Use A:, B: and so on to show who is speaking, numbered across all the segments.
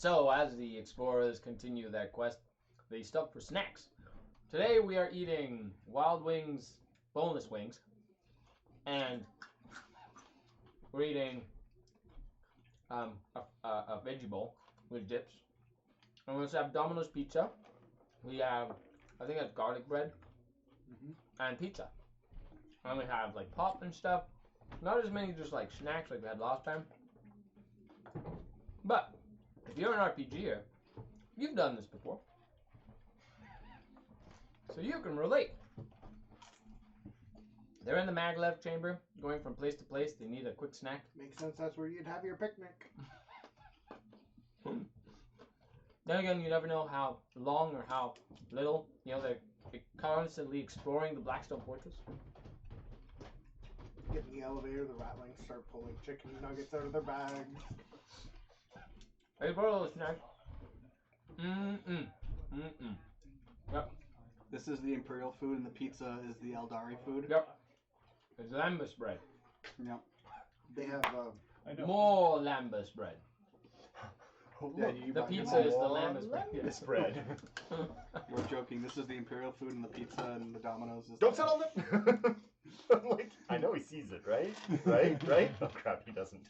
A: So, as the explorers continue their quest, they stop for snacks. Today we are eating wild wings, boneless wings, and we're eating a veggie bowl with dips. And we also have Domino's pizza. We have, I think that's garlic bread and pizza. And we have like pop and stuff. Not as many just like snacks like we had last time. But if you're an RPGer, you've done this before. So you can relate. They're in the maglev chamber, going from place to place. They need a quick snack.
B: Makes sense. That's where you'd have your picnic.
A: Then again, you never know how long or how little. You know, they're constantly exploring the Blackstone fortress.
B: Get in the elevator, the ratlings start pulling chicken nuggets out of their bags.
A: Hey, for a little snack. Yep.
C: This is the imperial food, and the pizza is the Eldari food.
A: Yep. It's lambus bread.
C: Yep.
B: They have
A: More lambus bread.
C: Yeah,
A: The pizza is the lambus bread.
D: This bread.
C: We're joking. This is the imperial food, and the pizza and the Domino's is.
D: Don't settle it. Like, I know he sees it, right? Right? Oh crap, he doesn't.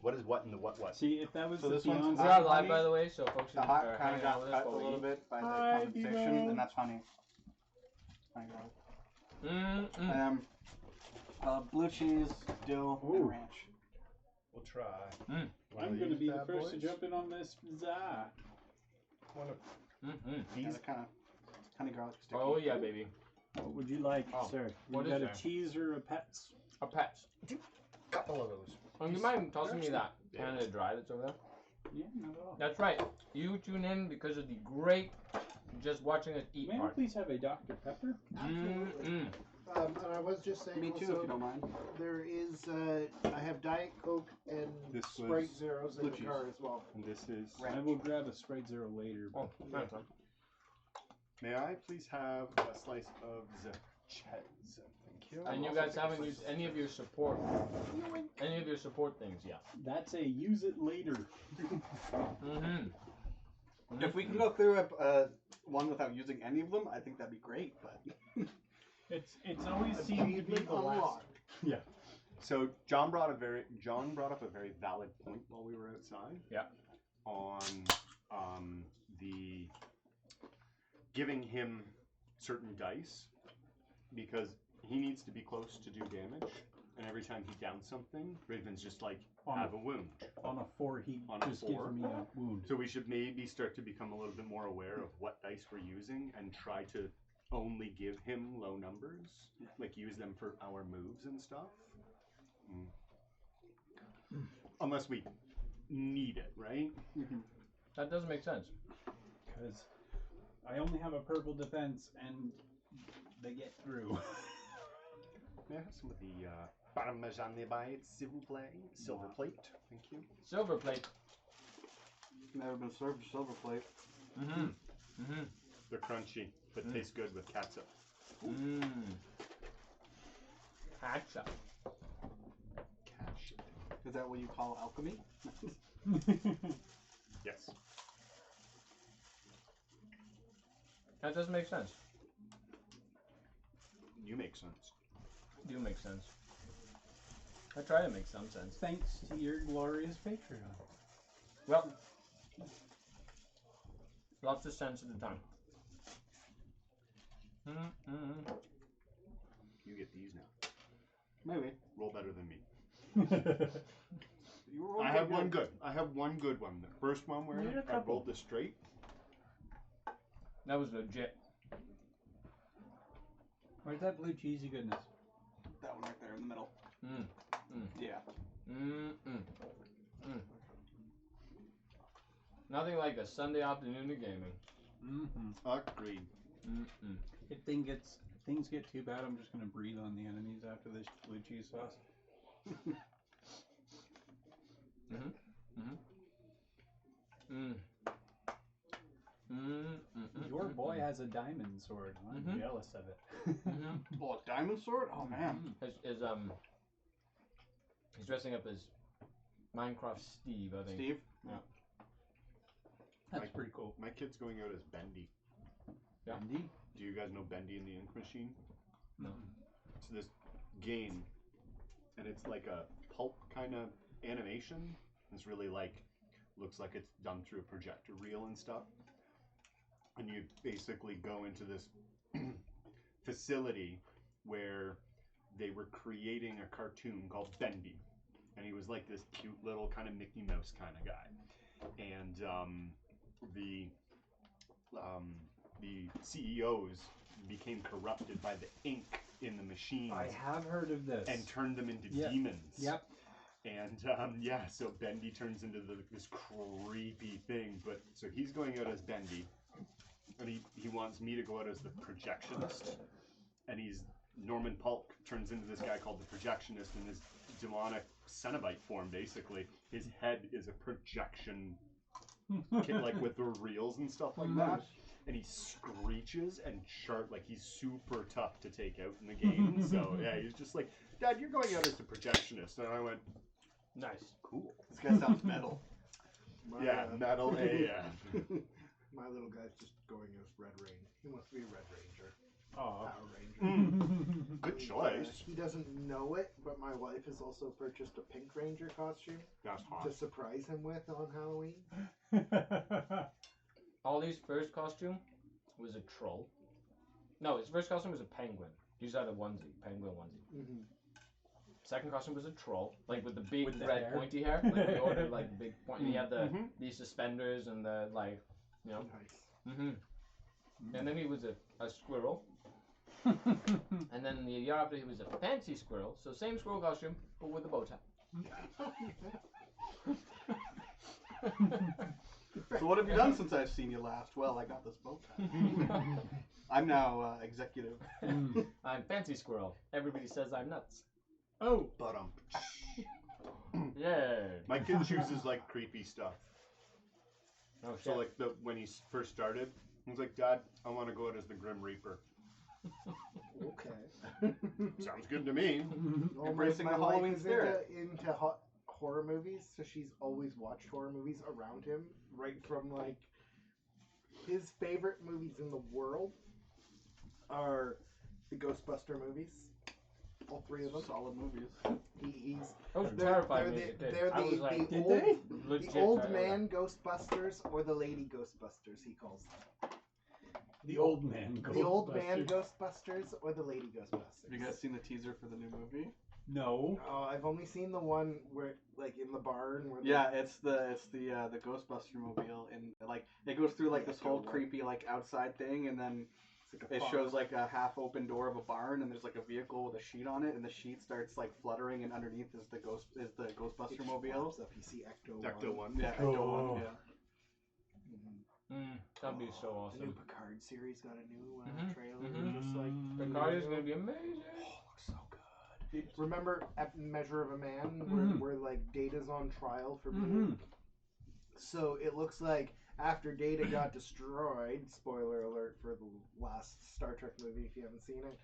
D: What is what in the what?
E: See, if that was
C: So
E: the
C: this one's
A: We
E: Beyond
A: are live, by the way, so folks
C: The
A: are
C: hot kind
A: hanging
C: of
A: out
C: got
A: with us
C: cut a
A: while we
C: little
A: eat.
C: bit by
E: Hi,
C: the condensation,
E: people.
C: and that's honey. Blue cheese, dill, and ranch.
D: We'll try.
E: I'm going to be the first to jump in on this bazaar.
D: One of
C: These are kind of honey garlic sticky.
A: Oh yeah, baby.
E: What would you like,
A: Oh,
E: sir?
A: what
E: You
A: is
E: got a
A: there?
E: cheese or a Pets?
A: A Pets.
D: couple of those.
A: Oh, you mind tossing me that Canada Dry that's over there?
E: Yeah, not at all.
A: That's right. You tune in because of the great just watching us eat
E: May I
A: part.
E: please have a Dr. Pepper?
B: absolutely. And I was just saying.
C: Me too,
B: also,
C: if you don't mind.
B: There is. I have Diet Coke and
F: This
B: Sprite
F: was
B: Zeros in
C: blue
B: the
C: cheese.
B: car as well.
F: And this is.
E: I will grab a Sprite Zero later.
A: Oh, thanks, man.
F: May I please have a slice of the Chez? Thank you.
A: And you guys haven't used any of your support things yet.
E: That's a use it later.
C: If we can go through one without using any of them, I think that'd be great. But
E: It's always seemed to be
B: Achievement
E: the last.
B: unlocked.
E: Yeah.
F: So John brought up a very valid point while we were outside.
A: Yeah.
F: On the giving him certain dice because he needs to be close to do damage, and every time he downs something, Raven's just like have a wound.
E: On a 4, he
F: On a
E: just
F: 4?
E: gives me a wound.
F: So we should maybe start to become a little bit more aware of what dice we're using and try to only give him low numbers, like use them for our moves and stuff. Unless we need it, right?
A: That doesn't make sense.
E: Because I only have a purple defense and they get through.
F: May I have some of the Parmesan des bites, s'il vous plaît? Silver plate, thank you.
A: Silver plate.
C: never been served a silver plate.
F: They're crunchy, but taste good with catsup.
A: Catsup.
F: Catsup.
C: Is that what you call alchemy?
F: Yes.
A: That doesn't make sense.
F: You make sense.
A: Do make sense. I try to make some sense.
E: Thanks to your glorious Patreon.
A: Well, lots of sense at the time.
F: You get these now.
C: Maybe.
F: Roll better than me.
C: You were
F: I have one good. I have one good one. The first one where I rolled this straight.
A: That was legit.
E: Where's that blue cheesy goodness?
C: That one right there in the middle. Yeah.
A: Nothing like a Sunday afternoon of gaming.
F: Agreed.
E: If things get too bad, I'm just gonna breathe on the enemies after this blue cheese sauce. Your boy has a diamond sword. I'm jealous of it.
C: Oh, a diamond sword? Oh man.
A: He's dressing up as Minecraft Steve, I think.
C: Steve?
E: That's pretty cool.
F: My kid's going out as Bendy.
A: Yeah.
E: Bendy?
F: Do you guys know Bendy and the Ink Machine?
A: No.
F: It's this game, and it's like a pulp kind of animation. It's really like, looks like it's done through a projector reel and stuff. And you basically go into this facility where they were creating a cartoon called Bendy. And he was like this cute little kind of Mickey Mouse kind of guy. And the CEOs became corrupted by the ink in the machines.
E: I have heard of this.
F: And turned them into
E: Yep.
F: demons.
E: Yep.
F: And so Bendy turns into this creepy thing. But so he's going out as Bendy, and he wants me to go out as the projectionist. And Norman Polk turns into this guy called the projectionist in his demonic Cenobite form. Basically, his head is a projection kit, like with the reels and stuff like that. And he screeches and like he's super tough to take out in the game. So yeah, he's just like, Dad, you're going out as the projectionist. And I went,
A: Nice.
F: cool.
C: This guy sounds metal.
F: Yeah, metal AF.
B: My little guy's just going as Red Ranger. He wants to be a Red Ranger.
E: Oh.
B: Power Ranger.
F: Good
B: And,
F: choice.
B: he doesn't know it, but my wife has also purchased a Pink Ranger costume
F: That's hot.
B: to surprise him with on Halloween.
A: Ollie's first costume was a troll. No, his first costume was a penguin. He just had a onesie, penguin onesie.
B: Mm-hmm.
A: Second costume was a troll, like with the big
E: With the
A: red
E: hair?
A: pointy hair. Like they ordered like the big point. He had the
F: Mhm.
A: these suspenders and the like, you know.
B: Nice.
A: And then he was a squirrel. And then the year after he was a fancy squirrel. So same squirrel costume, but with a bow tie.
C: So what have you done since I've seen you last? Well, I got this bow tie. I'm now executive.
A: I'm fancy squirrel. Everybody says I'm nuts.
E: Oh.
F: But
A: Yeah.
F: my kid chooses like creepy stuff.
A: Oh shit.
F: So like when he first started, he was like, Dad, I want to go out as the Grim Reaper.
B: Okay.
F: Sounds good to me.
B: Well,
C: Embracing
B: my
C: the
B: wife
C: Halloween
B: is
C: spirit.
B: into horror movies, so she's always watched horror movies around him, right from like his favorite movies in the world are the Ghostbuster movies, all three of them.
C: Solid movies.
B: He's
A: Those were
B: they're,
A: terrifying
B: they're
A: me as a
B: the,
A: kid.
B: they're
A: I
B: the,
A: was like,
B: the
E: Did
B: old,
E: they?
A: legit
B: the old
A: terrified.
B: man Ghostbusters or the lady Ghostbusters, he calls them.
E: The old man.
B: The old man
E: Ghostbuster.
B: Ghostbusters or the lady Ghostbusters.
C: Have you guys seen the teaser for the new movie?
E: No.
B: I've only seen the one where, like, in the barn. Where
C: Yeah, it's the Ghostbuster mobile, and like it goes through like this whole creepy like outside thing, and then
B: it's like a
C: it
B: farm.
C: shows like a half open door of a barn, and there's like a vehicle with a sheet on it, and the sheet starts like fluttering, and underneath is the Ghostbuster
B: It
C: mobile.
B: pops up. You see Ecto.
F: Ecto one.
C: Yeah,
E: Oh.
C: Ecto one. Yeah.
A: That'd be so
B: The new
A: awesome.
B: Picard series got a new
A: Mhm,
B: trailer.
A: mhm.
B: Just like
A: Picard is gonna be amazing.
C: Looks so good.
B: remember at Measure of a Man, where like Data's on trial for being.
E: Mm-hmm.
B: So it looks like after Data got destroyed. Spoiler alert for the last Star Trek movie if you haven't seen it.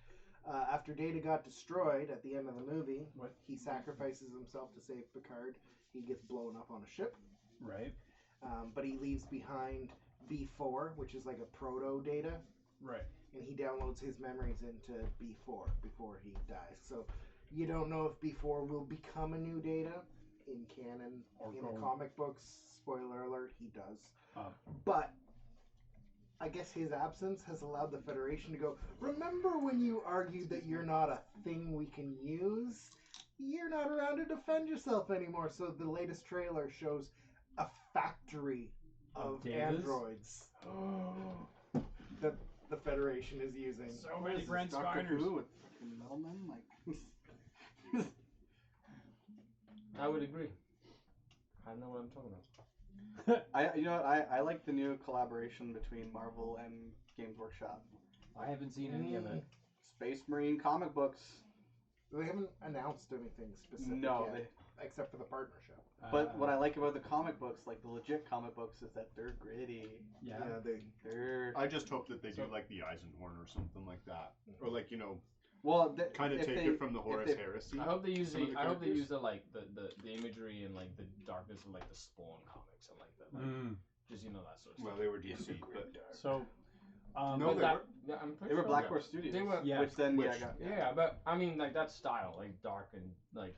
B: After Data got destroyed at the end of the movie, he sacrifices himself to save Picard. He gets blown up on a ship.
E: Right.
B: But he leaves behind B4, which is like a proto Data,
E: Right.
B: and he downloads his memories into B4 before he dies. So you don't know if B4 will become a new Data in canon.
E: Or
B: In
E: go-
B: the comic books, spoiler alert, he does.
E: Oh.
B: But I guess his absence has allowed the Federation to go, remember when you argued that you're not a thing we can use? You're not around to defend yourself anymore. So the latest trailer shows a factory of
E: Datas?
B: androids that the Federation is using.
E: So many Brent
C: Doctor
E: Spiners.
C: Who with fucking Metalmen, like.
A: I would agree. I know what I'm talking about.
C: I like the new collaboration between Marvel and Games Workshop.
E: I haven't seen any of it.
C: Space Marine comic books.
B: They haven't announced anything specific
C: No,
B: yet, except for the partnership.
C: but what I like about the comic books, like the legit comic books, is that they're gritty.
E: Yeah.
B: They
C: They're
F: I just hope that they do like the Eisenhorn or something like that, or like
C: Well,
F: Kind of
C: if
F: take
C: they-
F: it from the
C: if
F: Horus
C: they-
F: Heresy.
A: I hope they use
F: Some of the
A: I hope they
F: characters?
A: use the imagery and like the darkness of like the Spawn comics and like that. Like, just that sort of stuff.
F: Well, they were DC, but
E: So,
F: No,
A: But
F: they
A: that-
F: were-
A: yeah, I'm pretty
C: They were
A: sure
C: Black
A: that-
C: Horse Studios.
A: They were-
E: Yeah.
C: Which then,
F: Which-
A: Yeah, but I mean, like that style, like dark and like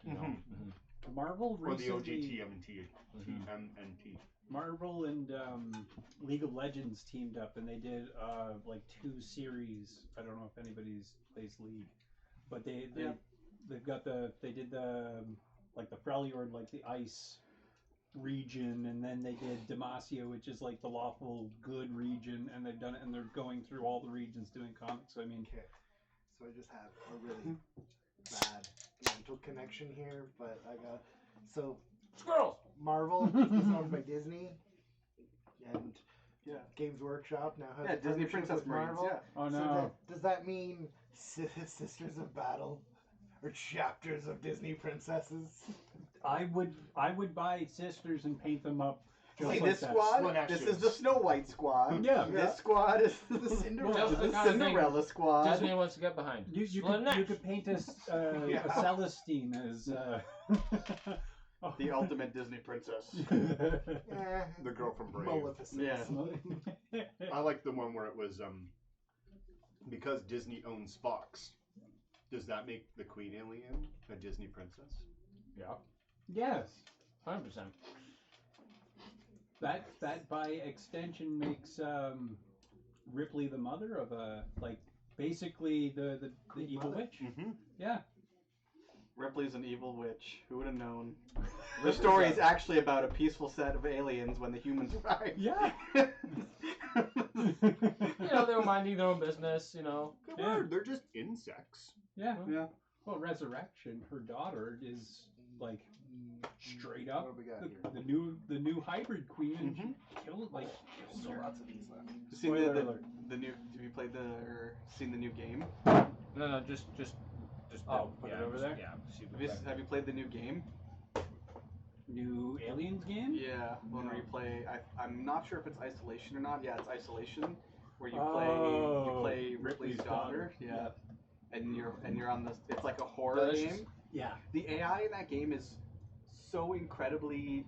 E: Marvel
F: or the OG
E: recently,
F: TMNT.
E: Marvel and League of Legends teamed up, and they did like 2 series. I don't know if anybody's plays League, but they've got they did the like the Freljord, like the ice region, and then they did Demacia, which is like the lawful good region, and they've done it, and they're going through all the regions doing comics. So I mean,
B: Okay, so I just have a really bad mental connection here, but I got
A: Squirrels.
B: Marvel is owned by Disney, and
C: Yeah.
B: Games Workshop now has
C: Yeah,
B: a
C: Disney
B: partnership
C: Princess
B: with
C: Marines.
B: Marvel.
C: Yeah.
E: oh
B: So
E: no,
B: does that mean Sisters of Battle or chapters of Disney princesses?
E: I would buy Sisters and paint them up. Just
C: See
E: like
C: this
E: that.
C: squad?
F: Split
C: This
F: actions.
C: is the Snow White squad.
E: Yeah.
C: This squad is
B: The
A: Just
B: Cinderella.
A: the
C: the
A: kind of thing
C: Cinderella squad.
A: Disney wants to get behind.
E: You
A: Split
E: could
A: neck.
E: paint a
C: Yeah.
E: Celestine as
C: The ultimate Disney princess.
F: The girl from Brave.
B: Maleficent.
C: Yeah.
F: I like the one where it was because Disney owns Fox. Does that make the Queen Alien a Disney princess?
A: Yeah,
E: Yes.
A: 100%.
E: That by extension makes Ripley the mother of basically the
B: Queen
E: evil
B: Mother?
E: witch.
F: Mm-hmm.
E: Yeah.
C: Ripley's an evil witch. Who would have known? The story is actually about a peaceful set of aliens when the humans arrive.
E: Yeah.
A: They were minding their own business.
F: Good
E: Yeah.
F: word. They're just insects.
E: Yeah.
C: Yeah.
E: Well, Resurrection, her daughter is like straight up
B: What do we got here?
E: the new hybrid queen, and
F: Mhm.
E: she killed like.
B: Still lots of these left.
C: Seen
E: Spoiler
C: the
E: alert.
C: new? Have you played or seen the new game?
A: No, just.
E: Oh, put it over there?
A: Yeah. See
C: Have you played the new game?
E: New Aliens game?
C: Yeah, one where you play. I'm not sure if it's Isolation or not. Yeah, it's Isolation, where you
E: Oh,
C: play Ripley's daughter. Yeah, and you're on this. It's like a horror
A: Delicious.
C: game.
E: Yeah.
C: The AI in that game is so incredibly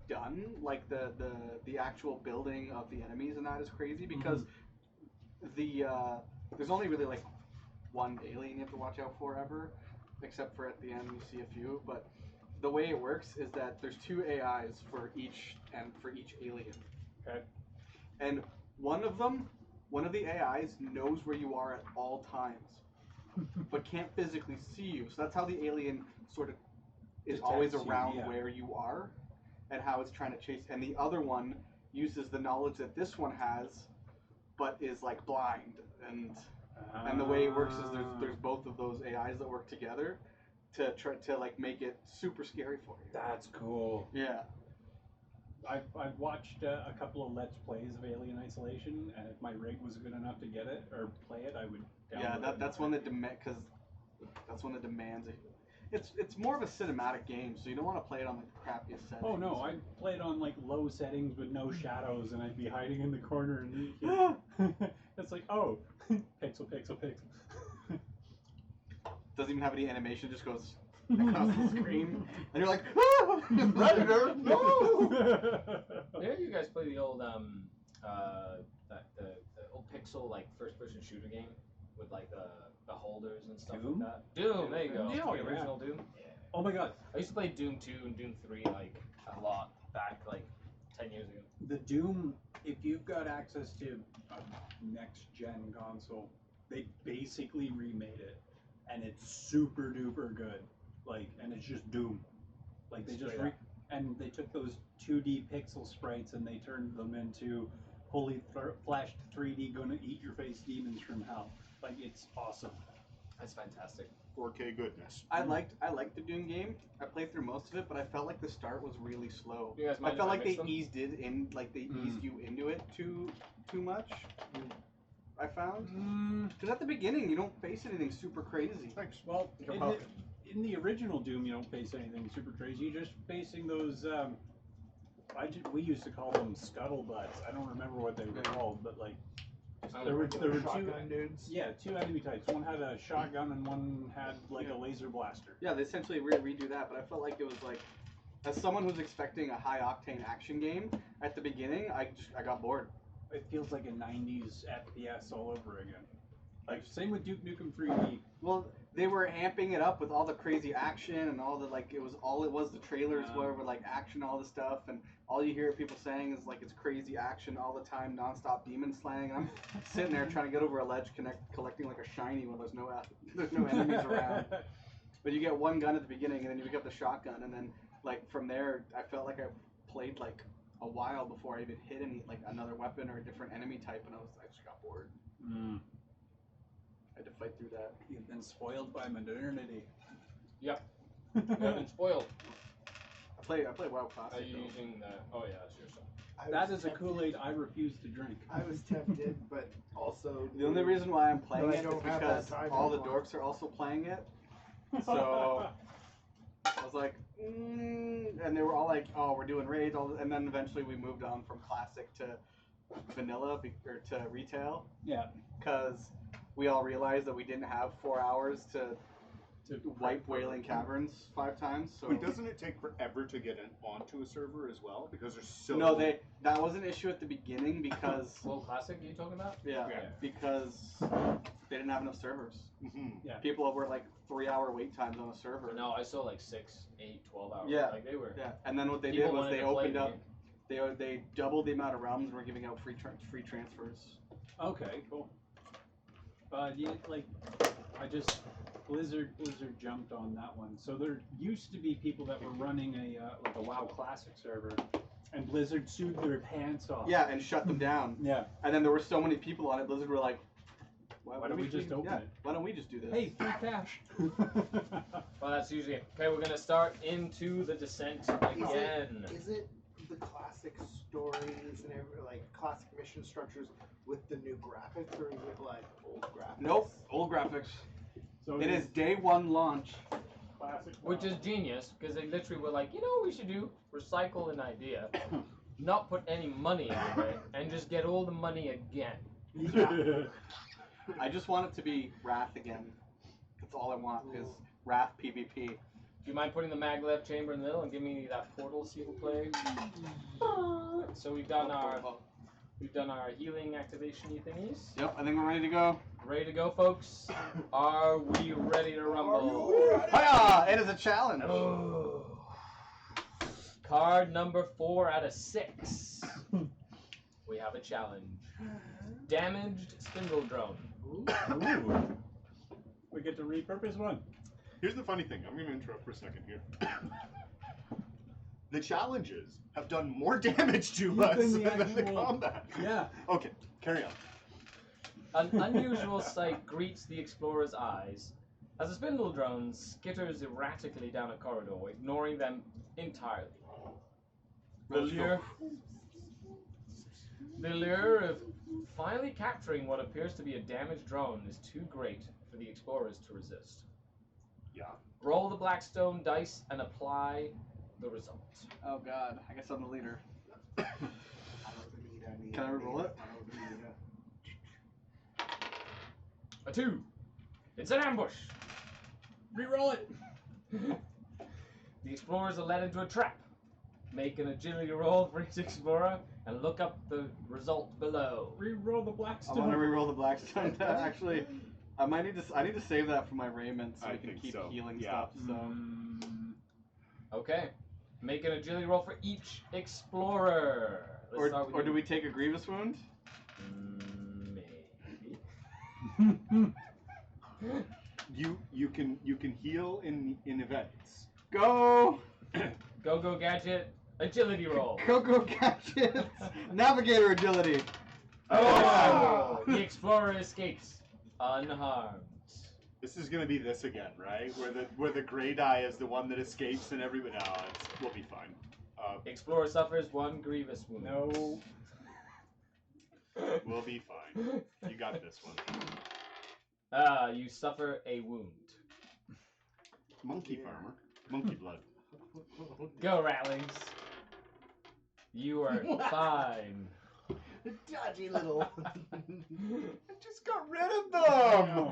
C: done. Like the actual building of the enemies and that is crazy because there's only really like one alien you have to watch out for ever, except for at the end you see a few. But the way it works is that there's 2 AIs for each alien.
E: Okay.
C: And one of the AIs knows where you are at all times, but can't physically see you. So that's how the alien sort of is always
E: Detects you,
C: around
E: yeah.
C: where you are, and how it's trying to chase. And the other one uses the knowledge that this one has, but is like blind. And the way it works is there's both of those AIs that work together to try to like make it super scary for you.
E: That's cool.
C: Yeah.
E: I've watched a couple of Let's Plays of Alien Isolation, and if my rig was good enough to get it or play it, I would.
C: Yeah,
E: download it.
C: that's one that demands it. It's more of a cinematic game, so you don't want to play it on like the crappiest settings.
E: Oh no, I played on like low settings with no shadows, and I'd be hiding in the corner, and it's like, oh, pixel, pixel, pixel.
C: Doesn't even have any animation; just goes across the screen, and you're like, ah, predator, no!
A: Did you guys play the old the old pixel like first person shooter game with like the holders and stuff
E: Doom?
A: like that? Doom, there you go.
E: Yeah,
A: the
E: yeah.
A: original Doom. Yeah.
E: Oh my god,
A: I used to play Doom 2 and Doom 3 like a lot back like 10 years ago.
E: the Doom. If you've got access to a next gen console, they basically remade it, and it's super duper good. Like, and it's just Doom. Like they just
A: Straight up.
E: and they took those 2D pixel sprites and they turned them into fully flashed 3D gonna eat your face demons from hell. Like, it's awesome.
A: That's fantastic.
F: 4K goodness.
C: I liked the Doom game. I played through most of it, but I felt like the start was really slow.
A: You guys
C: I
A: mind
C: felt
A: if I
C: like they
A: mix them?
C: eased it in, like they eased you into it too much. I found because at the beginning you don't face anything super crazy.
F: Thanks.
E: Well,
A: You're
E: in
A: welcome.
E: in the original Doom, you don't face anything super crazy. You're just facing those. We used to call them scuttlebutts. I don't remember what they were called, but like There were two.
B: Shotgun dudes.
E: Yeah, two enemy types. One had a shotgun and one had like a laser blaster.
C: Yeah, they essentially redo that, but I felt like it was like, as someone who's expecting a high octane action game at the beginning, I got bored.
E: It feels like a 90s FPS all over again. Like same with Duke Nukem 3D.
C: Well, they were amping it up with all the crazy action and all the like. It was the trailers were like action, all the stuff, and all you hear people saying is like it's crazy action all the time, nonstop demon slaying. And I'm sitting there trying to get over a ledge, collecting like a shiny when there's no enemies around. But you get one gun at the beginning, and then you pick up the shotgun, and then like from there, I felt like I played like a while before I even hit any like another weapon or a different enemy type, and I just got bored. I had to fight through that.
E: You've been spoiled by modernity.
A: Yep. I've been spoiled.
C: I play WoW Classic.
A: Are you
C: though.
A: using the? Oh yeah, that's your stuff.
E: That is a Kool-Aid I refuse to drink.
B: I was tempted, but also
C: The only reason why I'm playing
B: No, I
C: it is
B: don't have
C: because
B: that time
C: all the
B: anymore.
C: dorks are also playing it. So I was like, and they were all like, "Oh, we're doing raids," and then eventually we moved on from classic to vanilla or to retail.
E: Yeah.
C: Because we all realized that we didn't have 4 hours to wipe Wailing Caverns 5 times. So
F: Wait, doesn't it take forever to get onto a server as well? Because there's so
C: no, that was an issue at the beginning because
A: Well, classic. Are you talking about?
C: yeah,
F: Yeah.
C: because they didn't have enough servers.
F: Mhm.
C: People were like 3-hour wait times on a server.
A: No, I saw like 6, 8, 12 hours.
C: Yeah.
A: Like they were.
C: Yeah, and then what they
A: People
C: did was
A: wanted
C: they
A: to play
C: opened
A: the
C: up.
A: game.
C: They doubled the amount of realms and were giving out free transfers.
E: Okay, cool. Yeah, like Blizzard jumped on that one. So there used to be people that were running a WoW Classic server, and Blizzard sued their pants off.
C: Yeah, and shut them down.
E: Yeah.
C: And then there were so many people on it. Blizzard were like,
E: Why don't we just open it?
C: Why don't we just do this?
E: Hey, free cash.
A: Well, that's usually it. Okay, we're gonna start into the descent again.
B: Is it the classic stories and like classic mission structures with the new graphics, or is it like old graphics?
C: Nope, old graphics.
E: So
C: It is day one launch.
E: classic.
A: Which is genius, because they literally were like, you know what we should do? Recycle an idea, not put any money into it, and just get all the money again.
C: I just want it to be Wrath again. That's all I want is Wrath PvP.
A: Do you mind putting the maglev chamber in the middle and give me that portal, s'il vous plaît? So we've done our healing activation thingies.
C: Yep, I think we're ready to go.
A: Ready to go, folks? Are we ready to rumble?
C: Hiya! It is a challenge.
A: Oh. Card number 4 out of 6. We have a challenge. Damaged spindle drone.
E: Ooh. We get to repurpose one.
F: Here's the funny thing. I'm going to interrupt for a second here. The challenges have done more damage to us
E: Than the
F: than the
E: actual-
F: combat.
E: Yeah.
F: Okay, carry on.
A: An unusual sight greets the explorer's eyes as a spindle drone skitters erratically down a corridor, ignoring them entirely. The lure of finally capturing what appears to be a damaged drone is too great for the explorers to resist.
F: Yeah.
A: Roll the Blackstone dice and apply the result.
C: Oh god, I guess I'm the leader.
B: I don't need
C: Can I roll it?
B: I don't need
A: A 2. It's an ambush.
E: Reroll it.
A: The explorers are led into a trap. Make an agility roll for each explorer and look up the result below.
E: Reroll the
C: I
E: Blackstone.
C: want to reroll the Blackstone. Actually, I need to save that for my raiment so
F: I
C: we can
F: think
C: keep
F: so.
C: healing
F: Yeah.
C: stuff. So
A: Okay. Make an agility roll for each explorer. Let's start with
C: or
A: you.
C: do we take a grievous wound?
A: Maybe.
F: You can heal in events.
C: Go!
A: Go gadget. Agility roll.
C: Go gadgets! Navigator agility!
A: Oh! The explorer escapes unharmed.
F: This is gonna be this again, right? Where the gray die is the one that escapes and everybody. No, we'll be fine.
A: Explorer suffers 1 grievous wound.
E: No.
F: We'll be fine. You got this one.
A: You suffer a wound.
F: Monkey farmer. Monkey blood.
A: Go, Rattlings. You are fine.
B: Dodgy little.
F: I just got rid of them.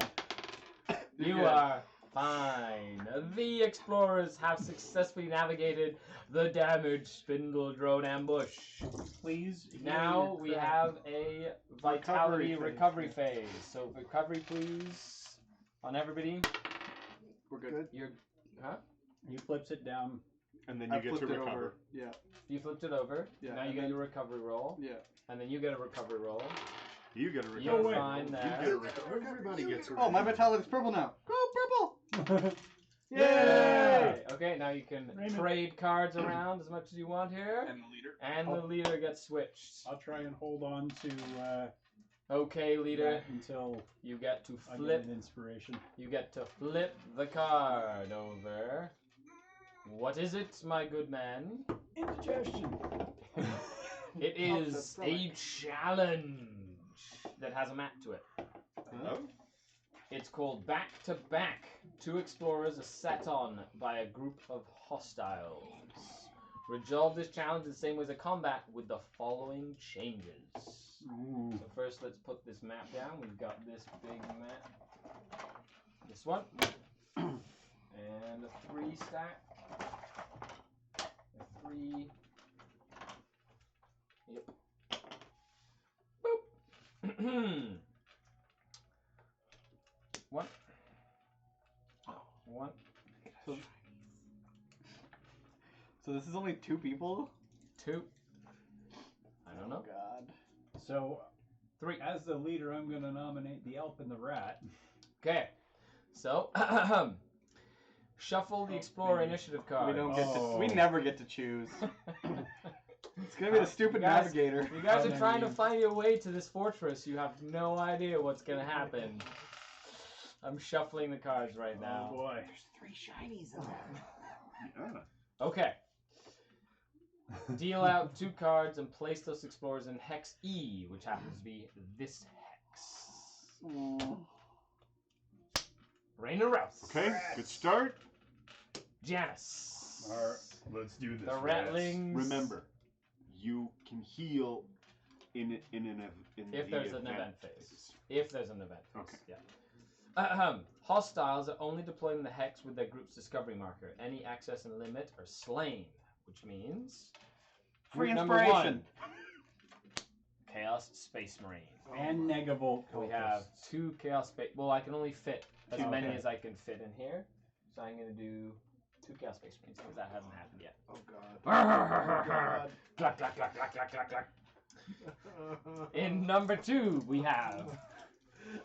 A: You
C: good.
A: are fine. The explorers have successfully navigated the damaged spindle drone ambush.
E: Please. heal
A: Now
E: your
A: we
E: crap.
A: have a vitality
C: Recovery
A: recovery phase. So recovery, please, on everybody.
C: We're good.
A: You're, huh?
E: He flips it down.
F: And then
C: I
F: you get to
C: flipped it
F: recover.
C: over. Yeah.
A: You flipped it over.
C: Yeah,
A: Now you
C: and
A: get
C: then-
A: your recovery roll,
C: Yeah.
A: and then you get a recovery roll.
F: You get a recovery.
A: You're
E: wait.
A: fine
F: You
A: there.
F: get a recovery. Everybody gets a
C: Oh, my
F: recovery.
C: vitality's purple now. Go purple!
A: Yay! Okay, now you can
E: Raymond.
A: trade cards around as much as you want here,
C: And the leader.
A: and the leader gets switched.
E: I'll try and hold on to
A: Okay, leader,
E: that until
A: you get to
E: I get
A: flip.
E: an inspiration.
A: You get to flip the card over. What is it, my good man?
E: Indigestion.
A: It
C: Oh,
A: is
C: that's
A: a
C: right.
A: challenge that has a map to it.
F: Oh,
A: It's called Back to Back. 2 explorers are set on by a group of hostiles. Resolve this challenge the same way as a combat with the following changes.
E: Ooh.
A: So first, let's put this map down. We've got this big map. This one. And a 3 stack. A 3. Yep. Boop. One. One.
C: So this is only 2 people?
A: 2. I don't know.
C: God.
E: So,
A: 3.
E: as the leader, I'm going to nominate the elf and the rat.
A: Okay. So, shuffle the explorer
E: man.
A: initiative card.
C: We don't get to.
E: Oh.
C: We never get to choose. It's gonna be the stupid
A: You guys-
C: navigator.
A: You guys
E: Oh,
A: are trying to
E: man.
A: find your way to this fortress. You have no idea what's gonna happen. I'm shuffling the cards right
E: Oh
A: now.
E: boy.
B: There's 3 shinies in there.
F: yeah.
A: Okay. Deal out 2 cards and place those explorers in hex E, which happens to be this hex. Rainer Rouse.
F: Okay, good start.
A: Janice.
D: Alright, let's do this.
A: The
D: rats.
A: Ratlings.
F: Remember, you can heal in
A: If
F: the
A: there's an event phase. If there's an event phase.
F: Okay.
A: Yeah. Hostiles are only deployed in the hex with their group's discovery marker. Any access and limit are slain, which means
C: Free
A: group number
C: inspiration.
A: 1, Chaos Space Marine.
E: And Negavolt.
A: We have 2 Chaos Space. Well, I can only fit as many
E: Okay.
A: as I can fit in here, so I'm gonna do 2 Chaos Space Marines because that hasn't happened yet.
B: Oh god.
A: Clack, clack, clack, clack, clack, clack, clack. In number 2, we have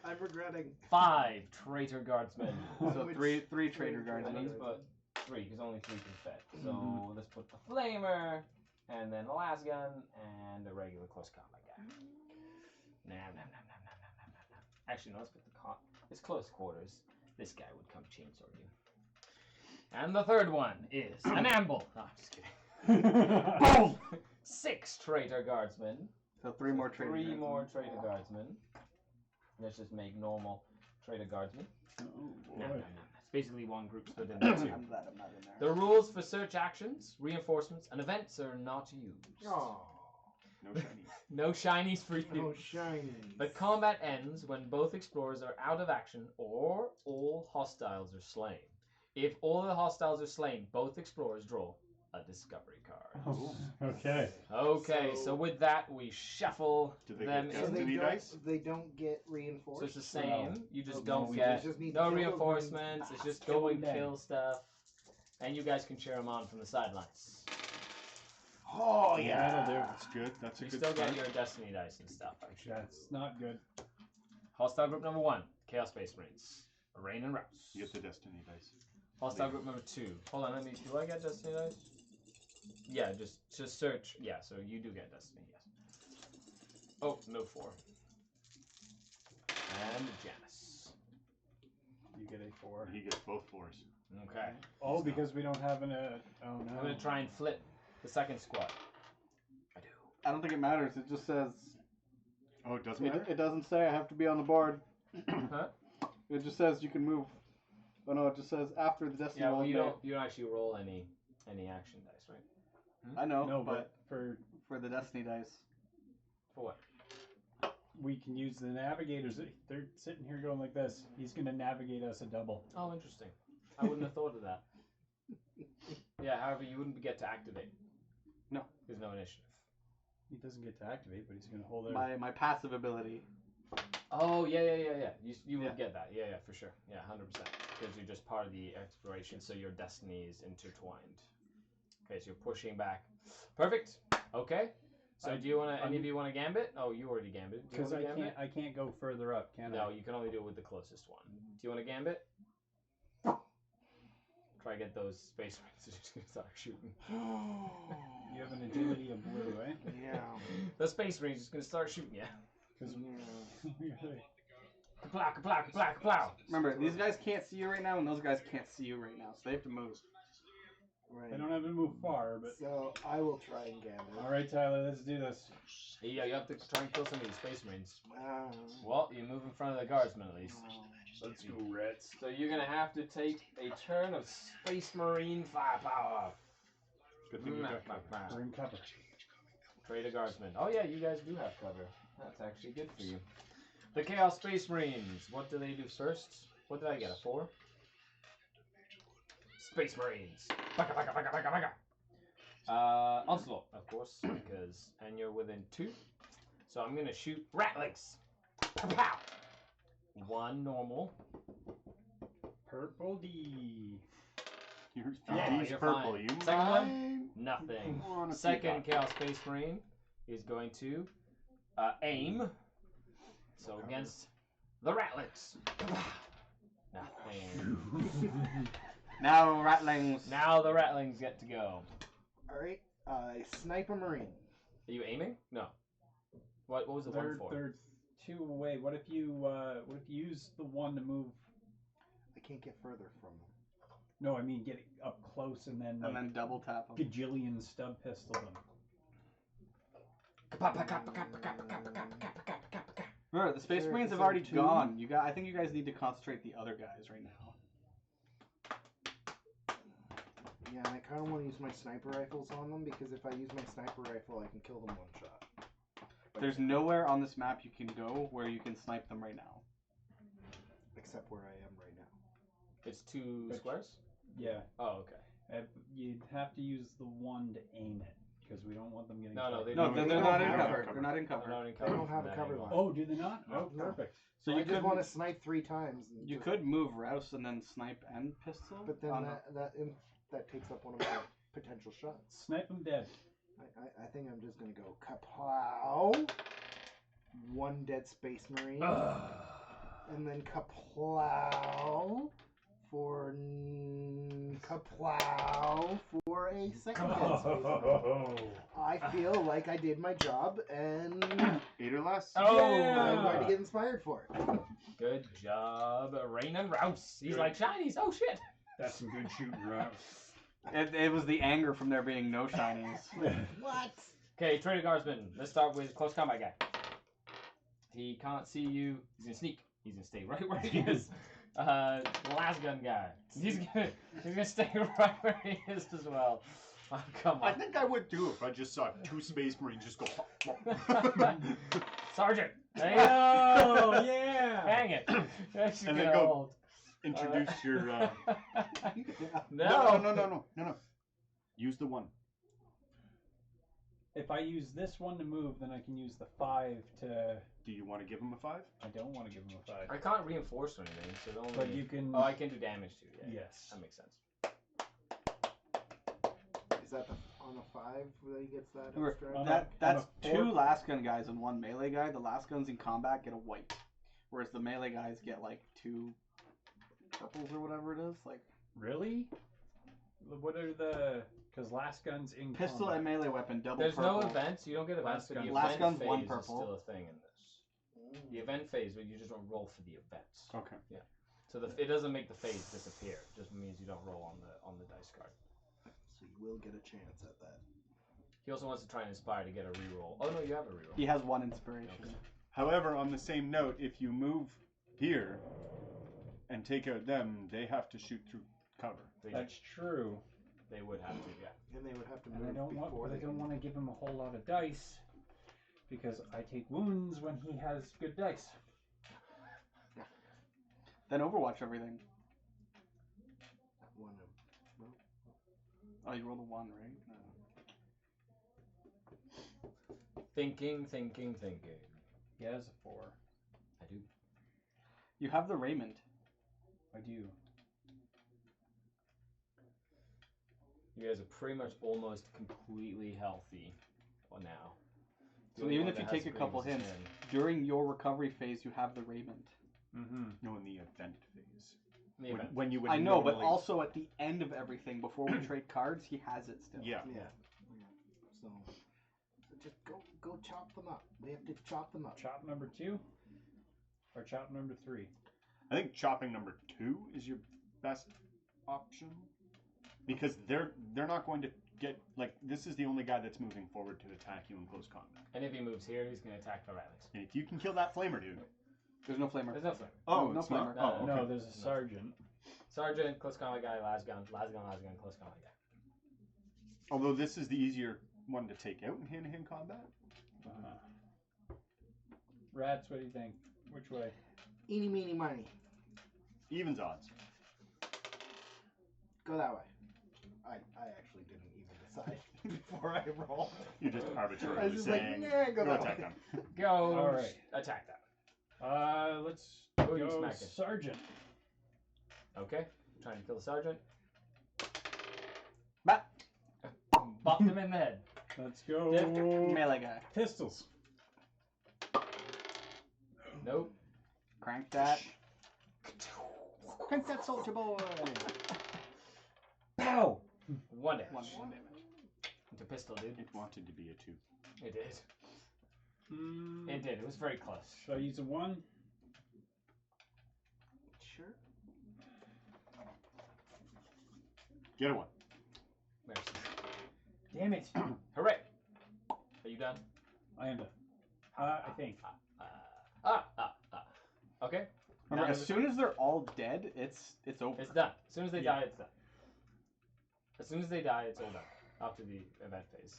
B: I'm regretting.
A: 5 Traitor Guardsmen.
C: So
B: Which-
C: three trader
A: I
C: guards.
A: need to put 3 because only 3 can fit. So let's put the Flamer, and then the last gun, and the regular close combat guy. Actually, no, let's put the it's close quarters. This guy would come chainsaw you. And the third one is an amble. No, I'm just kidding.
E: Boom!
A: 6 Traitor Guardsmen.
C: So 3 more trader
A: 3
C: guards.
A: more Traitor Guardsmen. Let's just make normal Traitor Guardsmen.
E: Oh
A: No.
E: boy.
A: It's basically one group split into 2.
C: I'm glad I'm not in there.
A: The rules for search actions, reinforcements, and events are not used.
B: Oh,
F: No shinies.
A: No shinies for you.
B: no shinies.
A: The combat ends when both explorers are out of action or all hostiles are slain. If all of the hostiles are slain, both explorers draw a discovery card.
E: Okay.
A: Okay, so
B: So-
A: with that, we shuffle
F: Do they
A: them
F: get
B: So
A: in.
B: they
F: Destiny
B: don't,
F: dice?
B: they don't get
A: So
B: reinforced.
A: it's the same. You just
B: Okay,
A: don't
B: so
A: get
B: you just need
A: no
B: to kill those
A: reinforcements. It's just
E: Kill
A: go
E: them
A: and
E: dead.
A: kill stuff. And you guys can cheer them on from the sidelines.
B: Oh
E: That'll do.
F: That's good. That's a
A: You
F: good
A: still
F: start.
A: get your destiny dice and stuff. Actually.
E: That's not good.
A: Hostile group number 1, Chaos Space Marines. Rain and Rouse.
F: You get the destiny dice.
A: Hostile group number 2. Hold on, do I get destiny dice? Yeah, just search. Yeah, so you do get destiny, yes. Oh, no 4. And Janice.
E: You get a 4.
F: He gets both 4s.
A: Okay.
E: Oh, because we don't have oh no.
A: I'm gonna try and flip the second squad. I do.
C: I don't think it matters. It just says
F: Oh, it doesn't matter?
C: it doesn't say I have to be on the board.
A: Huh?
C: It just says you can move. Oh no, it just says after the destiny
A: Yeah, well,
C: roll
A: you
C: made.
A: don't actually roll any action dice, right?
C: I know,
E: No,
C: but
E: but for
C: for the destiny dice.
A: For what?
E: we can use the navigators. They're sitting here going like this. He's going to navigate us a double.
A: Oh, interesting. I wouldn't have thought of that. Yeah, however, you wouldn't get to activate.
C: No.
A: There's no initiative.
E: He doesn't get to activate, but he's going to hold it.
C: My passive ability.
A: Oh, yeah. You would
C: Yeah.
A: get that. Yeah, for sure. Yeah, 100%. Because you're just part of the exploration, so your destiny is intertwined. Okay, so you're pushing back. Perfect. Okay. So do you want to? Any of you want to gambit? Oh, you already gambited.
E: Because I can't go further up, can I?
A: No, you can only do it with the closest one. Do you want to gambit? Try to get those space marines to start shooting.
E: You have an agility of blue, eh?
B: Yeah.
A: The space marines is gonna start shooting you.
E: Because
A: Kaplow, kaplow, kaplow, kaplow.
C: Remember, these guys can't see you right now, and those guys can't see you right now, so they have to move.
B: Right.
E: they don't have to move far, but...
B: So I will try and gambit.
E: All right, Tyler, let's do this.
A: Yeah, you have to try and kill some of these space marines.
B: Ah.
A: Well, you move in front of the guardsmen at least.
D: Let's go, Reds.
A: So you're gonna have to take a turn of space marine firepower.
F: Good thing we got covered.
E: We're in cover.
A: Trade a guardsman. Oh yeah, you guys do have cover. That's actually good for you. The Chaos Space Marines. What do they do first? What did I get? A 4? Space Marines. Baka, baka, baka, baka, baka. Onslaught, of course, and you're within 2. So I'm gonna shoot ratlings. Pow, pow. 1 normal.
E: Purple D.
F: You're
A: You're
F: purple.
A: fine.
F: You
A: Second one?
F: mind?
A: Nothing.
F: Wanna see
A: Second
F: that.
A: Chaos Space Marine is going to aim. So against the ratlings. Nothing.
C: Now, ratlings.
A: Now the ratlings get to go.
B: All right. I snipe a marine.
A: Are you aiming? No. What was the one for?
E: They're 2 away. What if you use the 1 to move?
B: I can't get further from them.
E: No, I mean get up close and then
C: And then double tap them.
E: gajillion stub pistol them.
C: Remember, the Space
B: Sure,
C: Marines have
B: so
C: already
B: 2?
C: gone. I think you guys need to concentrate the other guys right now.
B: Yeah, and I kind of want to use my sniper rifles on them because if I use my sniper rifle, I can kill them 1 shot.
C: There's nowhere on this map you can go where you can snipe them right now.
B: Except where I am right now.
A: It's 2 squares?
E: Yeah,
A: Oh, okay.
E: you'd have to use the 1 to aim it because we don't want them getting.
A: No,
E: covered.
A: they
C: No,
A: don't.
C: they're
B: they
C: not
B: don't
C: in
B: have
C: cover.
F: cover.
C: They're not in
A: They're
C: cover.
A: not in
B: They
A: cover
B: don't have
A: from
B: a
A: that
B: cover
A: angle.
B: line.
E: Oh, do they not? Oh,
B: No.
E: perfect.
C: So
B: I
C: you
B: just
C: could
B: want to snipe 3 times. And
C: you
B: just-
C: could move Rouse and then snipe and pistol.
B: But then
C: on
B: that takes up one of my potential shots.
E: Snipe them dead.
B: I think I'm just gonna go kaplow. 1 dead space marine. And then kaplow for kaplow for a second dead space marine. I feel like I did my job and
F: 8 or less.
A: Oh!
B: I'm going to get inspired for it.
A: Good job, Rain and Rouse. He's like shinies. Oh shit!
E: That's some good shooting, right?
C: it was the anger from there being no shinies.
B: What?
A: Okay, Trader Guardsman. Let's start with close combat guy. He can't see you. He's gonna sneak. He's gonna stay right where he is. Last gun guy. He's gonna stay right where he is as well. Oh, come
F: I
A: on.
F: think I would too if I just saw 2 space marines just go. Pop, pop.
A: Sergeant. There you go.
E: Yeah.
A: Hang it. That's
F: And
A: good
F: then go-
A: old.
F: Introduce your.
A: No.
F: No. Use the 1.
E: If I use this 1 to move, then I can use the 5 to.
F: Do you want to give him a 5?
E: I don't want to give him a 5.
A: I can't reinforce or anything, so it only.
E: But you can.
A: Oh, I can do damage too. Yeah.
E: Yes.
A: That makes sense.
B: Is that on the 5 that he gets that
C: Remember,
B: extra?
E: On
C: that's
E: a
C: 2
E: 4?
C: last gun guys and 1 melee guy. The last guns in combat get a white, whereas the melee guys get like 2 purples or whatever it is. Like
E: Really? What are the? Because last guns in
C: pistol
E: combat.
C: and melee weapon double
A: There's
C: purple.
A: no events. You don't get events.
E: Last
A: But the
E: gun-
C: last
A: event
C: gun's
A: phase
C: 1
A: is
C: purple.
A: still a thing in this. The event phase, but you just don't roll for the events.
F: Okay.
A: So it doesn't make the phase disappear. It just means you don't roll on the dice card.
B: So you will get a chance at that.
A: He also wants to try and inspire to get a reroll. Oh no, you have a reroll.
C: He has 1 inspiration.
A: Okay.
F: However, on the same note, if you move here and take out them, they have to shoot through cover.
E: That's true.
A: They would have to, yeah.
B: And they would have to
E: And
B: move
E: I don't
B: before
E: want. But I
B: they
E: don't
B: can-
E: want to give him a whole lot of dice. because I take wounds when he has good dice.
C: Then Overwatch everything.
B: One of
C: Oh, you rolled a 1, right?
A: Thinking.
E: He has a 4.
A: I do.
C: You have the raiment.
E: I do.
A: You guys are pretty much almost completely healthy now. The
C: So
A: only
C: even
A: one
C: if you
A: that
C: take
A: has
C: a couple
A: green is
C: hints,
A: Shen.
C: during your recovery phase, you have the raiment.
E: Mm-hmm.
F: No, in the event phase.
A: The event.
F: When you would
C: I know, but
F: normally-
C: also at the end of everything, before we trade cards, he has it still.
F: Yeah.
B: yeah. So just go chop them up. We have to chop them up.
E: Chop number 2 or chop number 3?
F: I think chopping number 2 is your best option. Because they're not going to get, like, this is the only guy that's moving forward to attack you in close combat.
A: And if he moves here, he's going to attack the rabbits.
F: And if you can kill that flamer dude.
C: There's no flamer.
A: There's no flame.
F: Oh,
C: no
F: it's not?
C: flamer.
A: No,
F: Oh,
A: no,
F: okay.
E: No, there's a sergeant.
A: Sergeant, close combat guy, las gun, close combat guy.
F: Although this is the easier one to take out in hand-to-hand combat.
E: Rats, what do you think? Which way?
B: Eeny, meeny, miny.
F: Evens odds.
B: Go that way. I actually didn't even decide before I rolled.
F: You're just
B: I
F: arbitrarily
B: was just like,
F: saying,
B: nah, go that
F: attack
B: way.
F: them.
A: Go
E: All right.
A: attack that.
E: Let's
A: Who are you
E: go
A: smacking?
E: sergeant.
A: Okay. Trying to kill the sergeant.
C: Bah!
A: Bopped him in the head.
E: Let's go.
C: Melee guy.
E: Pistols.
A: Nope.
C: Crank that.
B: Crank that soldier boy.
E: Pow!
A: One damage.
C: One damage.
A: It's a pistol, dude.
F: It wanted to be a 2.
A: It did.
E: Mm,
A: It did. It was very close.
E: should I use a 1?
B: Sure.
F: Get a 1.
A: Mercy.
E: Damn it.
A: Hooray. Are you done?
E: I am done. I think.
A: Okay.
C: Remember,
A: Now
C: as soon as they're all dead, it's over.
A: it's done. As soon as they
E: Yeah.
A: die, it's done. As soon as they die, it's all done. After the event phase.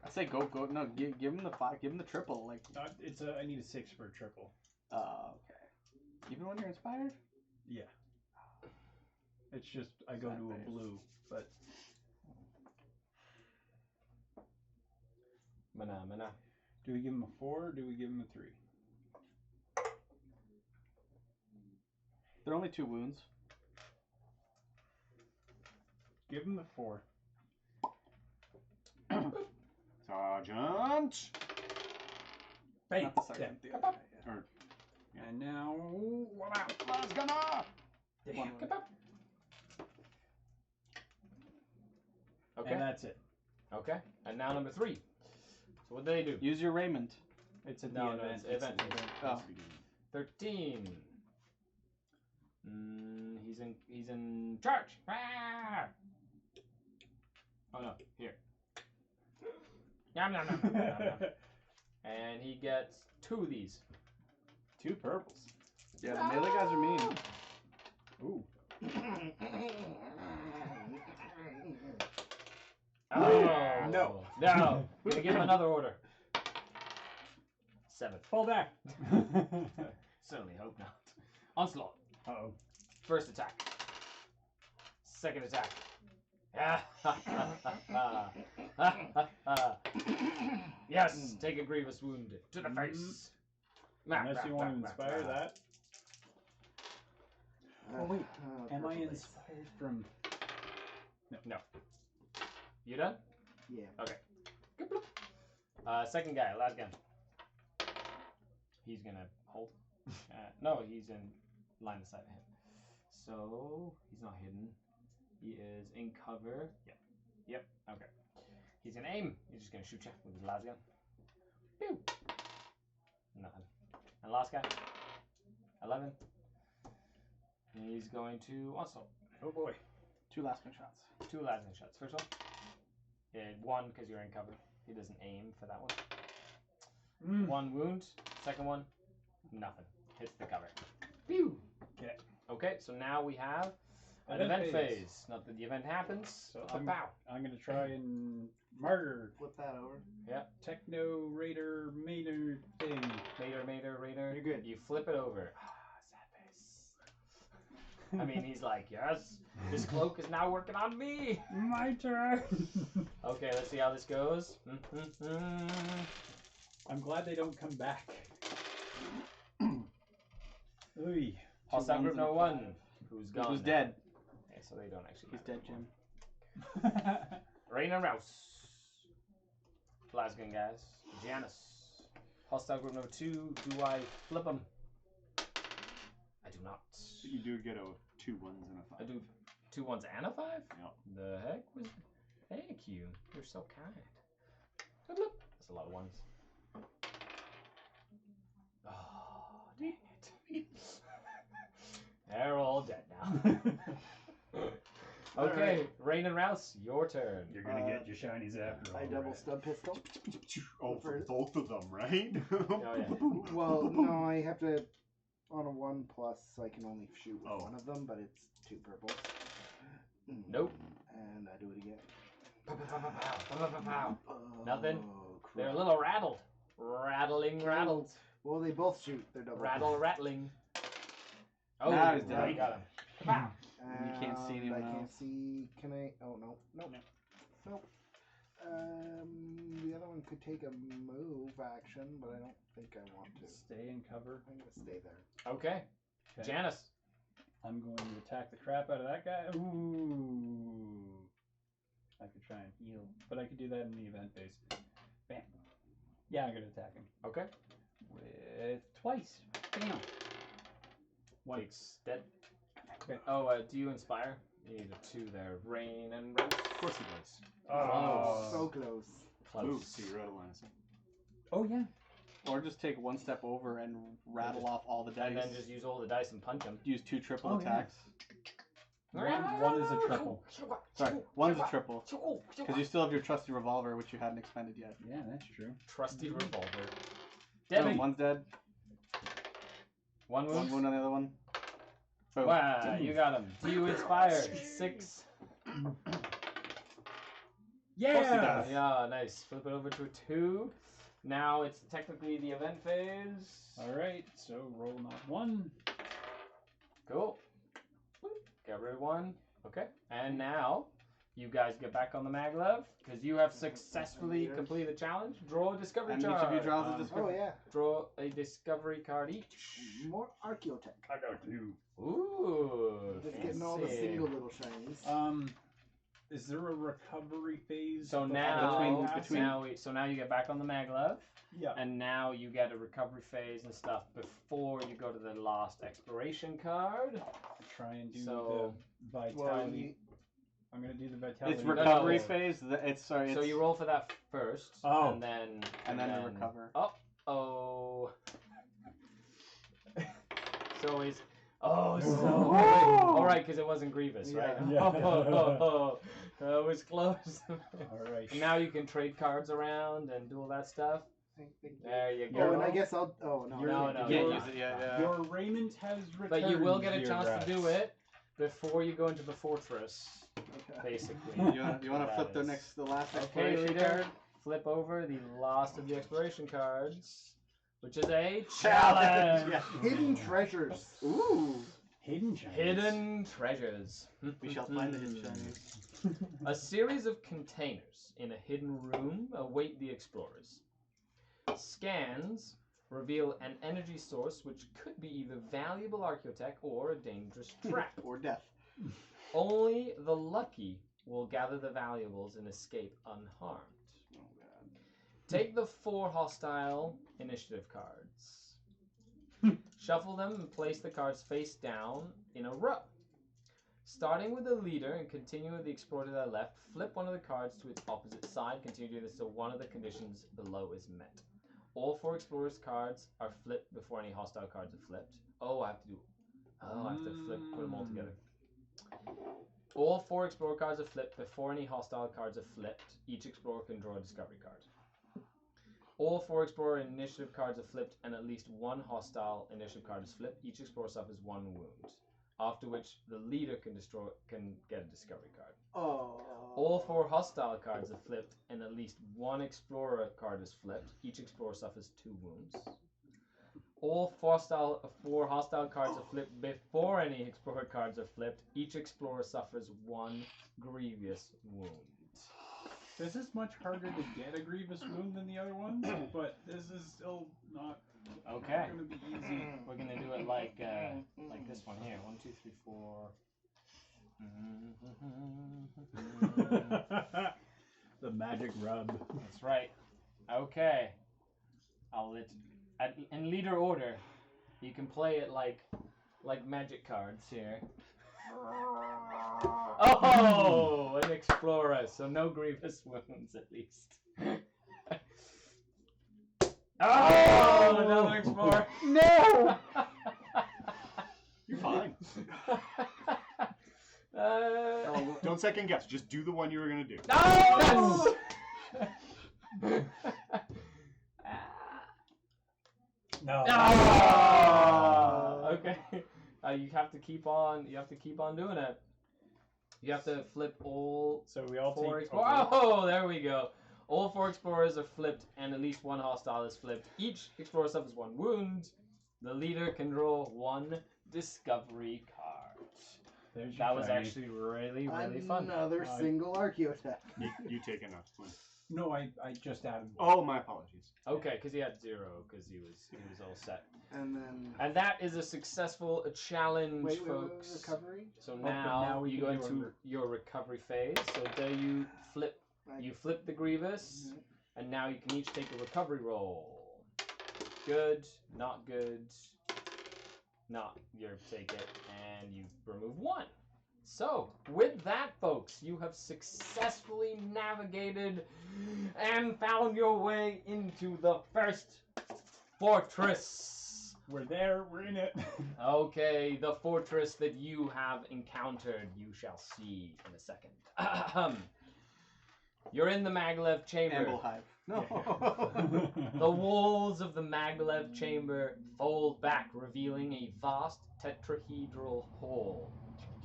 C: I say go. No, give him the 5. Give him the triple. Like,
E: I need a 6 for a triple.
C: okay. Even when you're inspired.
E: Yeah. It's just I go
C: Sad
E: to a
C: face.
E: blue, but
A: Mana.
E: do we give him a 4 or do we give him a 3?
C: They're only 2 wounds.
E: Give him the 4.
F: Sergeant!
E: Bang!
C: Not the sergeant. The other guy, yeah.
F: Or,
E: And now, what out?
F: Las gonna!
C: One wound.
A: Okay.
E: And that's it.
A: Okay. And now number 3. So what do they do?
C: Use your raiment.
E: It's at
A: No,
E: the
A: no,
E: event.
A: it's event.
C: Oh.
A: 13. He's in charge. Ah! Oh no, here. Yum, yum, yum, yum, yum, yum. And he gets 2 of these.
E: 2 purples.
C: Yeah, the melee guys are mean.
E: Ooh.
A: Oh
F: No.
A: No. Gonna give him another order. 7.
E: Fall back.
A: Certainly hope not. Onslaught.
E: Uh-oh.
A: First attack. Second attack. Yes, take a grievous wound to the face.
E: Unless you want to inspire that. Oh wait, am I
B: purple
E: inspired from...
A: No. You done?
B: Yeah.
A: Second guy, last gun. He's gonna hold. No, he's in line of sight of him. So he's not hidden. He is in cover. Yep. Okay. He's gonna aim. He's just gonna shoot you with his las gun. Pew. Nothing. And last guy. 11. He's going to onslaught.
E: Oh boy.
C: 2 last gun shots.
A: 2 las gun shots. First one. Yeah, 1 because you're in cover. He doesn't aim for that one. 1 wound. Second one. Nothing. Hits the cover. Pew.
E: Okay.
A: Okay, so now we have An event phase. Not that the event happens.
E: So
A: But pow.
E: I'm gonna try and martyr
B: Flip that over.
E: Techno Raider Mater thing.
A: Raider.
B: You're good.
A: You flip it over. Sad face. I mean, he's like, yes, this cloak is now working on me.
E: My turn.
A: Okay, let's see how this goes.
E: I'm glad they don't come back. Ooh.
A: Hostile
C: ones
A: group
C: and a
A: no one.
C: five.
A: Who's gone?
C: Who's
A: now?
C: dead?
A: Okay, so they don't actually.
C: He's
A: matter
C: dead,
A: anymore.
C: Jim.
A: Rain and Rouse. Glasgow guys. Janice. Hostile group number 2. Do I flip them? I do not.
F: You do get a 2 1s and a 5.
A: I do 2 1s and a 5?
F: Yep.
A: The heck was. Thank you. You're so kind. Look. That's a lot of 1s. Oh, dang it. They're all dead now. Okay,
B: Alright.
A: Rain and Rouse, your turn.
D: You're gonna get your shinies after all.
B: I double
D: right?
B: stub pistol.
F: Oh, for both of them, right?
A: Oh, yeah.
B: Well, no, I have to on a 1+, so I can only shoot with
F: Oh.
B: one of them, but it's 2 purples.
A: Nope.
B: And I do it again.
A: Pow, pow, pow, pow, pow, pow, pow.
B: Oh,
A: Nothing.
B: crap.
A: They're a little rattled. Rattling, rattled.
B: Well, they both shoot. They're double.
A: Rattle, rattling. Oh,
C: Now he's
A: right,
C: dead.
A: got him. Pow.
C: And you can't see anyone
B: I can't
C: else.
B: see. Can I? Oh no, nope, nope. The other one could take a move action, but I don't think I want to.
E: Stay in cover.
B: I'm gonna stay there.
A: Okay.
E: Okay.
A: Janice.
E: I'm going to attack the crap out of that guy. Ooh. I could try and heal, but I could do that in the event phase. Bam. Yeah, I'm gonna attack him
A: Okay.
E: with twice. Bam. Once.
A: Takes dead.
E: Okay.
A: Oh, do you inspire? You need a 2 there. Rain and Rouse.
F: Of course he does.
A: Oh.
B: So close.
F: Move
A: Close.
F: to your other one.
E: Oh yeah.
C: Or just take one step over and rattle off all the dice.
A: And then just use all the dice and punch him.
C: use 2 triple
E: Oh, yeah.
C: attacks.
E: One is a triple.
C: Sorry, one's a triple. Because you still have your trusty revolver, which you hadn't expended yet.
E: Yeah, that's true.
A: Trusty revolver.
C: So
A: Debbie.
C: one's dead.
A: One
C: One
A: wound.
C: wound on the other one. Boom.
A: Wow, you got him. Do you inspire? 6.
E: Yeah.
A: Yeah, nice. Flip it over to a 2. Now it's technically the event phase.
E: All right. So roll not 1.
A: Cool. Get rid of 1. Okay. And now you guys get back on the maglev because you have successfully completed the challenge. Draw a discovery
C: And each
A: card.
C: of you draws a
B: Oh
C: discovery.
B: yeah,
A: Draw a discovery card each.
B: more archaeotech.
D: I got 2.
A: Ooh,
B: Just getting all the
A: fancy.
B: single little shinies.
E: Is there a recovery phase?
A: So
E: before
A: now,
E: passing?
A: now you get back on the maglev,
E: Yeah.
A: and now you get a recovery phase and stuff before you go to the last exploration card.
E: Try and do
A: So-
E: the vitality.
B: Well,
E: I'm gonna do the vitality.
C: It's recovery
A: No.
C: phase. It's sorry.
A: So
C: It's,
A: you roll for that first,
E: Oh.
A: and then
C: you recover.
A: Oh. So he's. Oh, so.
B: Woo!
A: All right, because it wasn't Grievous, right?
E: Yeah.
A: That was close.
E: All right.
A: And now you can trade cards around and do all that stuff.
B: Thank you.
A: There you
B: Oh,
A: go.
B: and I guess I'll. Oh no.
A: No,
B: I
A: no,
C: You
A: no.
C: can't use it yet. Yeah.
E: Your raiment has returned.
A: But you will get a
E: dear
A: chance to do
E: rats.
A: it before you go into the fortress, basically.
C: You want to flip
A: That is.
C: the last
A: Okay,
C: exploration
A: leader.
C: card?
A: Flip over the last of the exploration cards, which is a
C: Challenge!
A: challenge.
C: Yeah.
B: Hidden treasures.
C: Ooh.
E: Hidden gems.
A: Hidden treasures.
C: We shall find the hidden gems.
A: A series of containers in a hidden room await the explorers. Scans reveal an energy source which could be either valuable archaeotech or a dangerous trap.
C: Or death.
A: Only the lucky will gather the valuables and escape unharmed.
C: Oh god.
A: Take the 4 hostile initiative cards. Shuffle them and place the cards face down in a row. Starting with the leader and continue with the explorer to their left, flip one of the cards to its opposite side. Continue doing this till one of the conditions below is met. All 4 explorers cards are flipped before any hostile cards are flipped. Oh, I have to flip, put them all together. All 4 explorer cards are flipped before any hostile cards are flipped. Each explorer can draw a discovery card. All 4 explorer initiative cards are flipped and at least 1 hostile initiative card is flipped. Each explorer suffers 1 wound. after which the leader can get a discovery card.
B: Oh.
A: All 4 hostile cards are flipped, and at least 1 explorer card is flipped. Each explorer suffers 2 wounds. All 4 hostile cards are flipped before any explorer cards are flipped. Each explorer suffers 1 grievous wound.
E: This is much harder to get a grievous wound than the other ones, but this is still not
A: Okay.
E: going to be easy.
A: We're gonna do it like this one here. 1, 2, 3, 4.
E: The magic rub.
A: That's right. Okay. In leader order. You can play it like magic cards here. Oh, an explorer, so no grievous wounds at least. Oh, another explorer.
E: No!
F: You're fine. Don't second guess. Just do the one you were gonna do.
A: No!
E: No.
A: Okay. You have to keep on. You have to keep on doing it. You have to flip all.
E: So we all
A: 4
E: take.
A: explorers. Oh, there we go. All 4 explorers are flipped, and at least 1 hostile is flipped. Each explorer suffers 1 wound. The leader can draw 1 discovery card. That was actually really fun.
B: Another single archaeotech.
F: You take enough.
E: No, I just added.
F: Oh, my apologies.
A: Okay, because he had 0, because he was all set.
B: And then.
A: And that is a successful challenge,
B: Wait,
A: folks.
B: recovery?
A: So
E: but
A: now
E: now we
A: you
E: can
A: go
E: do
A: into your recovery phase. So there you flip. You flip the grievous, and now you can each take a recovery roll. Good, not good, not. You take it, and you remove 1. So, with that, folks, you have successfully navigated and found your way into the first fortress.
E: We're there. We're in it.
A: Okay, the fortress that you have encountered, you shall see in a second. You're in the Maglev chamber.
C: Amble hive. No.
A: The walls of the Maglev chamber fold back, revealing a vast tetrahedral hall.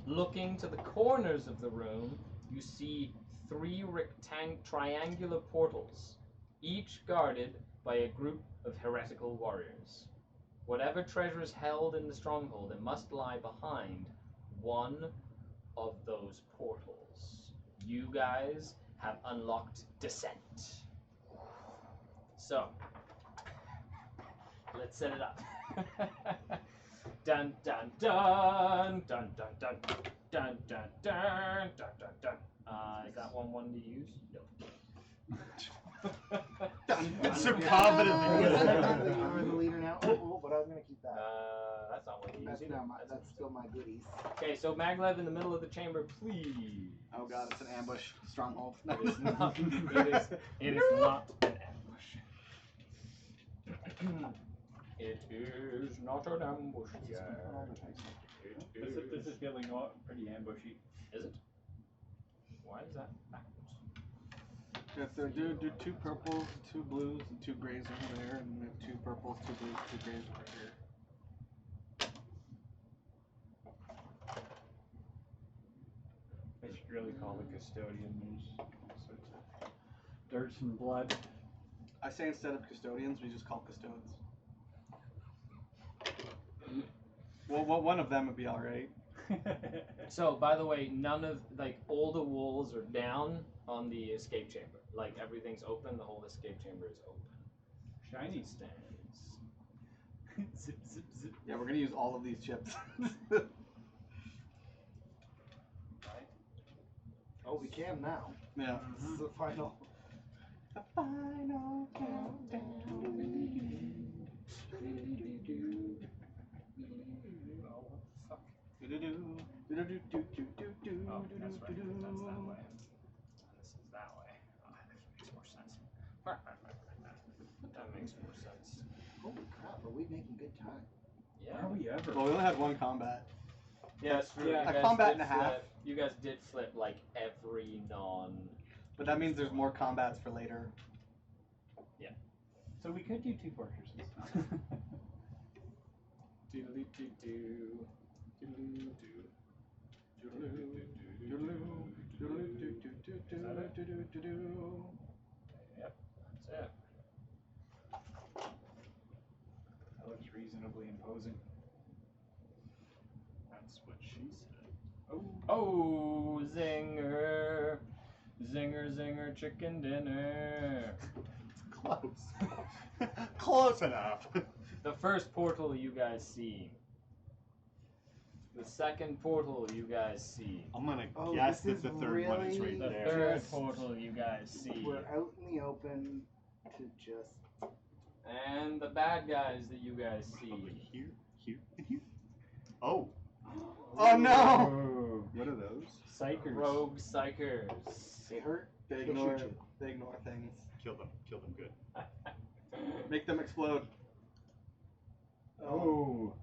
A: Looking to the corners of the room, you see 3 triangular portals, each guarded by a group of heretical warriors. Whatever treasure is held in the stronghold, it must lie behind one of those portals. You guys have unlocked descent. So, let's set it up. Dun dun dun dun dun dun dun dun dun dun dun dun. Is that one to use? No.
F: It's so confidently good.
B: I'm the leader now. Oh, but I was gonna keep that.
A: That's not what you use.
B: That's
A: either.
B: that's still my goodies.
A: Okay, so Maglev in the middle of the chamber, please.
C: Oh god, it's an ambush stronghold.
A: It is not. It is not an ambush. It is not an ambush.
E: This is feeling pretty ambushy.
A: Is it? Why is that backwards?
C: Do 2 purples, 2 blues, and 2 grays over there, and we have 2 purples, 2 blues, 2 grays over here.
E: They should really call the custodians sorts of dirt and blood.
C: I say instead of custodians, we just call custodes. Well, one of them would be alright.
A: So, by the way, all the walls are down on the escape chamber. Like, everything's open, the whole escape chamber is open.
E: Shiny.
A: Stands. Zip, zip, zip.
C: Yeah, we're gonna use all of these chips.
B: Oh, we can now.
C: Yeah.
B: This is the final.
C: The final countdown.
A: Oh, that's right. That's that way. This is that way. Oh, that makes more sense. That makes more sense.
B: Holy crap, are we making good time?
A: Yeah.
E: Are we ever?
C: Well, we only had 1 combat.
A: Yeah, it's true.
E: Yeah.
A: You
C: A
A: guys
C: combat
A: did
C: and a half.
A: flip- You guys did flip like every non.
C: But that means there's more combats for later.
E: So we could do 2 fortresses.
A: Doodly doo doo. Doodly doo. Yep, that's it.
E: That looks reasonably imposing.
F: That's what she said.
E: Oh.
A: Oh, zinger. Zinger, zinger, chicken dinner.
F: Close. Close enough.
A: The first portal you guys see. The second portal you guys see.
F: I'm gonna
B: Oh,
F: guess
B: this
F: that
B: is
F: the third one is
B: really
F: right
A: The
F: there.
A: third
B: Just-
A: portal you guys see.
B: We're out in the open to just.
A: And the bad guys that you guys see.
F: Probably here, here, and here. Oh.
C: Oh no!
A: Ooh.
F: What are those?
E: Psychers.
A: Rogue psychers.
B: They hurt.
C: They
B: They
C: ignore.
B: shoot you.
C: They ignore things.
F: Kill them. Kill them good.
C: Make them explode.
E: Oh.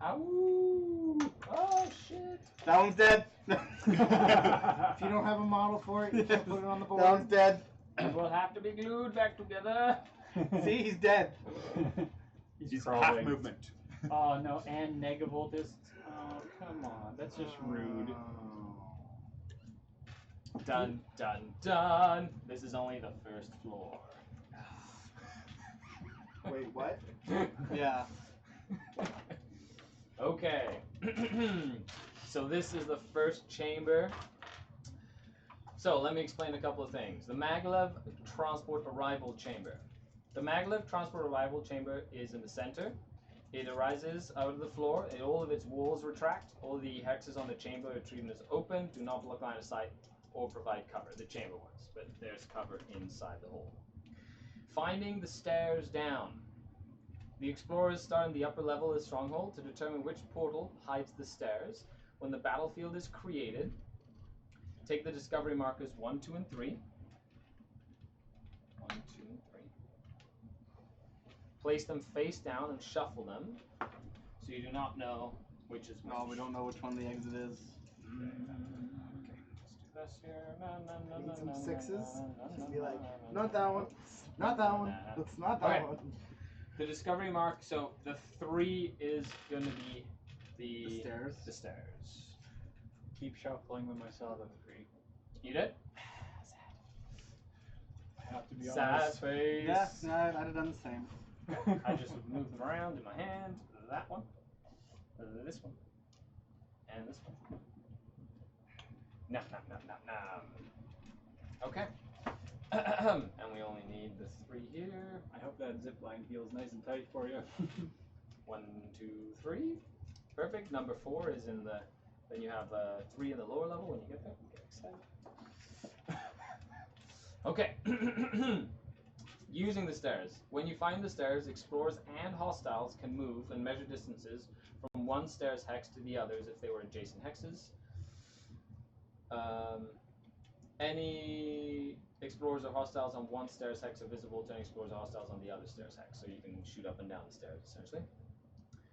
A: Ow! Oh shit!
C: That one's dead.
B: If you don't have a model for it, you can't put it on the
C: That one's
B: board.
C: dead.
A: It will have to be glued back together.
C: See, he's dead.
F: He's
E: crawling.
F: half movement.
E: Oh no, and negavoltist. Oh come on, that's just rude.
A: Dun dun dun! This is only the first floor.
B: Wait, what?
C: Yeah.
A: Okay. So this is the first chamber. So let me explain a couple of things. The Maglev Transport Arrival Chamber. The Maglev Transport Arrival Chamber is in the center. It arises out of the floor. All of its walls retract. All the hexes on the chamber are treated as open, do not block line of sight, or provide cover. The chamber ones, but there's cover inside the hole. Finding the stairs down. The explorers start in the upper level of the stronghold to determine which portal hides the stairs. When the battlefield is created, take the discovery markers 1, 2, and 3. 1, 2, and 3. Place them face down and shuffle them, so you do not know which is which.
C: No, we don't know which one the exit is.
A: Okay, let's do this here. Na, na, na,
B: Need
A: na,
B: some
A: na,
B: sixes?
A: na, na,
B: Just
A: na,
B: be like,
A: na,
B: not that one. Not that one.
A: Nah.
B: It's not that
A: Okay.
B: one.
A: The discovery mark. So the 3 is going to be
C: The stairs.
A: The stairs.
E: Keep shuffling them. I saw the 3.
A: You did?
E: I have to be
A: Sad
E: honest.
A: face.
C: Yeah, no, I'd have done the same.
A: I just moved them around in my hand. That one, this one, and this one. Nom, nom, nom, nom, nom. Okay. And we only need the 3 here.
E: I hope that zip line feels nice and tight for you.
A: 1, 2, 3. Perfect. Number 4 is in the. Then you have 3 in the lower level when you get there. Get excited. Okay. Using the stairs. When you find the stairs, explorers and hostiles can move and measure distances from one stairs hex to the others if they were adjacent hexes. Any explorers or hostiles on one stairs hex are visible to any explorers or hostiles on the other stairs hex, so you can shoot up and down the stairs essentially.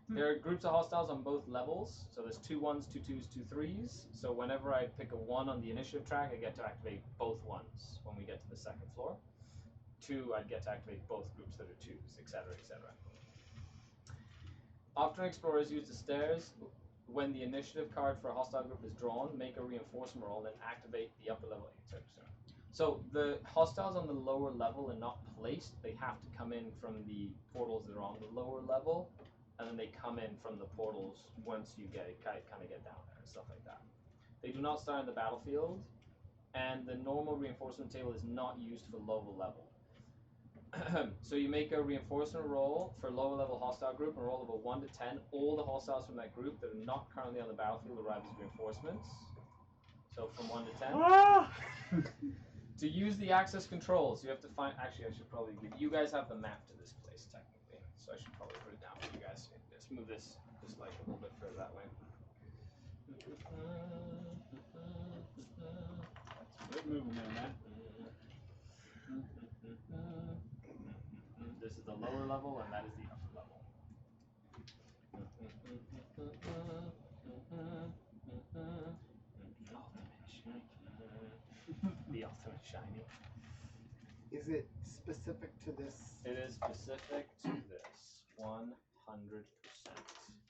A: There are groups of hostiles on both levels, so there's 2 1s, 2 2s, 2 3s. So whenever I pick a 1 on the initiative track, I get to activate both 1s when we get to the second floor. 2, I'd get to activate both groups that are 2s, etc., etc. Often explorers use the stairs. When the initiative card for a hostile group is drawn, make a reinforcement roll, then activate the upper level, etc. So the hostiles on the lower level are not placed. They have to come in from the portals that are on the lower level, and then they come in from the portals once you kind of get down there and stuff like that. They do not start in the battlefield, and the normal reinforcement table is not used for lower level. So you make a reinforcement roll for lower level hostile group and roll of a 1 to 10. All the hostiles from that group that are not currently on the battlefield arrive as reinforcements. So from 1 to 10. To use the access controls, you have to find. Actually, I should probably give you guys have the map to this place technically, so I should probably put it down for you guys. Just move this just like a little bit further that way.
E: Good movement there, Matt.
A: This is the lower level, and that is the upper level. The ultimate shiny.
B: Is it specific to this?
A: It is specific to this 100%.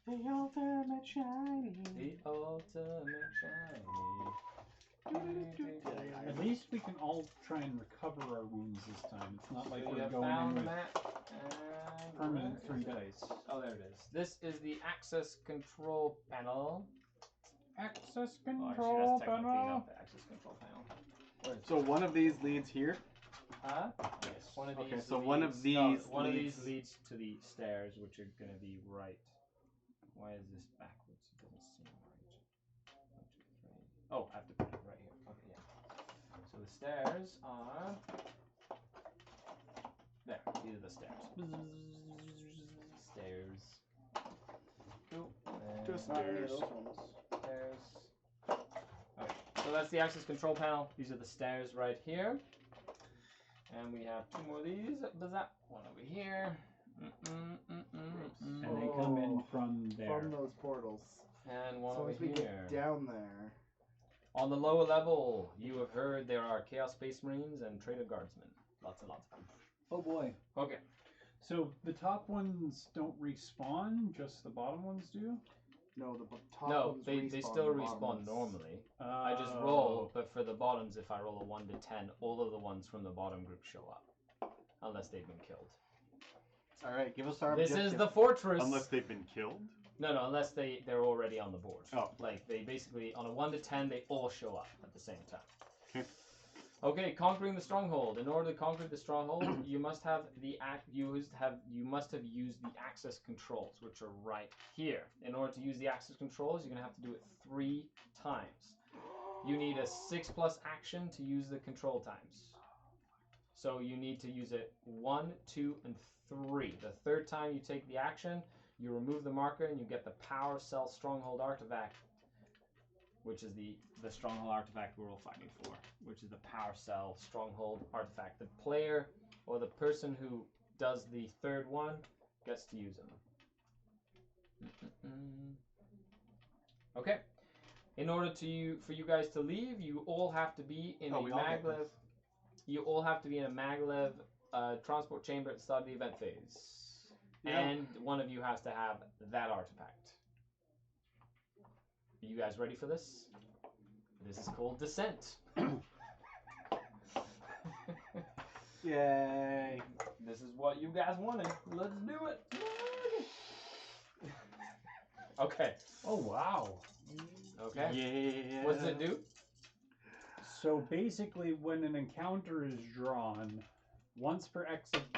C: The ultimate shiny.
A: The ultimate shiny.
E: At least can all try and recover our wounds this time. It's not like
A: So you
E: we're
A: have
E: going
A: found
E: in
A: the
E: with
A: map. And
E: permanent
A: where
E: 3
A: is it?
E: dice.
A: Oh, there it is. This is the access control panel.
E: Access
A: Oh, actually,
E: control
A: that's technically
E: panel.
A: not the access control panel. Where is
C: So one of these leads here.
A: Huh? Yes. One of these.
C: Okay, so one of
A: leads-
C: these
A: one of
C: leads-
A: these leads to the stairs, which are gonna be right. Why is this backwards? It doesn't seem right. 1, 2, 3. Oh, I have to put it right here. Okay, yeah. So the stairs are there. These are the stairs. Stairs. Cool. And
C: Just not any of those ones.
A: stairs. Okay, so that's the access control panel. These are the stairs right here. And we have 2 more of these. Bazap. One over here.
E: And they come in from there.
B: From those portals.
A: And one
B: So
A: over
B: as we
A: here.
B: get down there,
A: On the lower level, you have heard there are Chaos Space Marines and Trader Guardsmen. Lots and lots of them.
E: Oh boy.
A: Okay.
E: So the top ones don't respawn, just the bottom ones do?
B: no, the top
A: No,
B: ones
A: they
B: respawn,
A: still
B: the
A: respawn
B: bottom ones-
A: normally. I just roll, but for the bottoms, if I roll a 1 to 10, all of the ones from the bottom group show up. Unless they've been killed.
C: All right, give us our
A: This
C: objective.
A: is the fortress.
F: Unless they've been killed.
A: No, unless they're already on the board.
F: Oh.
A: Like, they basically, on a 1 to 10, they all show up at the same time.
F: Okay.
A: Okay, conquering the stronghold. In order to conquer the stronghold, you must have you must have used the access controls, which are right here. In order to use the access controls, you're gonna have to do it 3 times. You need a 6+ action to use the control times. So you need to use it 1, 2, and 3. The 3rd time you take the action, you remove the marker and you get the Power Cell Stronghold Artifact, which is the Stronghold Artifact we're all fighting for, which is the Power Cell Stronghold Artifact. The player or the person who does the 3rd one gets to use them. Okay. In order for you guys to leave, you all have to be in a
C: we all get
A: maglev.
C: this.
A: You all have to be in a maglev transport chamber at the start of the event phase.
C: Yeah.
A: And one of you has to have that artifact. Are you guys ready for this? This is called Descent.
C: Yay.
A: This is what you guys wanted. Let's do it. Okay.
E: Oh wow.
A: Okay.
C: Yeah.
A: What does it do?
E: So basically, when an encounter is drawn, once per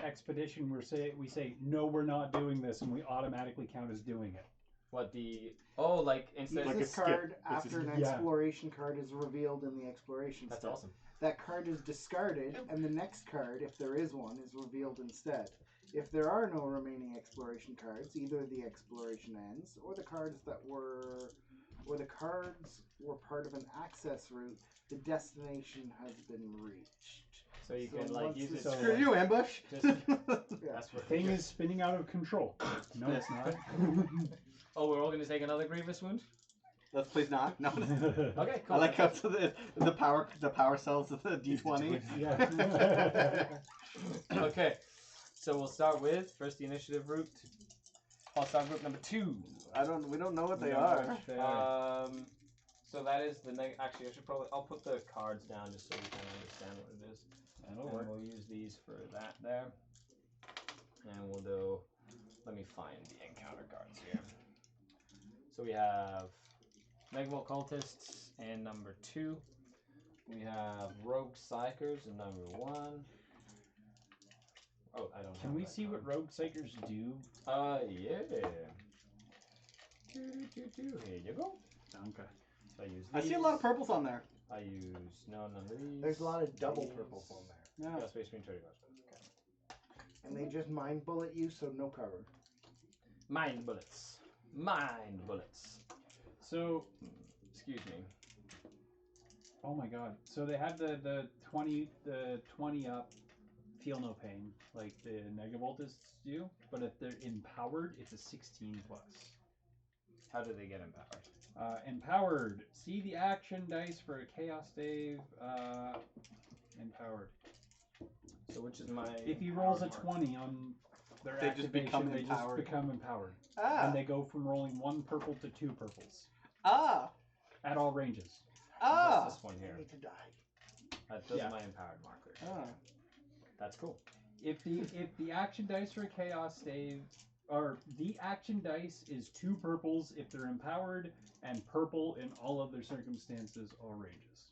E: expedition, we say no, we're not doing this, and we automatically count as doing it.
A: What the? Oh, like instead.
B: Use
F: Like a
B: this
F: skip.
B: card
F: It's a
B: after an
E: skip. Yeah.
B: exploration card is revealed in the exploration
A: That's
B: step.
A: awesome.
B: That card is discarded, and the next card, if there is one, is revealed instead. If there are no remaining exploration cards, either the exploration ends, or the cards were part of an access route, the destination has been reached.
A: So you
B: So
A: can like
B: once
A: use it.
B: this-
A: to,
C: Screw
A: like,
C: you, ambush.
A: Just,
B: Yeah.
A: that's what.
E: Thing is spinning out of control. No, it's not.
A: Oh, we're all gonna take another grievous wound.
C: Let's please not. No.
A: Okay, cool.
C: I like how to the power cells of the D20.
E: Yeah.
A: Okay, so we'll start with first the initiative route. Hostile group number 2.
C: We don't know what they
A: No,
C: are.
A: So that is the actually I'll put the cards down just so we can understand what it is.
E: That'll
A: And
E: work.
A: we'll use these for that there. And we'll do, let me find the encounter cards here. So we have Megavolt Cultists in number 2. We have Rogue Psychers in number 1. Oh, I don't know.
E: Can we see what rogue psychers do?
A: Yeah. Here you go.
E: Okay.
A: So I use
C: I see a
A: these.
C: lot of purples on there.
A: I use none of these.
B: There's a lot of double
A: These.
B: purples on there.
C: Yeah.
A: Yeah, Space Marine Trader Guardsmen. Okay.
B: And they just mind bullet you, so no cover.
A: Mind bullets. Mind bullets.
E: So,
A: Excuse me.
E: oh my god. So they have the 20 up, feel no pain, like the Negavoltists do, but if they're empowered, it's a 16 plus.
A: How do they get empowered?
E: Empowered. See the action dice for a chaos save. Empowered.
A: So which is my?
E: If he rolls a
A: mark?
E: 20 on their
C: They just
E: activation,
C: become
E: they
C: empowered.
E: just become empowered,
C: Ah.
E: and they go from rolling 1 purple to 2 purples
C: Ah.
E: at all ranges.
C: Ah.
A: That's this one
B: I
A: here.
B: need to die.
A: Those
E: Yeah.
A: are my empowered markers.
C: Ah.
A: That's cool.
E: If the action dice for a chaos stave, or the action dice is 2 purples if they're empowered, and purple in all other circumstances or ranges.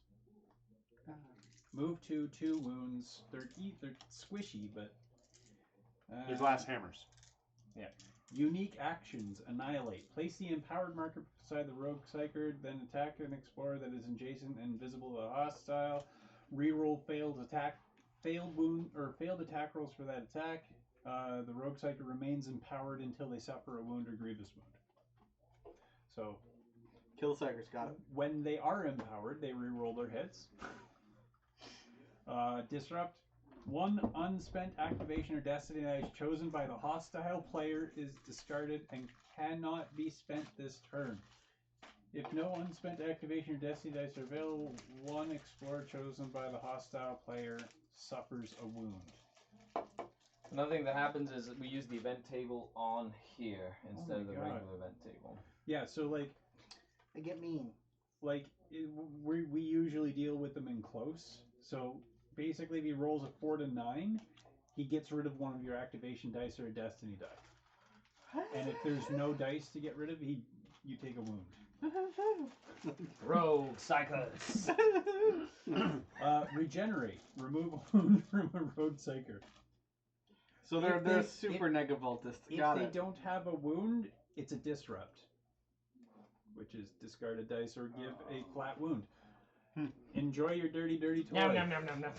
E: Move to 2 wounds. They're squishy, but
F: These last hammers.
E: unique actions: annihilate. Place the empowered marker beside the rogue psyker, then attack an explorer that is adjacent and visible to a hostile. Reroll failed attack rolls for that attack. The rogue psyker remains empowered until they suffer a wound or grievous wound. So,
C: Kill the Psychers, got it.
E: when they are empowered, they reroll their hits. Disrupt. 1 unspent activation or destiny dice chosen by the hostile player is discarded and cannot be spent this turn. If no unspent activation or destiny dice are available, 1 explorer chosen by the hostile player suffers a wound.
A: Another thing that happens is that we use the event table on here instead
E: my
A: of the
E: God.
A: regular event table.
E: Yeah, so
B: They get mean.
E: we usually deal with them in close. So basically, if he rolls a 4 to 9, he gets rid of one of your activation dice or a destiny die. And if there's no dice to get rid of, you take a wound.
A: Rogue psychers.
E: Regenerate. Remove a wound from a rogue psyker.
C: So
E: If
C: they're
E: they-
C: super negavoltist.
E: If
C: Got
E: they
C: it.
E: don't have a wound, it's a disrupt, which is discard a dice or give a flat wound. Enjoy your dirty toy.
A: Nom nom nom nom nom.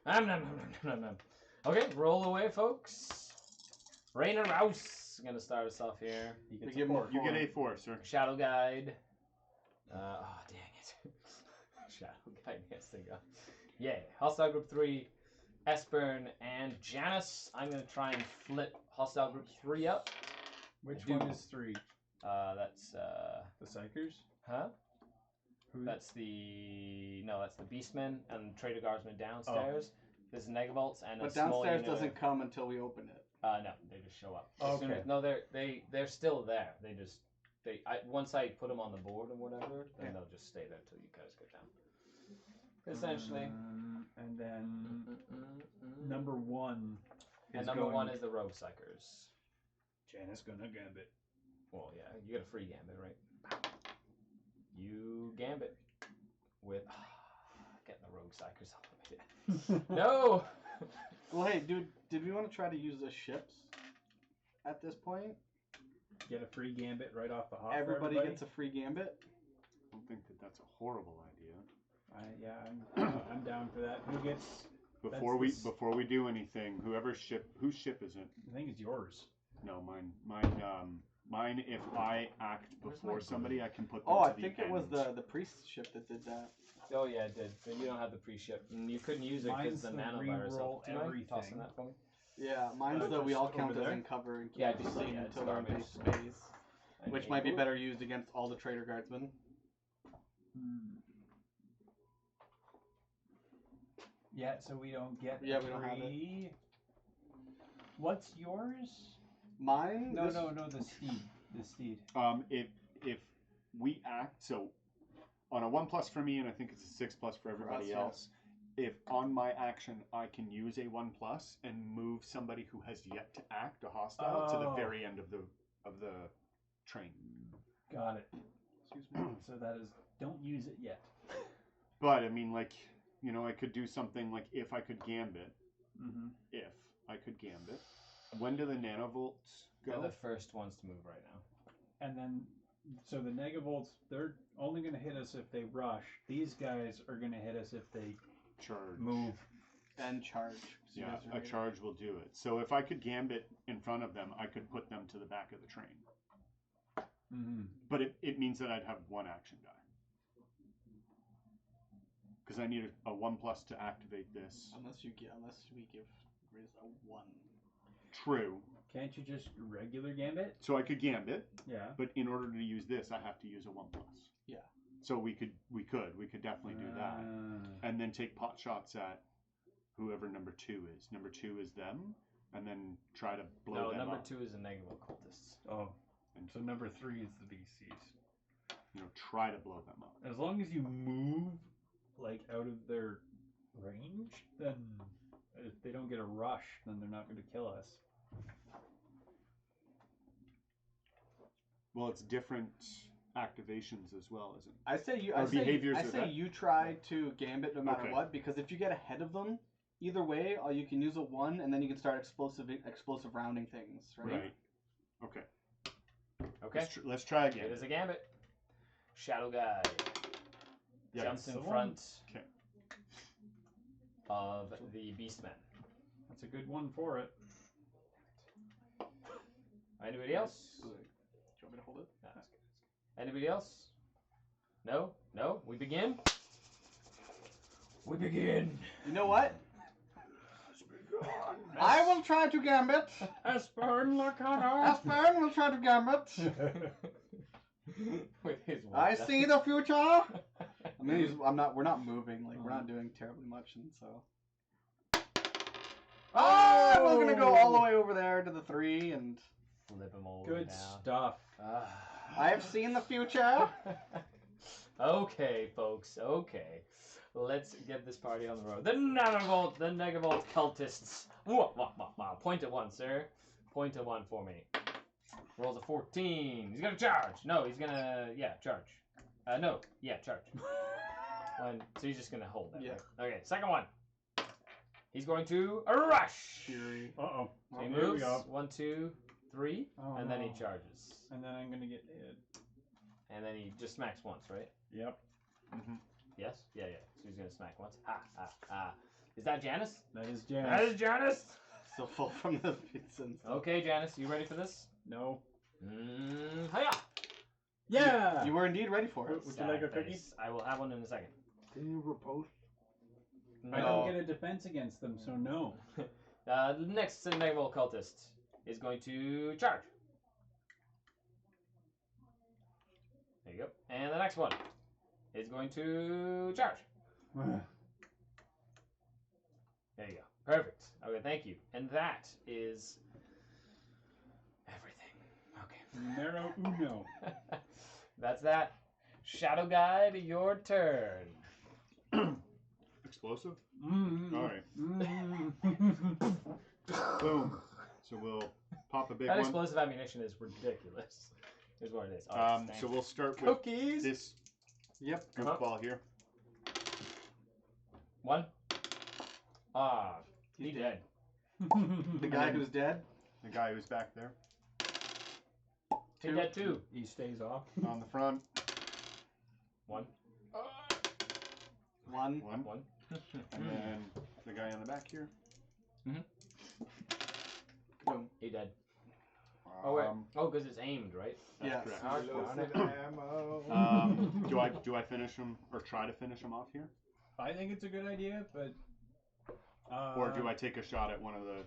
A: Nom nom nom nom nom. Okay, roll away, folks. Rain and Rouse gonna start us off here.
E: You
C: We
E: get
C: give
E: some
C: him
E: more.
F: You get a 4, sir.
A: Shadow Guide. Oh, dang it. Shadow Guide has to go. Yeah. Hostile Group 3, Espern, and Janice. I'm going to try and flip Hostile Group 3 up.
E: Which
A: Dude.
E: one is 3?
A: That's,
E: The Psychers?
A: huh?
E: Who?
A: That's the Beastmen and Trader Guardsmen downstairs. There's Negavolts and
C: But
A: a small
C: downstairs
A: unit of-
C: doesn't come until we open it.
A: No, they just show up. As soon
E: Okay.
A: as- no, they're still there. Once I put them on the board or whatever, then they'll just stay there till you guys go down. Essentially.
E: And then number 1 is
A: And number
E: going,
A: 1 is the Rogue Psychers.
E: Janice gonna gambit.
A: Well, yeah, you get a free gambit, right? You gambit with getting the Rogue Psychers all the way. No.
C: Well, hey, dude, did we want to try to use the ships at this point?
E: Get a free gambit right off the hop. for
C: Everybody
E: everybody
C: gets a free gambit.
F: I don't think that that's a horrible idea.
E: I'm down for that. Who gets?
F: Before
E: That's
F: before we do anything, whose ship is it?
E: I think it's yours.
F: No, mine. If I act
A: Where's
F: before
A: my
F: somebody, I can put them
C: Oh,
F: to
C: I
F: the
C: think
F: end.
C: it was the priest ship that did that.
A: Oh yeah, it did. But you don't have the pre-ship, and you couldn't use it because
E: Mine's
A: the
E: the
A: nanovirus.
E: reroll
A: Do you mind
E: everything.
A: tossing that for me?
C: Yeah, mine's
E: Oh,
C: the we all
E: just
C: count
E: over
C: as
E: there?
C: in cover and keep
A: Yeah,
C: the
A: just
C: scene
A: yeah, it's
C: until they're in
A: garbage.
C: base space,
A: And
C: which might be
A: April.
C: better used against all the Trader Guardsmen.
E: Yeah, so we don't get.
C: Yeah,
E: the
C: we don't have it.
E: free- What's yours?
C: Mine?
E: No,
C: this-
E: no, the steed. The steed.
F: If we act so on a 1+ for me, and I think it's a 6+ for everybody
C: us, yeah.
F: else. If on my action I can use a 1+ and move somebody who has yet to act, a hostile, to the
E: Oh.
F: very end of the train.
E: Got it.
F: Excuse me.
E: So that is. Don't use it yet.
F: But I mean, like, you know, I could do something like if I could gambit.
E: Mm-hmm.
F: If I could gambit. When do the nanovolts
A: They're
F: go?
A: the first ones to move right now.
E: And then, so the negavolts, they're only going to hit us if they rush. These guys are going to hit us if they
F: Charge.
E: move.
C: And charge. So
F: Yeah,
C: you guys are
F: a
C: ready.
F: charge will do it. So if I could gambit in front of them, I could put them to the back of the train.
E: Mm-hmm.
F: But it means that I'd have 1 action die. Because I need a 1+ to activate this.
C: Unless we give Riz a 1.
F: True.
E: Can't you just regular gambit?
F: So I could gambit,
E: Yeah.
F: but in order to use this, I have to use a 1+.
C: Yeah.
F: So we could definitely do that. And then take pot shots at whoever number 2 is. Number 2 is them, and then try to blow
A: No,
F: them
A: number
F: up.
A: 2 is the negative occultists.
E: Oh,
F: And
E: so number 3 is the BCs.
F: try to blow them up.
E: As long as you move like out of their range, then if they don't get a rush, then they're not going to kill us.
F: Well, it's different activations as well, isn't it?
C: I say you.
F: Our behaviors
C: I
F: are
C: say
F: that-
C: you try to gambit no matter
F: Okay.
C: what, because if you get ahead of them, either way, you can use a 1, and then you can start explosive rounding things, right?
F: Right. Okay.
A: Okay.
F: Let's try again.
A: It is a gambit. Shadow guy
F: Yeah,
A: jumps in
E: the one.
A: front
F: Okay.
A: of the beastman.
E: That's a good one for it.
A: Anybody else?
C: Do you want me to hold it?
A: No, that's good. Anybody else? No? No? We begin? We begin.
C: You know what? I will try to gambit.
E: Aspern Lacana!
C: Aspen will try to gambit.
A: With his
C: I
A: wand.
C: see the future. I mean, we're not moving. Like we're not doing terribly much, and so. Oh, we're gonna go all the way over there to the 3, and
A: Flip him all
E: Good
A: down.
E: stuff.
C: I have seen the future.
A: Okay, folks. Okay. Let's get this party on the road. The Negavolt cultists. Wah, wah, wah, wah. Point at 1, sir. Point at 1 for me. Rolls a 14. He's gonna charge. No, he's gonna charge. No, charge. One. So he's just gonna hold that.
C: Yeah.
A: Right? Okay. Second one. He's going to rush.
C: Fury.
E: Uh-oh.
A: So he
E: Here we
A: moves.
E: go.
A: 1, 2, 3,
E: Oh,
A: and then he
E: no.
A: charges.
E: And then I'm going to get hit.
A: And then he just smacks once, right?
E: Yep.
A: Yes? Yeah. So he's gonna smack once. Ha, ha, ha. Is that Janice?
E: That is
A: That
E: Janice.
A: is Janice!
C: Still full from the pizza and stuff.
A: Okay, Janice, you ready for this?
E: No.
A: Hiya!
E: Yeah!
C: You were indeed ready for it.
E: Would you like a cookie?
A: Face. I will have one in a second.
B: Can you repulse?
E: I don't get a defense against them, so no.
A: The next Negavolt cultist is going to charge. There you go. And the next one is going to charge. There you go. Perfect. Okay, thank you. And that is everything. Okay.
E: Numero uno.
A: That's that. Shadow Guide, your turn.
F: Explosive?
E: Mm.
F: All right.
E: Mm.
F: Boom. So we'll pop a big
A: That
F: one.
A: explosive ammunition is ridiculous. Here's what it is. Oh, it's
F: So we'll start with
A: cookies.
F: this
C: Yep.
F: goofball here.
A: 1. Ah,
C: He's
A: he dead.
C: The guy who's dead.
F: The guy who's back there
A: He dead too.
E: He stays off.
F: on the front.
A: 1.
C: 1.
A: 1.
F: And then the guy on the back here.
C: Boom.
A: He dead. Oh wait.
F: Um,
A: Oh, because it's aimed, right?
F: that's
C: Yes.
F: correct.
B: Explosive ammo.
F: Do I finish him or try to finish him off here,
E: I think it's a good idea, but...
F: or do I take a shot at one of the?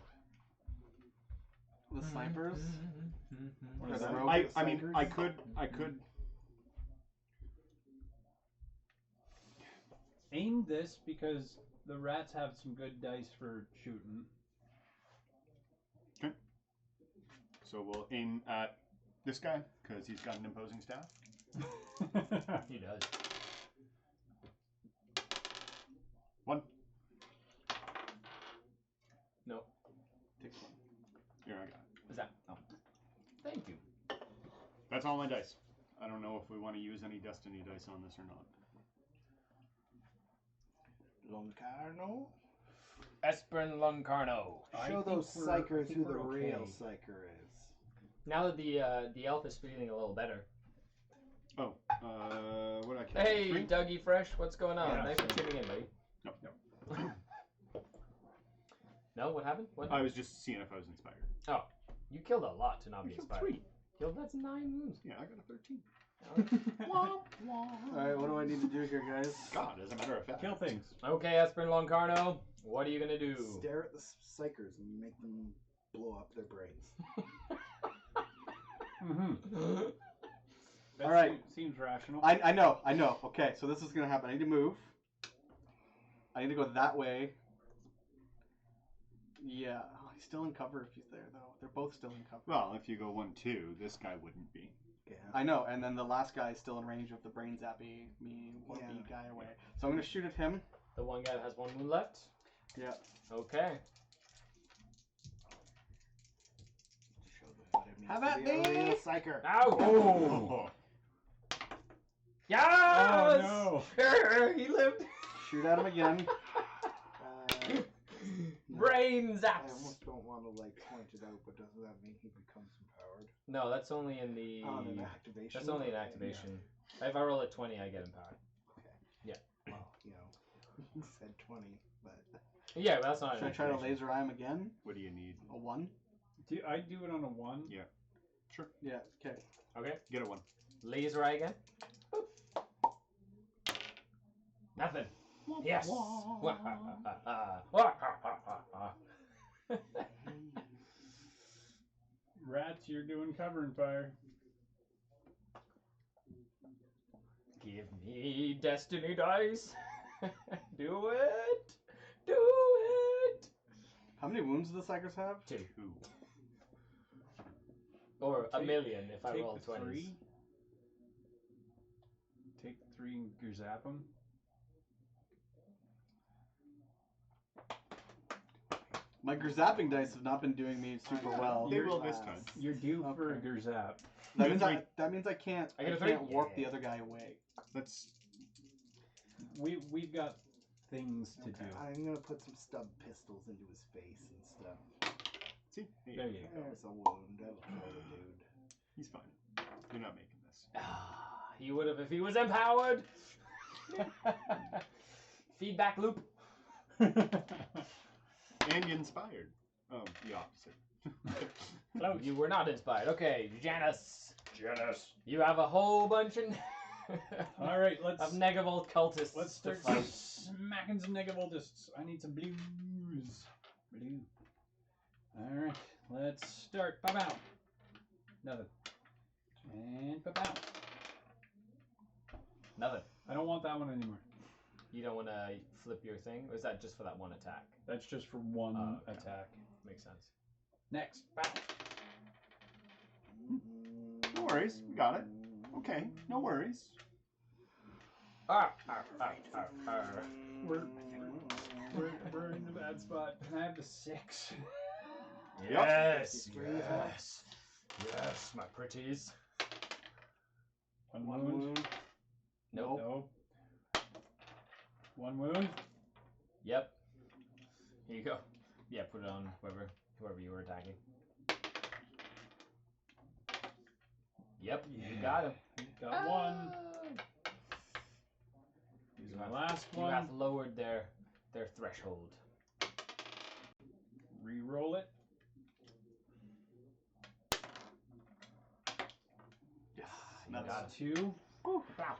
C: The snipers.
E: What
C: Or
E: is
C: the
E: that?
C: rogue
F: I mean,
C: snipers?
F: I could.
E: Aim this because the rats have some good dice for shooting.
F: So we'll aim at this guy because he's got an imposing staff.
A: He does.
F: 1.
A: No.
C: Take 1.
F: Here I got it.
A: Is that? Oh. Thank you.
F: That's all my dice. I don't know if we want to use any destiny dice on this or not.
B: Loncarno?
A: Espern Luncarno.
B: Show those psychers who the real psycher is.
A: Now that the elf is feeling a little better.
F: Oh, what did I catch?
A: Hey,
F: 3?
A: Dougie Fresh, what's going on?
E: Yeah.
A: Thanks for tuning in, buddy.
F: No.
A: No, what happened? What?
F: I was just seeing if I was inspired.
A: Oh, you killed a lot to not be
F: I killed
A: inspired.
F: 3.
A: Killed that's 9 wounds.
F: Yeah, I got a 13.
C: Alright, what do I need to do here, guys?
F: God, as a matter of fact.
E: Kill things.
A: Okay, Espern Luncarno, what are you gonna do?
B: Stare at the psychers and make them blow up their brains.
E: That
C: All right.
E: Seems rational.
C: I know. Okay, so this is gonna happen. I need to move. I need to go that way. Yeah. Oh, he's still in cover if he's there, though. They're both still in cover.
F: Well, if you go 1, 2, this guy wouldn't be.
B: Yeah.
C: I know, and then the last guy is still in range of the brain zappy me warpy guy away. So I'm gonna shoot at him.
A: The one guy that has 1 wound left?
C: Yeah.
A: Okay.
B: Show them what it means
C: Have
B: to
C: at
B: be a
C: me!
B: real psyker.
A: Ow!
F: Oh.
A: Yes!
E: Oh,
A: no! He lived!
C: Shoot at him again.
B: No,
A: Brain
B: I
A: zaps!
B: almost don't want to like point it out, but doesn't that mean he becomes empowered?
A: No, that's only in the...
B: On an activation.
A: That's only an
B: Okay,
A: activation. If I roll a 20, I get empowered.
B: Yeah. Well, you know, he said 20, but
A: Yeah, but that's not
C: Should
A: an
C: I try to
A: activation.
C: laser eye him again?
F: What do you need?
C: A 1?
E: I do it on a 1.
F: Yeah. Sure.
C: Yeah. Okay.
A: Okay.
F: Get a 1.
A: Laser eye again. Boop. Nothing. Yes.
E: Rats, you're doing cover and fire.
A: Give me destiny dice. Do it. Do it.
C: How many wounds do the psychers have?
A: 2.
F: 2.
A: Or a
E: Take-
A: million if I
E: Take
A: roll
E: the
A: 20s.
E: 3. Take the 3 and gerzap him.
C: My gerzapping dice have not been doing me super well.
F: They will this time.
E: You're due for a
C: Okay.
E: gerzap.
C: That means
F: Three.
C: that means I can't.
A: I
C: I
A: get a 3?
C: can't warp the
A: Yeah.
C: other guy away.
F: Let's.
E: We've got things to
B: okay,
E: do.
B: I'm gonna put some stub pistols into his face and stuff.
F: See?
E: There you go.
B: There's a wound. That'll kill the dude.
F: He's fine. You're not making this.
A: Ah, he would have if he was empowered. Feedback loop.
F: And inspired. Oh, the opposite.
A: No, you were not inspired. Okay, Janice.
F: Janice.
A: You have a whole bunch of
E: All right, let's
A: of Negavolt cultists.
E: let's
A: to
E: start
A: fight.
E: smacking some negavoltists. I need some blues. Blue. All right, let's start. Pop out. Nothing. And pop out.
A: Nothing.
E: I don't want that one anymore.
A: You don't want to flip your thing, or is that just for that one attack?
E: That's just for one
A: Okay.
E: attack.
A: Makes sense.
E: Next. Pow.
F: No worries. We got it. Okay. No worries.
A: Ah, ah, ah, ah, ah.
E: We're in the bad spot. Can I have the 6?
A: Yes,
B: Yep.
A: yes, yes, my pretties.
E: One
C: One
E: wound.
C: wound.
A: Nope.
E: Nope. One wound.
A: Yep. Here you go. Yeah, put it on whoever you were attacking. Yep, you got him.
E: Got one. Use my last
A: You
E: one.
A: have lowered their threshold.
E: Reroll it.
C: Yes.
A: You
C: That's
A: got it.
E: 2.
A: Wow.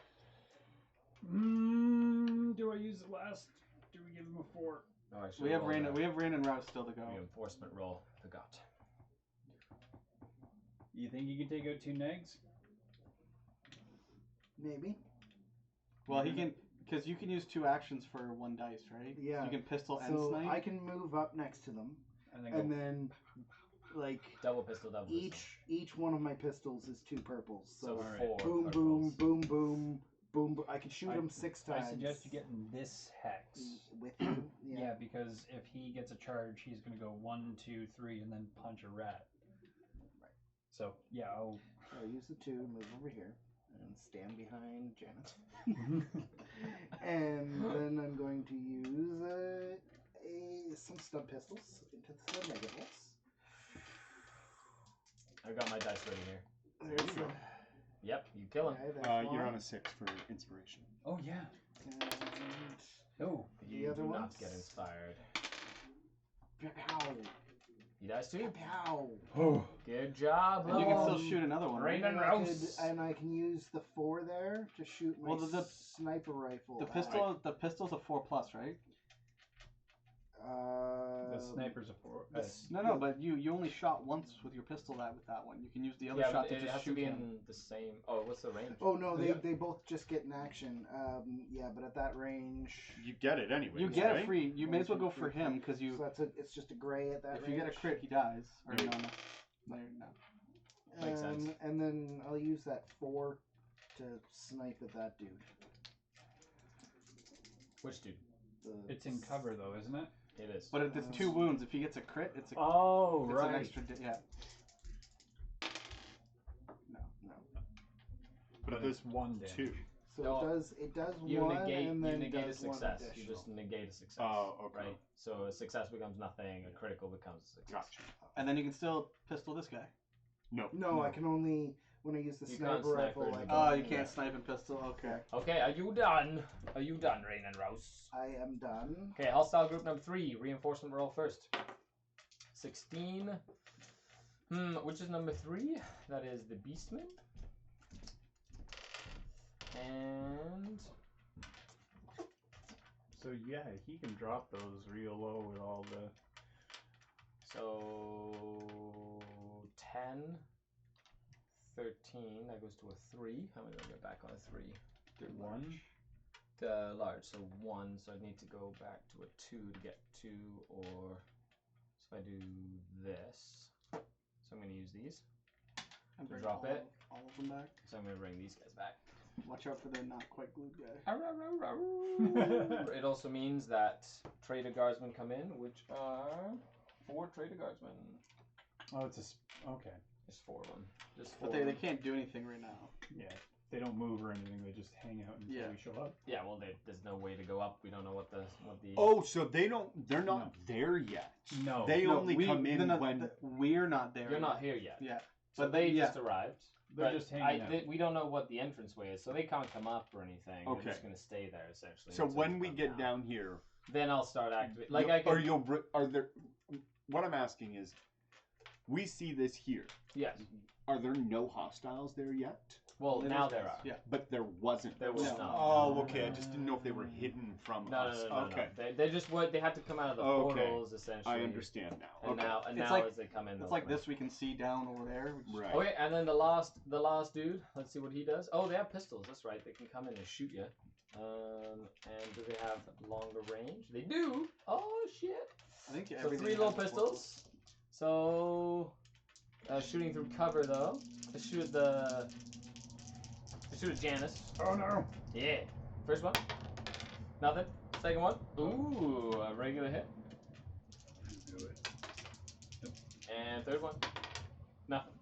E: Do I use the last? Do we give him a 4?
A: Oh, I should
C: we have
A: rolled
C: Rain.
A: a
C: We have Rain and Route still to go.
A: reinforcement roll. Forgot.
E: You think you can take out 2 negs?
B: Maybe.
C: Well, he can because you can use 2 actions for 1 dice, right?
B: Yeah.
C: You can pistol and
B: So
C: snipe.
B: I can move up next to them,
E: And then
B: and
E: go.
B: then like
A: Double pistol, double pistol.
B: each one of my pistols is 2 purples.
A: So
B: So
E: Alright.
A: 4
B: boom,
A: purples.
B: boom, boom, boom, boom, boom. I can shoot
E: I-
B: him 6 times.
E: I suggest you get in this hex.
B: with you.
E: Yeah, because if he gets a charge, he's going to go 1, 2, 3, and then punch a rat.
B: Right.
E: So, yeah, I'll.
B: I'll use the 2, move over here, and stand behind Janet. And then I'm going to use some stub pistols into the negatives.
A: I've got my dice ready here.
B: There's the,
A: Yep, you kill him.
B: okay, that's
F: You're
B: one.
F: on a 6 for inspiration.
E: Oh, yeah.
B: And
E: Oh.
A: You
B: other
A: do not
B: ones?
A: get inspired.
B: pow,
A: He dies too.
B: pow.
E: Oh.
A: Good job.
C: and you can still
A: Lone.
C: shoot another one,
A: Rain
C: right?
A: and
B: I
A: rouse.
B: and I can use the 4 there to shoot my
C: Well, the
B: sniper rifle.
C: The
B: at.
C: pistol's a 4+, right?
E: The sniper's a 4.
C: No, but you only shot once with your pistol with that one. You can use the other
A: Yeah,
C: shot
A: but
C: to
A: it
C: just
A: has to
C: shoot
A: be
C: him.
A: in the same. Oh, what's the range?
B: Oh no,
E: Yeah.
B: they both just get in action. Yeah, but at that range,
F: You get it anyway.
C: You get
F: right?
C: it free. You may as well go for
B: 1, 2, 3,
C: him because you.
B: so it's just a gray at that
C: If
B: range.
C: you get a crit, he dies. Or
F: Right.
C: no.
A: Makes sense.
B: And then I'll use that 4 to snipe at that dude.
A: Which dude?
E: It's in cover though, isn't it?
A: It is.
C: But if it's 2 wounds, if he gets a crit, it's a
E: Oh,
C: it's
E: right.
C: an extra. Yeah.
B: No.
F: But
E: But
F: this
E: it's 1 damage.
F: 2.
B: So
A: No,
B: it does
A: You
B: 1
A: negate.
B: and
A: You
B: then
A: negate a
B: does 1
A: success. You
B: additional.
A: just negate a success.
F: Oh, okay.
A: Right. So a success becomes nothing. A critical becomes a success.
F: Gotcha.
C: And then you can still pistol this guy.
B: No, I can only when I use the
A: You can't
B: sniper
A: sniper
B: rifle.
A: in
B: I
A: the
B: can
C: Oh,
B: only-
C: you can't snipe and pistol. Okay.
A: Okay. Are you done? Are you done, Rain and Rouse?
B: I am done.
A: Okay. Hostile group number 3. Reinforcement roll first. 16. Which is number 3? That is the Beastman. And
E: So yeah, he can drop those real low with all the.
A: so 10, 13. That goes to a 3. How many do I get back on a 3?
E: 1.
A: Large, so 1. So I need to go back to a 2 to get 2, or so if I do this. So I'm going to use these.
C: And bring
A: Drop
C: all,
A: it.
C: all of them back.
A: So I'm going to bring these guys back.
C: Watch out for the not quite glued guy.
A: It also means that Trader Guardsmen come in, which are 4 Trader Guardsmen.
E: Oh, it's okay.
A: Just 4 of them. Just 4
C: But
A: of
C: they
A: them.
C: can't do anything right now.
E: Yeah, they don't move or anything. They just hang out until
C: Yeah.
E: we show up.
A: Yeah, well, there's no way to go up. We don't know what the.
F: Oh, so they're not there yet.
E: No.
F: They
C: No,
F: only come in when
C: we're not there.
A: You're
C: yet.
A: not here yet.
C: Yeah.
A: So
C: But
A: they
C: yeah.
A: just arrived.
E: They're
A: but
E: just hanging out.
A: we don't know what the entranceway is, so they can't come up or anything.
F: Okay.
A: They're just gonna stay there essentially.
F: So
A: until
F: when
A: they
F: we
A: come
F: get down here,
A: then I'll start activating. Like
F: you'll-
A: I can.
F: or you'll are there? What I'm asking is, we see this here.
A: Yes.
F: Are there no hostiles there yet?
A: Well,
C: It
A: now
C: is-
A: there are.
C: Yeah.
F: But there wasn't.
A: There was
C: No.
A: not.
F: Oh, okay. I just didn't know if they were hidden from
A: No,
F: us.
A: no.
F: Okay,
A: They just would. They had to come out of the
F: Okay.
A: portals essentially.
F: I understand now.
A: And
F: Okay.
A: now,
C: It's
A: now
C: like-
A: as they come in,
C: It's
A: they'll
C: like
A: come in.
C: this we can see down over there. Which
F: Right.
A: Okay, and then the last dude. Let's see what he does. Oh, they have pistols. That's right. They can come in and shoot you. And do they have longer range? They do. Oh shit.
C: I think
A: So
C: everything
A: 3 little
C: has a
A: pistols. So shooting through cover though. I shoot at Janice.
E: Oh no!
A: Yeah. First one. Nothing. Second one. Ooh, a regular hit.
E: Do it.
A: And third one. Nothing.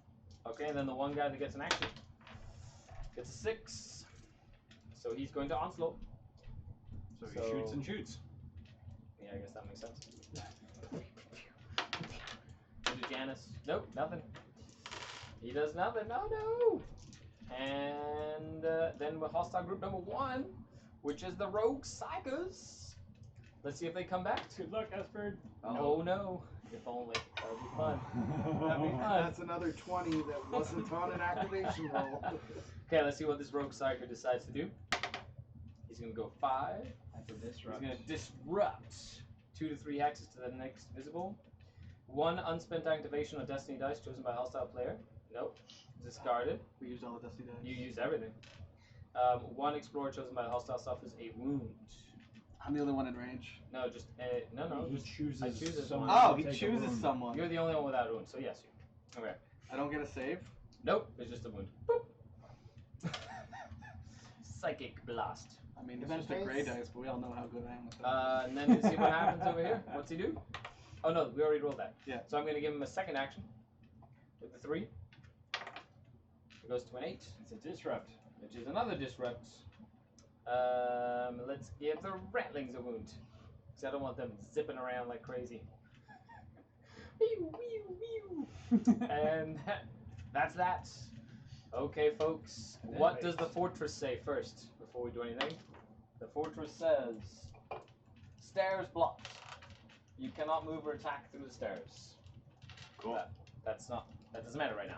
A: Okay, and then the one guy that gets an action gets a 6. So he's going to onslaught.
E: So he shoots and shoots.
A: Yeah, I guess that makes sense. Into Janice. Nope, nothing. He does nothing. No. And then with hostile group number 1, which is the Rogue Psychers. Let's see if they come back.
E: Good luck, Asford.
A: Oh no. If only. That would be fun. That'd be fun.
B: That's another 20 that wasn't on an activation roll.
A: Okay, let's see what this Rogue Psyker decides to do. He's going to go 5.
E: That's a
A: He's
E: disrupt.
A: going to disrupt 2 to 3 hexes to the next visible. 1 unspent activation on Destiny dice chosen by a hostile player. Nope. Discarded.
C: We used all the dusty dice.
A: You used everything. 1 explorer chosen by a hostile suffers a wound.
C: I'm the only one in range.
A: No, just no.
E: He
A: Just
E: chooses.
A: I choose this
E: someone
A: one.
C: Oh,
E: to
C: he
E: take a
C: chooses
E: wound.
C: someone.
A: you're the only one without a wound. So yes, you. Okay.
C: I don't get a save.
A: Nope. It's just a wound. Boop. Psychic blast.
C: I mean, it's
B: Event
C: just a gray
B: phase?
C: dice, but we all know how good I am with that.
A: And then you see what happens over here. What's he do? Oh no, we already rolled that.
C: Yeah.
A: So I'm going to give him a second action with the 3. It goes to an 8,
E: It's a disrupt.
A: which is another disrupt. Let's give the ratlings a wound, because I don't want them zipping around like crazy. Whew, whew, whew. And that's that. Okay, folks.
E: And then
A: What does the
E: base.
A: fortress say first before we do anything? The fortress says stairs blocked. You cannot move or attack through the stairs.
F: Cool.
A: That doesn't matter right now.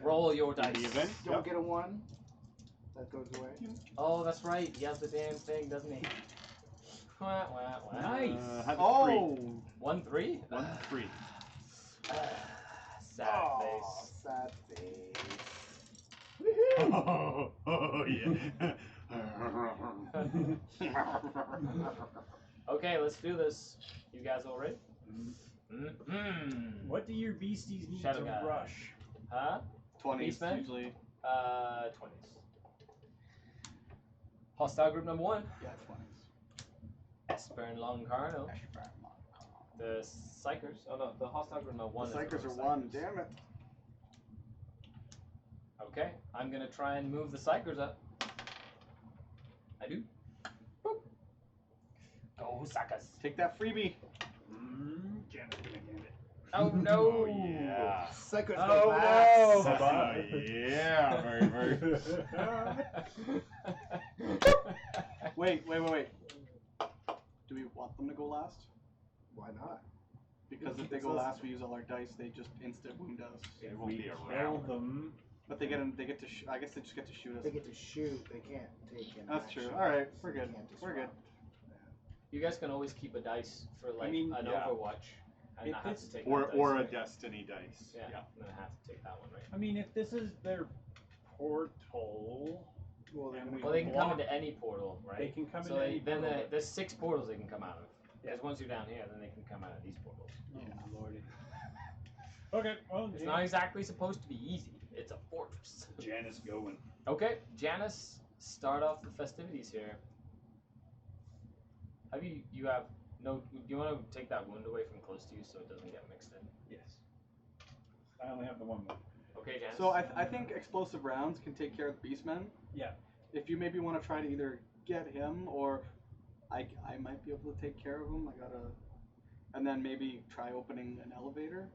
A: Roll your
F: In
A: dice.
F: the event,
B: Don't
F: yep.
B: get a 1. That goes away.
A: Oh, that's right. He has the damn thing, doesn't he? Wah, wah, wah.
E: Nice.
F: Have a
C: Oh!
A: 1-3.
F: 3. 1-3.
A: Sad
B: Oh,
A: face.
B: sad face.
F: Oh yeah.
A: Okay, let's do this. You guys all ready? Mm-hmm.
E: What do your beasties need
A: Shadow
E: to
A: guy.
E: rush?
A: Huh?
C: 20s
A: Beastmen?
C: usually.
A: 20s. Hostile group number 1.
C: Yeah, 20s.
A: Esper and Longarno. The Psychers. Oh no, the hostile group number 1
C: The
A: is
C: Psychers
A: the
C: are 1.
A: Psychers.
C: Damn it.
A: Okay, I'm gonna try and move the Psychers up. I do. Boop. Go suckers.
C: Take that freebie.
E: Janet's gonna get it.
A: Oh no!
F: Oh, yeah.
B: Psychos
A: Oh,
B: go back.
A: no.
F: Bye-bye. Yeah, very, very.
C: Wait. Do we want them to go last?
B: Why not?
C: Because if they go last, we use all our dice. They just instant wound us.
F: It won't be
E: Kill
F: around.
E: them.
C: But they get to. I guess they just get to shoot us.
B: They get to shoot. They can't take an
C: That's
B: action.
C: true. All right, we're
B: They
C: good.
B: can't
C: We're good.
B: disrupt.
A: You guys can always keep a dice for like
E: mean,
A: an
F: yeah.
A: Overwatch and
E: If
A: not have
E: it's-
A: to take
F: Or,
A: that dice,
F: or a
A: right?
F: Destiny dice.
A: Yeah, I'm gonna have to take that one, right?
E: I mean, if this is their portal,
B: Well, then
E: And
B: we
E: we-
A: Well, they can come
E: block-
A: into any portal, right?
E: they can come
A: so
E: into
A: they,
E: any
A: then
E: portal.
A: there's 6 portals they can come out of.
E: Yeah.
A: Because once you're down here, then they can come out of these portals.
E: Oh, lordy. Okay, well,
A: It's not exactly supposed to be easy. It's a fortress.
E: Janice going.
A: Okay, Janice, start off the festivities here. Have you have no? Do you want to take that wound away from close to you so it doesn't get mixed in?
E: Yes. I only have the one more.
A: Okay, Janice.
C: So I think explosive rounds can take care of the Beastmen.
E: Yeah.
C: If you maybe want to try to either get him or I might be able to take care of him. I gotta, and then maybe try opening an elevator.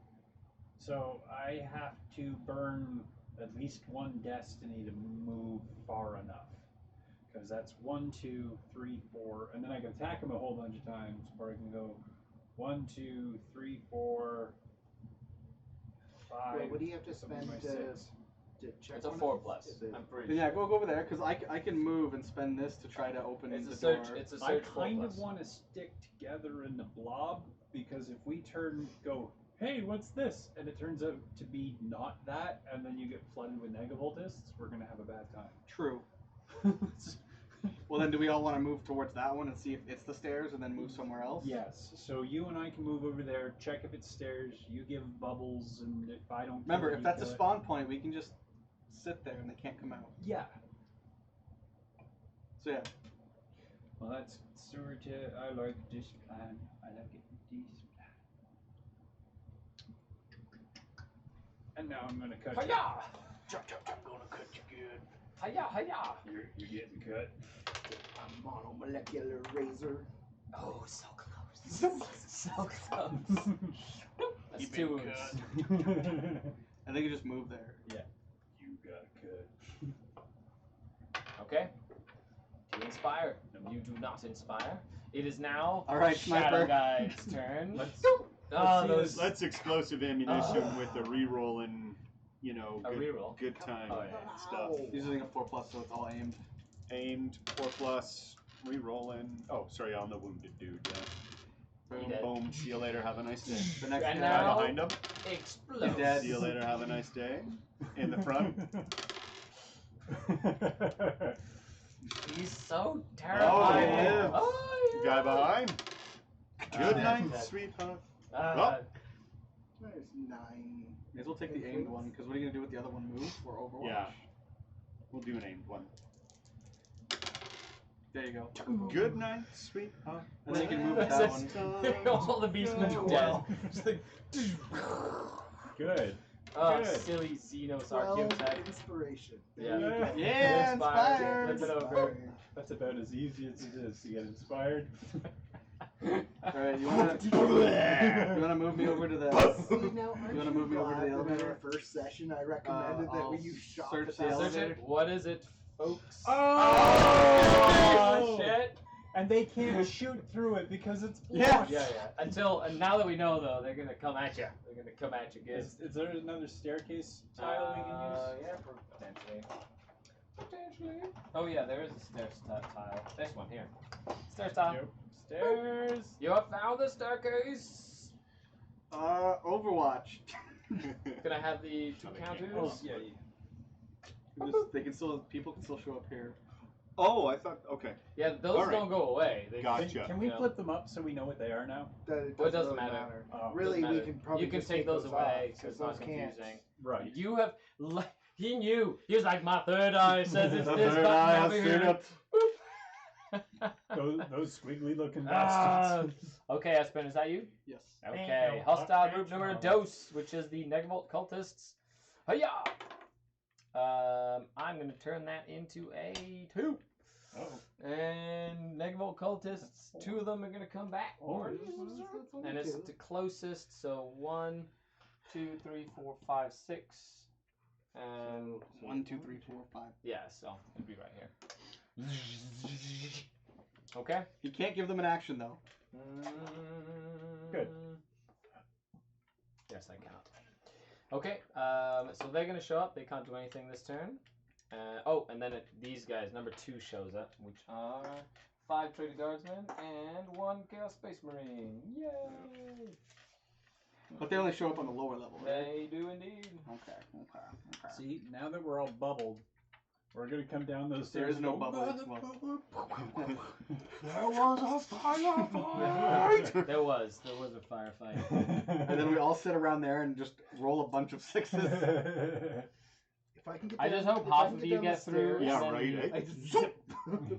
E: So I have to burn at least one destiny to move far enough. Because that's 1, 2, 3, 4, and then I can attack him a whole bunch of times, or I can go 1, 2, 3, 4, 5.
B: Well, what do you have to
E: something
B: spend
E: like
B: to
E: 6.
B: check?
A: it's a
B: on it?
A: 4+.
B: Is it-
A: I'm pretty
C: Then yeah,
A: sure.
C: go over there because I can move and spend this to try to open
A: It's
C: the
A: a search.
C: door.
A: It's a
E: I
A: search
E: kind
A: 4+.
E: of want to stick together in the blob because if we go, hey, what's this? And it turns out to be not that, and then you get flooded with negavoltists, we're gonna have a bad
C: True.
E: time.
C: Well, then do we all want to move towards that one and see if it's the stairs and then move somewhere else?
E: Yes. So you and I can move over there, check if it's stairs. You give bubbles, and if I don't.
C: Remember,
E: kill it,
C: if
E: you
C: that's a
E: kill it.
C: spawn point, we can just sit there and they can't come out.
E: Yeah.
C: So yeah.
E: Well, that's sort of. I like this plan. I like it. This plan. And now I'm gonna cut. you.
A: Hiya!
B: Chop, chop, chop, gonna cut you good.
A: Hiya! Hiya!
E: You're getting cut.
B: A monomolecular razor.
A: Oh, so close. So close. That's
C: Keep
A: 2
C: it
A: wounds.
C: And they can just move there.
E: You got cut.
A: Okay. To inspire. You do not inspire. It is now
C: All right,
A: Shadow
C: sniper.
A: Guide's turn.
E: Let's
A: Oh,
E: see
A: those
E: this.
F: Let's explosive ammunition with a reroll and, you know,
A: a
F: good,
A: reroll.
F: good time
A: Oh, yeah.
F: stuff.
C: He's using a 4+, so it's all aimed.
F: Aimed, 4+, rerolling. Oh, sorry, on the wounded dude.
A: He
C: Boom.
A: dead.
F: Boom. See you later. Have a nice day.
C: The next
A: And
C: guy.
A: now-
F: Guy behind him.
A: Explode.
C: He's dead.
F: See you later. Have a nice day. In the front.
A: He's so terrifying.
C: yeah.
A: Oh, yeah.
F: Guy behind. Good
A: Uh,
F: night,
A: dead.
F: sweetheart.
B: There's 9.
C: May as well take the aimed one, because what are you going to do with the other one? Move or Overwatch?
F: Yeah. We'll do an aimed one.
C: There you go.
F: Good night, sweetheart.
C: And then you can move with that one.
A: All the beastmen are dead. Just like,
E: Good.
A: oh,
E: Good.
A: silly Xenos
B: 12
A: archetype.
B: inspiration.
A: Yeah.
B: There you go.
C: Yeah,
A: Inspired.
C: inspired.
A: Flip it over.
B: Inspired.
E: That's about as easy as it is to get inspired.
C: Alright, you wanna move me over to the
B: See, now, aren't
C: You wanna move me over to the
B: glad that in
C: elevator?
B: our first session, I recommended that
C: I'll
B: we use shock
C: search
B: at
C: the
B: that
C: elevator.
A: Search it. What is it, folks?
E: Oh!
A: Shit.
E: And they can't shoot through it because it's
C: Yeah.
E: blocked.
A: Yeah, yeah. And now that we know though, they're gonna come at you. They're gonna come at you good.
E: Is there another staircase tile we can use?
A: Yeah, potentially. Potentially. Oh yeah, there is a stairs tile. There's one here. Stairs tile.
E: Nope. Stairs.
A: You have found the staircase.
C: Overwatch.
A: Can I have the 2
F: Oh, they
A: counters?
F: can't
E: Oh, yeah.
C: They can still, people can still show up here.
F: Oh, I thought. Okay.
A: Yeah, those
F: Alright.
A: don't go away. They
F: Gotcha.
E: Can we
A: Yeah.
E: flip them up so we know what they are now?
B: It
A: Well, it doesn't
B: really
A: matter.
E: Oh,
B: Really,
A: doesn't
B: we
A: matter.
B: can probably
A: You can
B: just
A: take those away
B: off,
A: because it's not
B: those can't.
A: confusing.
E: Right.
A: You have. He knew. He was like, my third eye says it's
F: The
A: this
F: third
A: button
F: eye has
A: over
F: seen
A: here.
E: Those squiggly looking
A: Ah.
E: bastards.
A: Okay, Espen, is that you?
C: Yes.
A: Okay,
E: no
A: hostile
E: fuck
A: group number
E: no.
A: dos, which is the Negavolt cultists. Hiya! I'm gonna turn that into a 2.
E: Oh.
A: And Negavolt cultists, 2 of them are gonna come back. And it's the closest, so 1, 2, 3, 4, 5, 6. And
C: 1, 2, 3, 4, 5.
A: yeah, so it'd be right here. Okay.
C: You can't give them an action though.
E: Good.
A: Yes, I count. Okay, so they're gonna show up. They can't do anything this turn. And then these guys, number 2 shows up, which are 5 Traded Guardsmen and 1 Chaos Space Marine. Yay!
C: But they only show up on the lower level, right?
A: They do indeed.
C: Okay.
E: See, now that we're all bubbled, we're gonna come down those
C: There
E: stairs.
C: is no
E: and go,
C: bubble.
F: There was a firefight.
A: There was a firefight.
C: And then we all sit around there and just roll a bunch of 6s.
B: If I can get
A: I
B: down,
A: just hope
B: if I
A: half
B: can
A: of
B: get
A: you
B: down the
A: get through.
B: stairs,
F: Yeah,
A: and then
F: right,
A: you-
F: eh?
B: I just zip.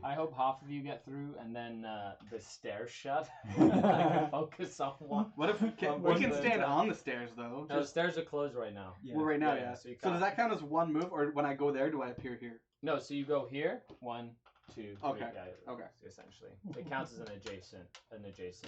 A: I hope half of you get through, and then the stairs shut. I can focus on one.
C: What if we can
A: One
C: stand
A: time.
C: on the stairs though?
A: No, the stairs are closed right now.
E: Yeah.
C: Well, right now,
A: Yeah,
C: yeah.
A: so you
C: So
A: can't-
C: does that count as one move, or when I go there, do I appear here?
A: No, so you go here. 1, 2, 3.
C: Okay,
A: Yeah,
C: okay.
A: Essentially, it counts as an adjacent.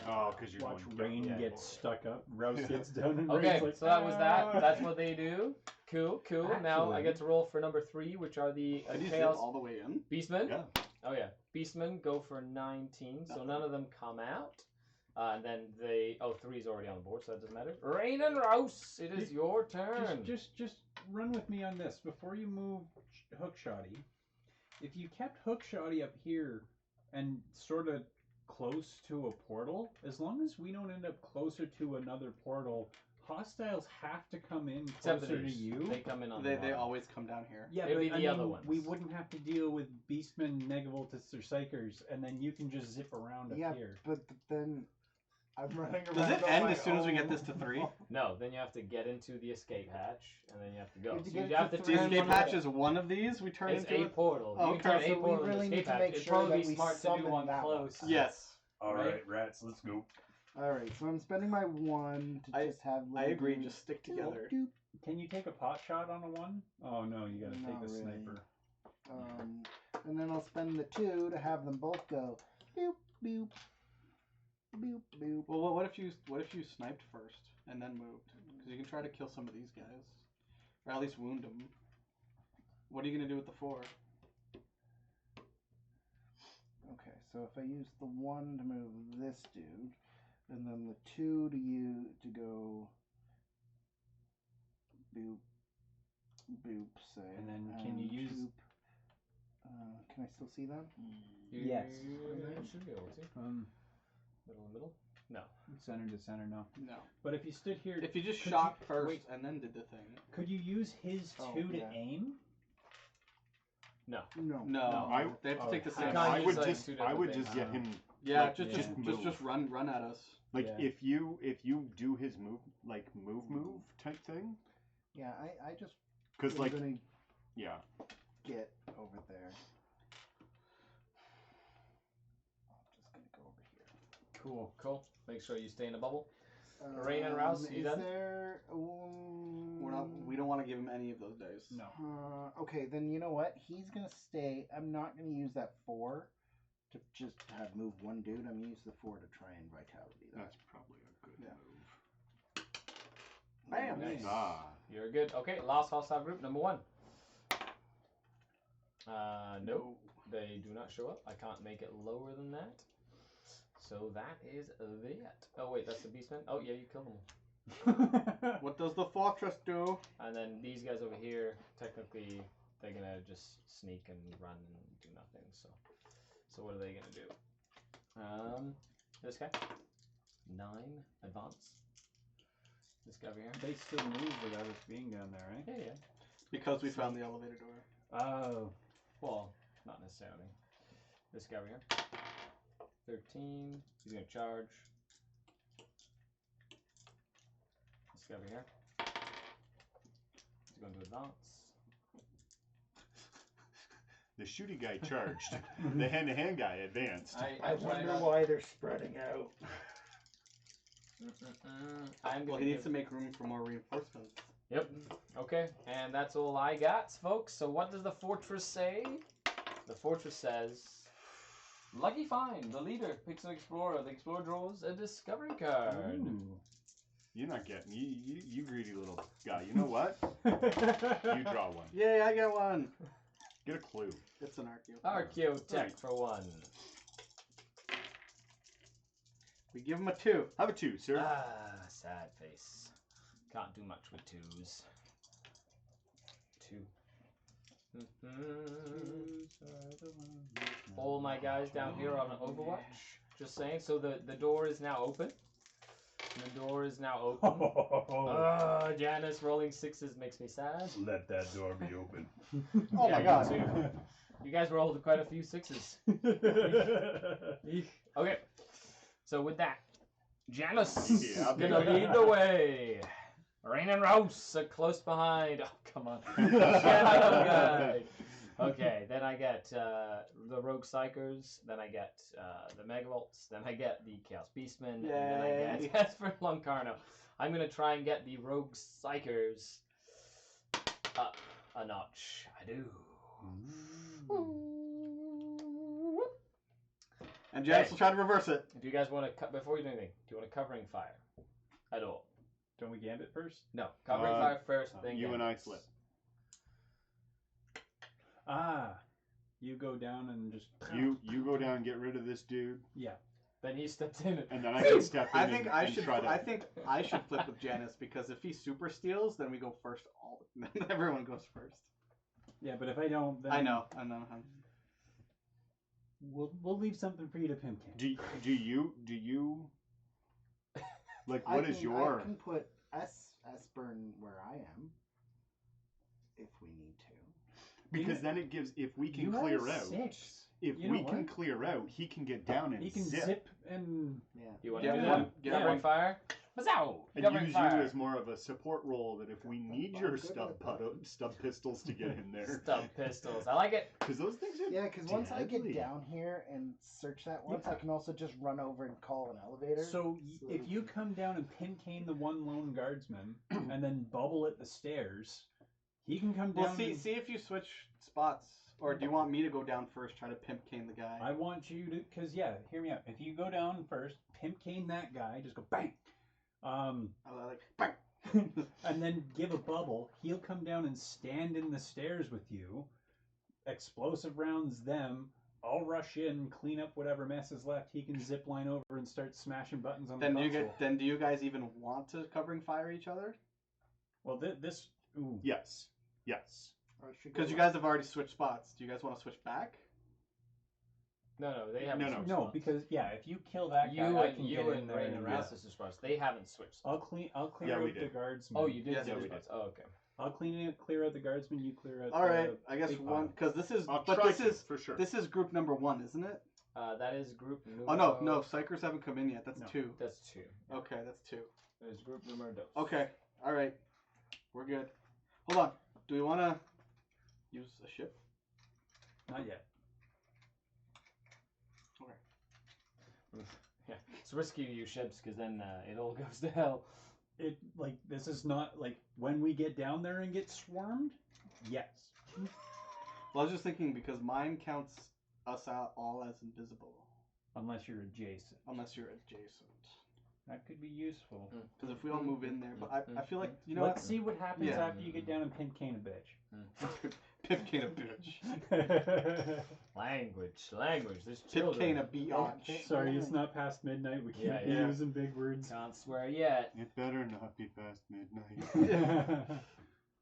F: Oh, because you're
E: Watch
F: going
E: Rain
F: down.
E: gets stuck up. Rouse gets down and
A: Okay,
E: Rain's like,
A: so that was that.
E: "Ah."
A: That's what they do. Cool. Now I
E: Actually-
A: get to roll for number 3, which are the
C: Could you zip
A: Chaos
C: all the way in?
A: Beastmen.
F: Yeah.
A: Oh yeah, Beastmen go for 19, so
C: Nothing.
A: none of them come out. And then 3's already on the board, so that doesn't matter. Rain and Rouse, it is your turn.
E: Just run with me on this before you move Hookshotty. If you kept Hookshotty up here and sort of close to a portal, as long as we don't end up closer to another portal, hostiles have to come in
A: Except for
E: closer to
A: these.
E: you.
A: They come in on the
C: They
A: bottom.
C: always come down here.
E: Yeah,
A: It'd
E: but
A: be
E: I
A: the
E: mean,
A: other ones.
E: we wouldn't have to deal with Beastmen, Negavoltists, or Psychers, and then you can just zip around
B: Yeah,
E: up here.
B: but then I'm running around.
C: Does it
B: on
C: end
B: my
C: as soon as we get
B: own.
C: this to 3?
A: No, then you have to get into the escape hatch, and then you have to go.
B: You have to
A: So
B: get
A: you have
B: to
A: to
B: three.
C: The
A: turn
C: escape
A: one of
C: hatch
A: them.
C: is one of these. We turn
A: It's
C: into
A: a
C: it.
A: portal.
C: Oh,
A: You
C: okay.
A: can turn
B: So
A: a
B: we
A: portal into
B: really
A: an
B: need
A: escape
B: to
A: hatch.
B: make
A: It'd
B: sure
A: probably
B: that
A: be
B: we
A: smart to do
B: summon
A: one
B: that one.
A: close.
C: Yes,
D: All
A: Right?
D: right, rats, let's go.
B: All right, so I'm spending my 1 to just have.
C: I
B: little
C: agree.
B: dudes
C: Just stick
B: doop,
C: together.
B: doop.
E: Can you take a pot shot on a 1? Oh no, you gotta
B: Not
E: take the
B: really.
E: sniper.
B: And then I'll spend the 2 to have them both go. Boop boop. Boop boop.
C: Well, what if you sniped first and then moved? Because you can try to kill some of these guys, or at least wound them. What are you gonna do with the 4?
B: Okay, so if I use the 1 to move this dude, and then the 2 to go boop boop, say.
E: And then can you use-
B: Boop. Can I still see them?
E: Yes.
A: You should be able to. Middle. No.
E: Center to center, no.
C: No.
E: But if you stood here,
C: If you just
E: Could
C: shot
E: you-
C: first
E: wait.
C: and then did the thing.
E: could you use his 2
B: Oh,
E: to
B: yeah.
E: aim?
B: No.
C: No, they have to take the
A: I
C: same.
A: can't
F: I
A: use,
F: would
A: like,
F: just,
A: two
F: I would
A: different
F: just
A: things.
F: get him.
C: Yeah,
F: like,
C: just
F: move.
C: run at us.
F: Like
E: Yeah.
F: if you do his move, like move type thing,
B: Yeah, I just.
F: because
B: am
F: like
B: gonna
F: yeah,
B: get over there. I'm just gonna go over here.
A: Cool. Make sure you stay in a bubble. Rain and Rouse, you
B: is
A: done?
B: there?
C: We don't want to give him any of those dice.
E: No.
B: Okay, then you know what? He's gonna stay. I'm not gonna use that 4 to just have move 1 dude. I'm gonna use the 4 to try and vitality that.
F: that's probably a good
C: Yeah.
F: move.
C: Bam.
A: Nice.
F: Ah,
A: You're good. Okay, last hostile group, number 1. Nope. They do not show up. I can't make it lower than that. So that is that. Oh wait, that's the Beastman. Oh yeah, you killed them.
C: What does the fortress do?
A: And then these guys over here, technically, they're gonna just sneak and run and do nothing. So what are they gonna do? This guy, 9 advance. This guy over here.
E: They still move without us being down there, right?
A: Yeah.
C: Because we found the elevator door.
E: Oh.
A: Well, not necessarily. this guy over here. 13. He's gonna charge. This guy over here. He's going to advance.
F: The shooty guy charged. The hand-to-hand guy advanced.
B: I wonder why they're spreading out.
A: I'm
C: Well,
A: gonna
C: he needs to make room for more reinforcements.
A: Yep. Okay, and that's all I got, folks. So what does the fortress say? The fortress says, lucky find. The leader picks an explorer. The explorer draws a discovery card.
E: Ooh.
F: You're not getting you greedy little guy. You know what? You draw one.
C: Yay, I get one.
F: Get a clue.
C: It's an Archeo.
A: Archaeotech for 1.
C: We give him a 2.
F: Have a 2, sir.
A: Ah, sad face. Can't do much with 2s. 2. All my guys down here on Overwatch. Just saying. So the door is now open. The door is now open. Janice rolling 6s makes me sad.
D: Let that door be open.
C: Oh
A: Yeah,
C: my
A: you
C: god.
A: too. You guys rolled quite a few 6s. Okay. So with that, Janice
F: Yeah,
A: gonna
F: baby.
A: lead the way. Rain and Rouse are close behind. Oh, come on. Shadow guy. Okay, then I get the Rogue Psychers, then I get the Megavolts, then I get the Chaos Beastmen, and then I
C: Yay.
A: get Esper Loncarno. I'm gonna try and get the Rogue Psychers up a notch. I do.
C: And Janice
A: Hey.
C: will try to reverse it.
A: Do you guys want to cut before you do anything? Do you want a covering fire at all?
E: Don't we gambit first?
A: No, covering fire first. Then
F: You and I
A: gambits.
F: flip.
E: You go down and just.
F: You go down and get rid of this dude,
E: Yeah.
A: Then he steps in.
F: and then I can step in
C: I think
F: and,
C: I
F: and
C: should.
F: try to.
C: I think I should flip with Janice because if he super steals, then we go first. Then everyone goes first.
E: Yeah, but if I don't, then
C: I know.
E: We'll leave something for you to pimp can.
F: Do you like what is
B: I
F: your
B: can put Esper'n where I am if we need to.
F: because then it gives if we can
E: You
F: clear
E: have
F: out
E: 6.
F: if
E: You
F: we
E: know
F: can
E: what?
F: clear out he can get down and
E: He can
F: zip,
E: zip and.
B: Yeah.
A: You want to
C: Get
A: do
C: one-
A: that?
C: get
A: Covering
C: one.
A: fire. Mazzow!
F: and
A: Covering
F: use
A: fire.
F: you as more of a support role that if we need your
B: I'm good with
F: stub pistols to get in there
A: Stub pistols. I like it.
F: because those things are
B: Yeah, because once I
F: deadly.
B: get down here and search that once,
E: Yeah.
B: I can also just run over and call an elevator.
E: So if you come down and pin cane the one lone guardsman and then bubble at the stairs, he can come down.
C: Well, see
E: and-
C: if you switch spots, or do you want me to go down first, try to pimp cane the guy?
E: I want you to, because yeah, hear me out. If you go down first, pimp cane that guy, just go bang,
C: I like bang.
E: and then give a bubble. He'll come down and stand in the stairs with you. Explosive rounds them. I'll rush in, clean up whatever mess is left. He can zip line over and start smashing buttons on
C: Then
E: the
C: do
E: console.
C: do you guys even want to covering fire each other?
E: Well, this. Ooh.
F: yes
B: Or should
C: Because
B: go
C: you guys have already switched spots. Do you guys want to switch back?
A: No, they haven't
F: No,
A: switched
E: No,
A: spots.
E: because yeah, if you kill that
A: you
E: guy, I
A: and
E: can
A: you
E: get in
A: and
E: there.
A: Rain and Rouse is spots. They haven't switched.
E: I'll clear
F: Yeah, we
E: out the
F: did.
E: guardsman.
A: Oh, you did
C: Yes,
A: switch
F: we
A: spots. Oh, okay.
E: I'll clear out the guardsman. You clear out.
C: All right,
E: the
C: I guess
E: big
C: one
E: pile.
C: because this is
F: I'll
C: but
F: try
C: this
F: to,
C: is
F: for sure
C: this is group number 1, isn't it?
A: That is group numero.
C: Oh no, Psychers haven't come in yet. That's
E: No.
C: 2.
A: That's 2.
C: Okay, that's 2.
A: That is group numero dos.
C: Okay, all right, we're good. Hold on. Do we want to use a ship?
E: Not yet.
A: Yeah, it's risky to use ships because then it all goes to hell.
E: It like this is not like when we get down there and get swarmed. Yes.
C: Well, I was just thinking because mine counts us out all as invisible
E: Unless you're adjacent.
C: unless you're adjacent.
E: That could be useful.
C: Because if we all move in there, but I feel like you know
E: Let's see what happens
C: Yeah.
E: after you get down and pimp cane a
C: what? Pip cane a bitch.
E: bitch.
A: Language. There's
C: Pip
A: children.
C: cane a biatch.
E: Sorry, it's not past midnight. We can't be
A: Yeah.
E: using big words.
A: Can't swear yet.
F: it better not be past midnight.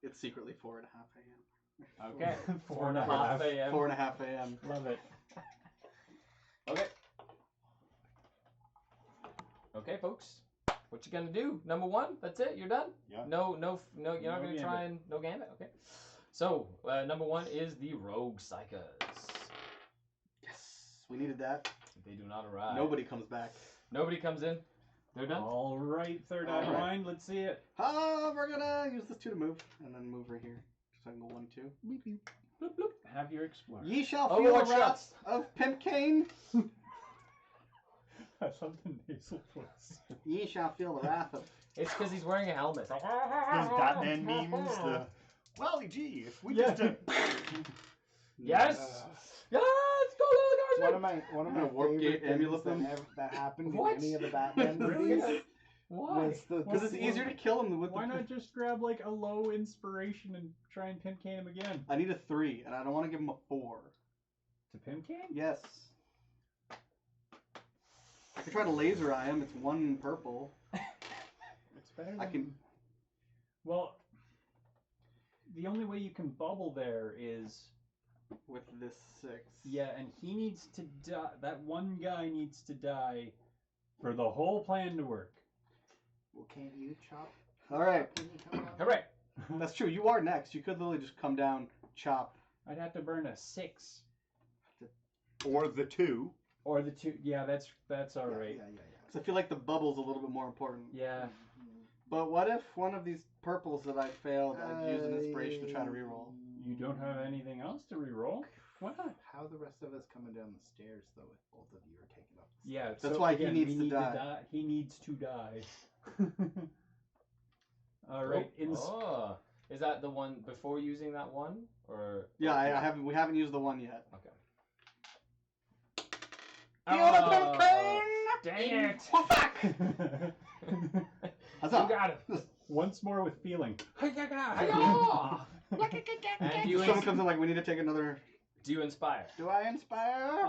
C: It's secretly 4:30 a.m.
A: Okay.
E: 4:30
A: a.m.
C: 4:30 a.m.
E: Love it.
A: Okay. Okay, folks. What you gonna do? Number 1. That's it. You're done.
F: Yeah.
A: No. You're not
E: No
A: gonna try and no gambit. Okay. So number 1 is the Rogue Psychers.
C: Yes. we needed that.
A: They do not arrive.
C: Nobody comes back.
A: Nobody comes in. They're done.
E: All right, third eye
C: All right.
E: blind. Let's see it.
C: We're gonna use this 2 to move, and then move right here. So I can go 1, 2. Beep, beep.
E: Bloop, bloop. Have your explore.
C: Ye shall
A: Oh,
C: feel
A: watch
C: the wrath
A: shots.
C: of Pimp Cane.
E: I love the nasal voice.
C: Ye shall feel the wrath of.
A: It's because he's wearing a helmet. It's like,
F: Those Batman memes, the Wally G, if we
E: Yeah.
F: just did.
A: yes! Yes! Go,
B: One
A: go,
B: of my
C: Warp
B: favorite
C: gate
B: things
C: amulet them.
B: that happened
A: What?
B: in any of the Batman
A: Really?
B: movies
A: Why?
B: was the
C: Because it's easier to kill him with
E: Why
C: the.
E: not just grab like a low inspiration and try and pimp cane him again?
C: I need a 3, and I don't want to give him a 4.
E: To pimp cane?
C: Yes. I could try to laser eye him. It's 1 purple.
E: It's better than...
C: I can.
E: Well, the only way you can bubble there is...
C: With this 6.
E: Yeah, and he needs to die. That one guy needs to die for the whole plan to work.
B: Well, can't you chop?
C: Alright.
B: Can you come out?
A: Hooray!
C: That's true. You are next. You could literally just come down, chop.
E: I'd have to burn a 6.
F: Or the 2.
E: Or the 2. Yeah, that's all right.
B: Yeah.
C: Because I feel like the bubble's a little bit more important.
E: Yeah.
C: But what if one of these purples that I failed, I'd use an inspiration to try to reroll?
E: You don't have anything else to reroll? Why not?
B: How are the rest of us coming down the stairs, though, if both of you are taking up the
E: Yeah,
C: That's
E: so
C: why he
E: again,
C: needs
E: we
C: to
E: need
C: die.
E: He needs to die. All right.
A: Oh, is that the one before using that one, or?
C: Yeah, I haven't. We haven't used the 1 yet.
A: Okay.
C: Oh,
A: Dang it!
C: Oh, fuck!
A: You
C: Huzzah.
A: got him.
E: Once more with feeling.
A: Hi-ya! And you
C: Someone comes in like, we need to take another.
A: do you inspire?
C: Do I inspire?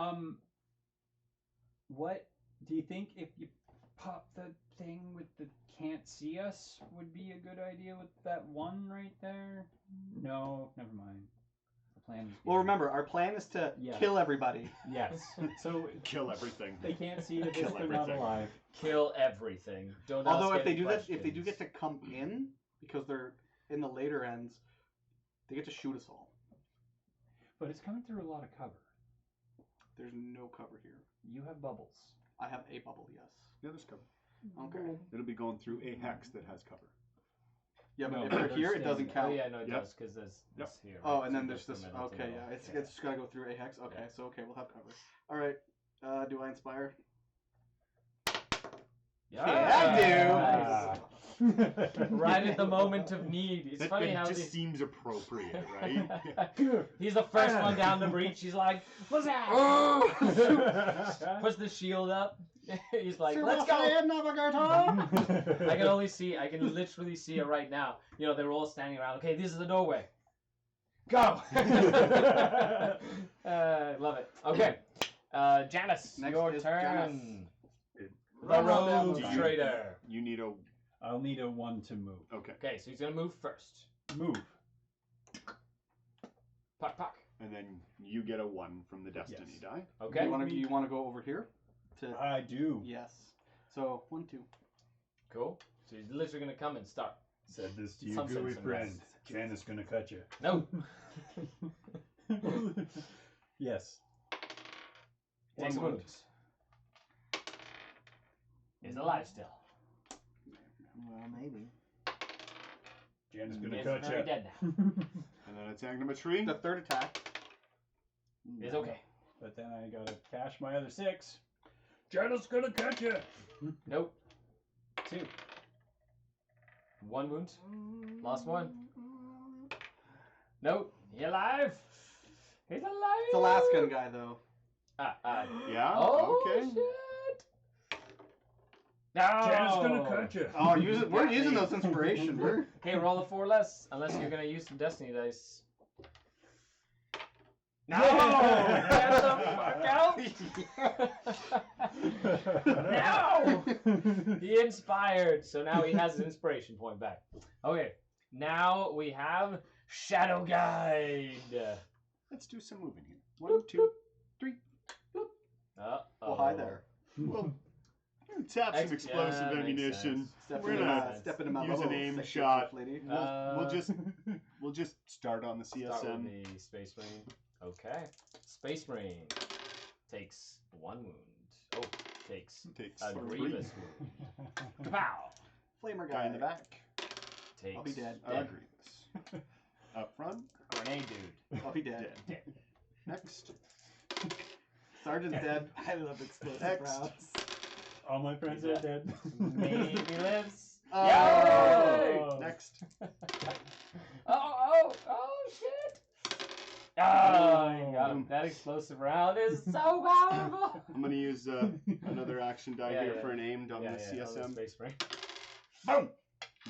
E: What do you think if you pop the thing with the can't see us would be a good idea with that one right there? No, never mind. The plan is
C: Well, remember, our plan is to
E: Yeah.
C: kill everybody.
E: Yes. So
F: Kill everything.
E: they can't see it
F: Kill
E: if they're not
F: everything.
E: alive.
A: Kill everything. Don't.
C: Although
A: ask
C: if they
A: any
C: do that, if they do
A: questions.
C: get to come in because they're in the later ends, they get to shoot us all.
E: But it's coming through a lot of cover.
C: There's no cover here.
E: You have bubbles.
C: I have a bubble, yes.
F: Yeah, there's cover.
C: Okay.
F: It'll be going through a hex that has cover.
C: Yeah, but
E: No,
C: if they're
E: they're
C: here, it doesn't
E: standing.
C: count.
A: Oh yeah, no, it
F: Yep.
A: does because there's
F: Yep.
A: this here.
C: Oh,
A: right?
C: and then
A: So
C: there's this.
A: the middle
C: Okay,
A: to
C: yeah,
A: the-
C: it's just gotta go through a hex. Okay,
A: Yeah.
C: so okay, we'll have cover. All right. Do I inspire?
A: Yeah,
C: I
A: Right at the moment of need. It's
F: That,
A: funny
F: that
A: how
F: just
A: these-
F: seems appropriate, right?
A: He's the first one down the breach. He's like, "What's that?" Puts the shield up. He's like, "Let's go." I can only see. I can literally see it right now. You know, they're all standing around. Okay, this is the doorway. Go. Love it. Okay, Janice,
C: Next
A: your
C: is
A: turn.
C: Janice.
A: The
C: Run on down
A: road
C: the
F: line.
A: trader.
F: You need a.
E: I'll need a 1 to move.
F: Okay.
A: Okay, so he's gonna move first.
E: Move.
A: Puck, puck.
F: And then you get a 1 from the destiny
E: Yes.
F: die.
A: Okay.
C: You want to go over here? To
E: I do.
C: yes. So 1, 2.
A: Cool. So he's literally gonna come and start.
E: Said this to
A: Some sense in rest.
E: Janice gonna cut you.
A: No.
E: Yes.
A: Takes
C: One
A: wounds. He's alive still.
B: Well, maybe.
E: Janice
A: He's
E: gonna cut
A: very
E: you.
A: dead now.
F: And then attack number 3.
C: The third attack.
A: He's okay.
E: But then I gotta cash my other 6. Janice gonna cut you.
A: Nope. 2. 1 wound. Lost 1. Nope. He alive. He's alive.
C: It's Alaskan guy though.
F: Yeah?
A: Oh
F: okay.
A: shit. No.
E: Janice gonna cut you.
C: Oh, use it. We're using those inspiration. We're
A: Okay, roll a 4 less, unless you're gonna use some destiny dice. No! Get the fuck out! No! He inspired, so now he has his inspiration point back. Okay, now we have Shadow Guide.
F: Let's do some moving here. 1, 2, 3.
A: Uh-oh.
C: oh hi there.
F: Well, tap some explosive
A: makes
F: ammunition.
A: sense.
C: Step
F: We're
C: into
F: gonna
C: my step into my
F: use an
C: bubble,
F: aim
C: sexy
F: shot.
C: lady.
F: We'll just start on the
A: Start
F: CSM.
A: with the Space Marine. Okay. Space Marine. takes 1 wound. Oh, takes
F: Takes
A: a
F: 3.
A: grievous wound. Kapow!
C: Flamer
F: Guy
C: guy.
F: in the back.
A: Takes
C: I'll be dead.
F: Grievous. Up front.
A: Grenade dude.
C: I'll be dead.
F: Dead. Next.
C: Sergeant's dead.
B: I love explosive
F: Next.
B: rounds.
E: All my friends are dead.
A: Maybe lives.
C: Oh.
A: Yay!
F: Next.
A: Oh, shit! Oh, you got him. That explosive round is so powerful!
F: I'm gonna use another action die
A: Yeah,
F: here
A: yeah.
F: for an aimed on the
A: on the
F: CSM.
A: space spring.
F: Boom!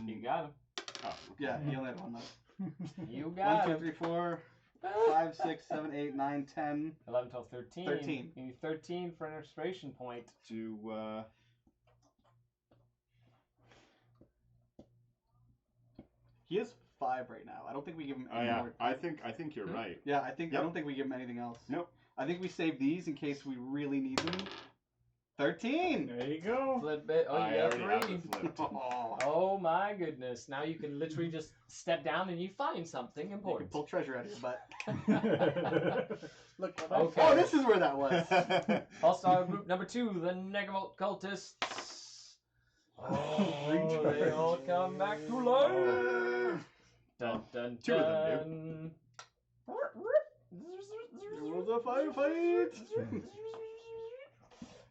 A: You got him.
F: Oh,
C: Yeah, he only had one left.
A: You
C: 1,
A: got
C: 2,
A: him.
C: 3, 4, 5, 6, 7, 8, 9, 10.
A: 11, 12, 13.
C: 13.
A: You need 13 for an inspiration point.
F: to
C: He has 5 right now. I don't think we give him
F: oh
C: any
F: yeah,
C: more.
F: I think you're right.
C: Yeah, I think I
F: Yep.
C: don't think we give him anything else.
F: Nope.
C: I think we save these in case we really need them. 13.
E: There you go.
A: Flip it. Oh,
F: I
A: you got
F: already have
A: 3.
F: it flipped.
C: Oh,
A: Oh my goodness. Now you can literally just step down and you find something
C: you can
A: important.
C: pull treasure out of your butt.
E: Look,
A: Okay.
C: Oh, this is where that was.
A: All-star group number 2, the Negavolt cultists. Oh, they all come back to life. Dun, dun,
F: 2 of
A: dun.
C: There was a firefight.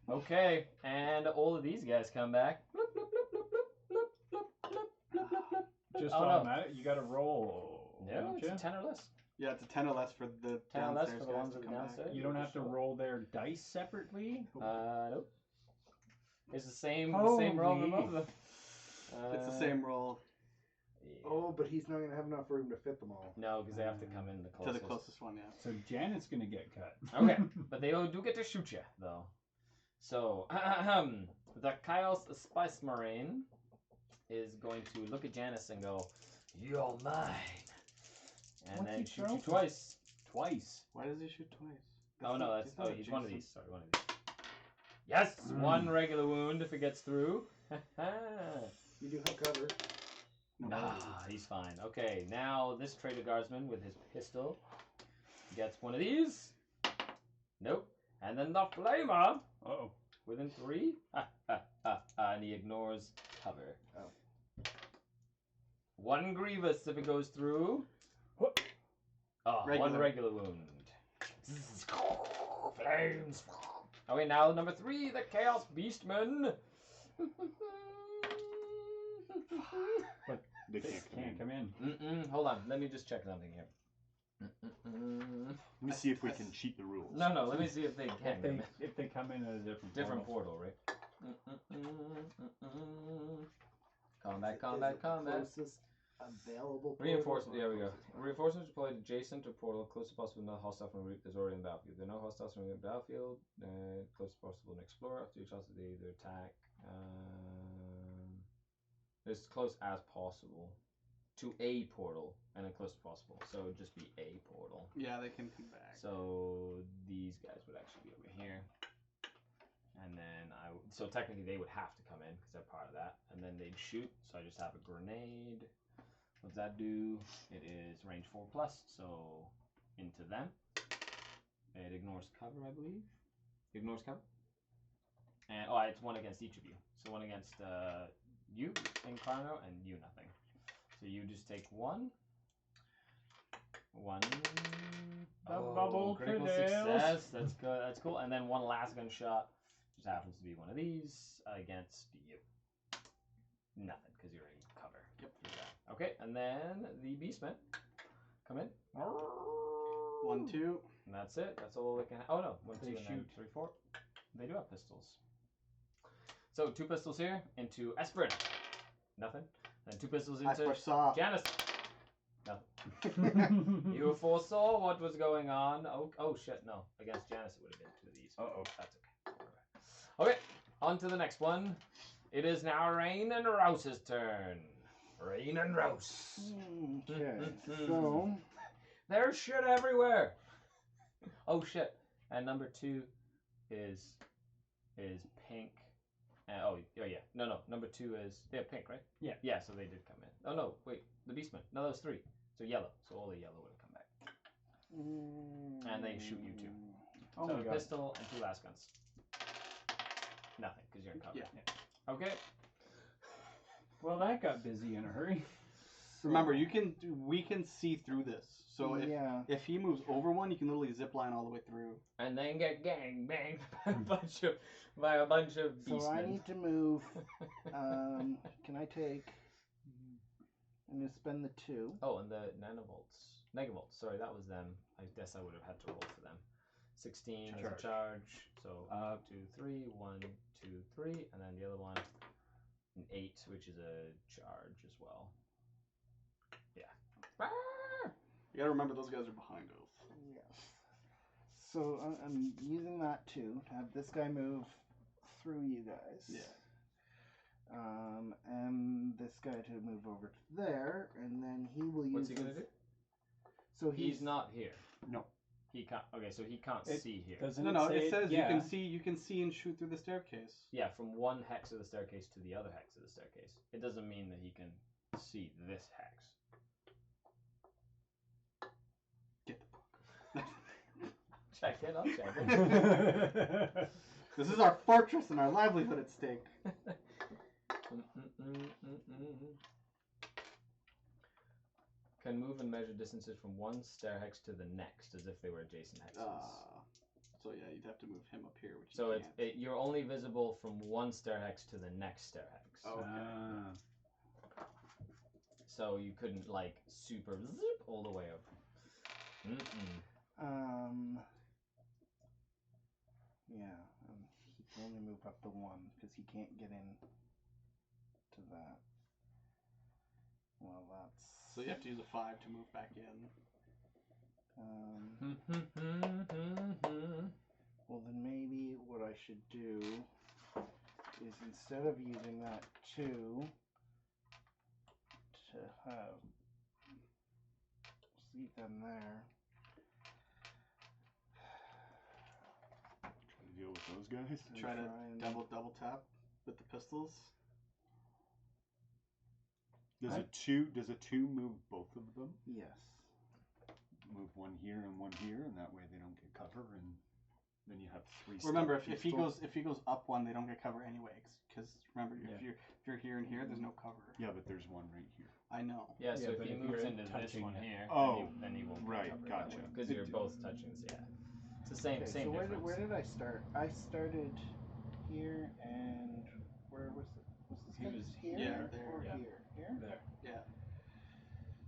A: Okay, and all of these guys come back. Bloop, bloop, bloop, bloop, bloop, bloop, bloop, bloop, bloop, bloop.
E: just
A: Oh, no.
E: automatic. You got to roll.
A: No,
E: don't
A: it's
E: ya?
A: 10 or less.
C: Yeah, it's a 10 or less for the
A: 10 or less for
C: downstairs
A: the
C: guys
A: ones
C: to
A: that are
C: come back.
A: downstairs.
E: You don't have to roll their dice separately.
A: Nope. It's the same roll for
E: Holy.
A: both of them.
C: It's the same roll
A: Yeah.
B: Oh, but he's not gonna have enough room to fit them all.
A: No, because they have to come in the
C: to
A: closest.
C: the closest one, yeah.
E: So Janet's gonna get cut.
A: Okay, but they do get to shoot you, though. So, the Chaos Spice Marine is going to look at Janice and go, "You're mine," and
E: What's
A: then
E: he
A: shoot you
E: throwing?
A: twice.
E: Twice.
C: Why does he shoot twice?
A: Oh no, that's
C: not a
A: he's one of
C: Jason.
A: these. Sorry, one of these. Yes, one regular wound if it gets through.
B: You do have cover.
A: Ah, he's fine. Okay, now this traitor guardsman with his pistol gets one of these. Nope. And then the flamer
E: Uh-oh.
A: within 3. And he ignores cover.
B: Oh.
A: 1 grievous if it goes through. Oh,
C: Regular.
A: 1 regular wound. Flames. Okay, now number 3, the Chaos Beastman.
F: They can't come in.
E: Can't come in.
A: Hold on, let me just check something here.
F: Let me see if we can cheat the rules.
A: No, let me see if they can.
E: If they come in at a different
A: Different
E: portal.
A: portal, right?
B: Is it
A: Combat.
B: Closest available. portal
A: Reinforcement,
B: or
A: there we go.
B: closest?
A: Reinforcements deployed adjacent to portal, close as possible to no hostile from route that's already in the battlefield. There are no hostiles from the battlefield, close as possible to explore after your chance to either attack. As close as possible to a portal, and then close as possible. So it would just be a portal.
C: Yeah, they can come back.
A: So these guys would actually be over here. And then so technically they would have to come in because they're part of that. And then they'd shoot. So I just have a grenade. What does that do? It is range 4+, so into them. It ignores cover, I believe. Ignores cover. And it's 1 against each of you. So 1 against you, Incarno, and you nothing. So you just take 1. 1.
E: Bubble
A: Critical
E: prevails.
A: success. That's good. That's cool. And then 1 last gunshot. Just happens to be one of these against you. Nothing, because you're in cover. Yep. Okay, and then the beastmen come in.
C: 1, 2.
A: And that's it. That's all they can. Oh no, 1, 2,
E: They
A: and then
E: shoot.
A: 3, 4. They do have pistols. So 2 pistols here into Esperin. Nothing. Then 2 pistols
C: I
A: into
C: foresaw.
A: Janice. Nothing. You foresaw what was going on. Oh shit, no. Against Janice it would have been 2 of these.
E: Uh-oh.
A: That's okay. Okay, on to the next one. It is now Rain and Rouse's turn. Rain and Rouse.
F: Okay, so
A: There's shit everywhere. Oh shit. And number 2 is pink. Oh yeah. No. Number 2 is pink, right?
E: Yeah.
A: Yeah. So they did come in. Oh no, wait. The Beastman. No, that was 3. So yellow. So all the yellow would have come back. And they shoot you too.
E: Oh
A: so
E: my
A: a
E: god.
A: pistol and 2 las guns. Nothing, because you're in cover.
C: Yeah.
A: Okay.
E: Well, that got busy in a hurry.
C: Remember, we can see through this. So if he moves over one, you can literally zip line all the way through.
A: And then get gang banged by a bunch of beastmen.
B: So I need to move. Can I take? I'm gonna spend the 2.
A: Oh, and the negavolts. Sorry, that was them. I guess I would have had to roll for them. 16 is a charge. So 2, 3, 1, 2, 3, and then the other one, an 8, which is a charge as well. Yeah.
C: You gotta remember those guys are behind us.
B: Yes. So I'm using that to have this guy move through you guys.
C: Yeah.
B: And this guy to move over to there, and then he will use.
A: What's he gonna do?
B: So
A: He's not here.
F: No.
A: He can't. Okay, so he can't see here.
E: Doesn't
C: It says
E: yeah.
C: you can see and shoot through the staircase.
A: Yeah, from one hex of the staircase to the other hex of the staircase. It doesn't mean that he can see this hex.
C: Get the book.
A: Check it. I'll check it.
C: This is our fortress and our livelihood at stake.
A: Can move and measure distances from one stair hex to the next, as if they were adjacent hexes.
C: So yeah, you'd have to move him up here, which
A: So
C: you can't.
A: you're only visible from one stair hex to the next stair hex.
C: Oh, okay.
A: So you couldn't like super zip all the way up.
B: Yeah, he can only move up the 1 because he can't get in to that. Well, that's.
C: So you have to use a 5 to move back in.
B: Well, then maybe what I should do is instead of using that 2 to have leave them there.
F: Trying to deal with those guys.
C: Try to double tap with the pistols.
F: Does a two move both of them?
B: Yes.
F: Move one here and one here, and that way they don't get cover, and then you have 3.
C: Remember, if he goes up 1, they don't get cover anyway. Because remember, if you're here and here, there's no cover.
F: Yeah, but there's one right here.
C: I know.
A: Yeah, so if
E: but
A: he
E: if
A: moves
E: you're
A: into this
E: touching
A: one
E: it.
A: here,
F: Oh,
A: then he won't
F: right,
A: get covered
F: gotcha.
A: because you're both touching this. Yeah, it's the same
B: Okay,
A: same
B: so
A: difference.
B: where did I start? I started here, and where was it? Was this
E: He
B: guy
E: was
B: here
C: there,
B: or
A: yeah.
B: here? Here?
E: There.
C: Yeah.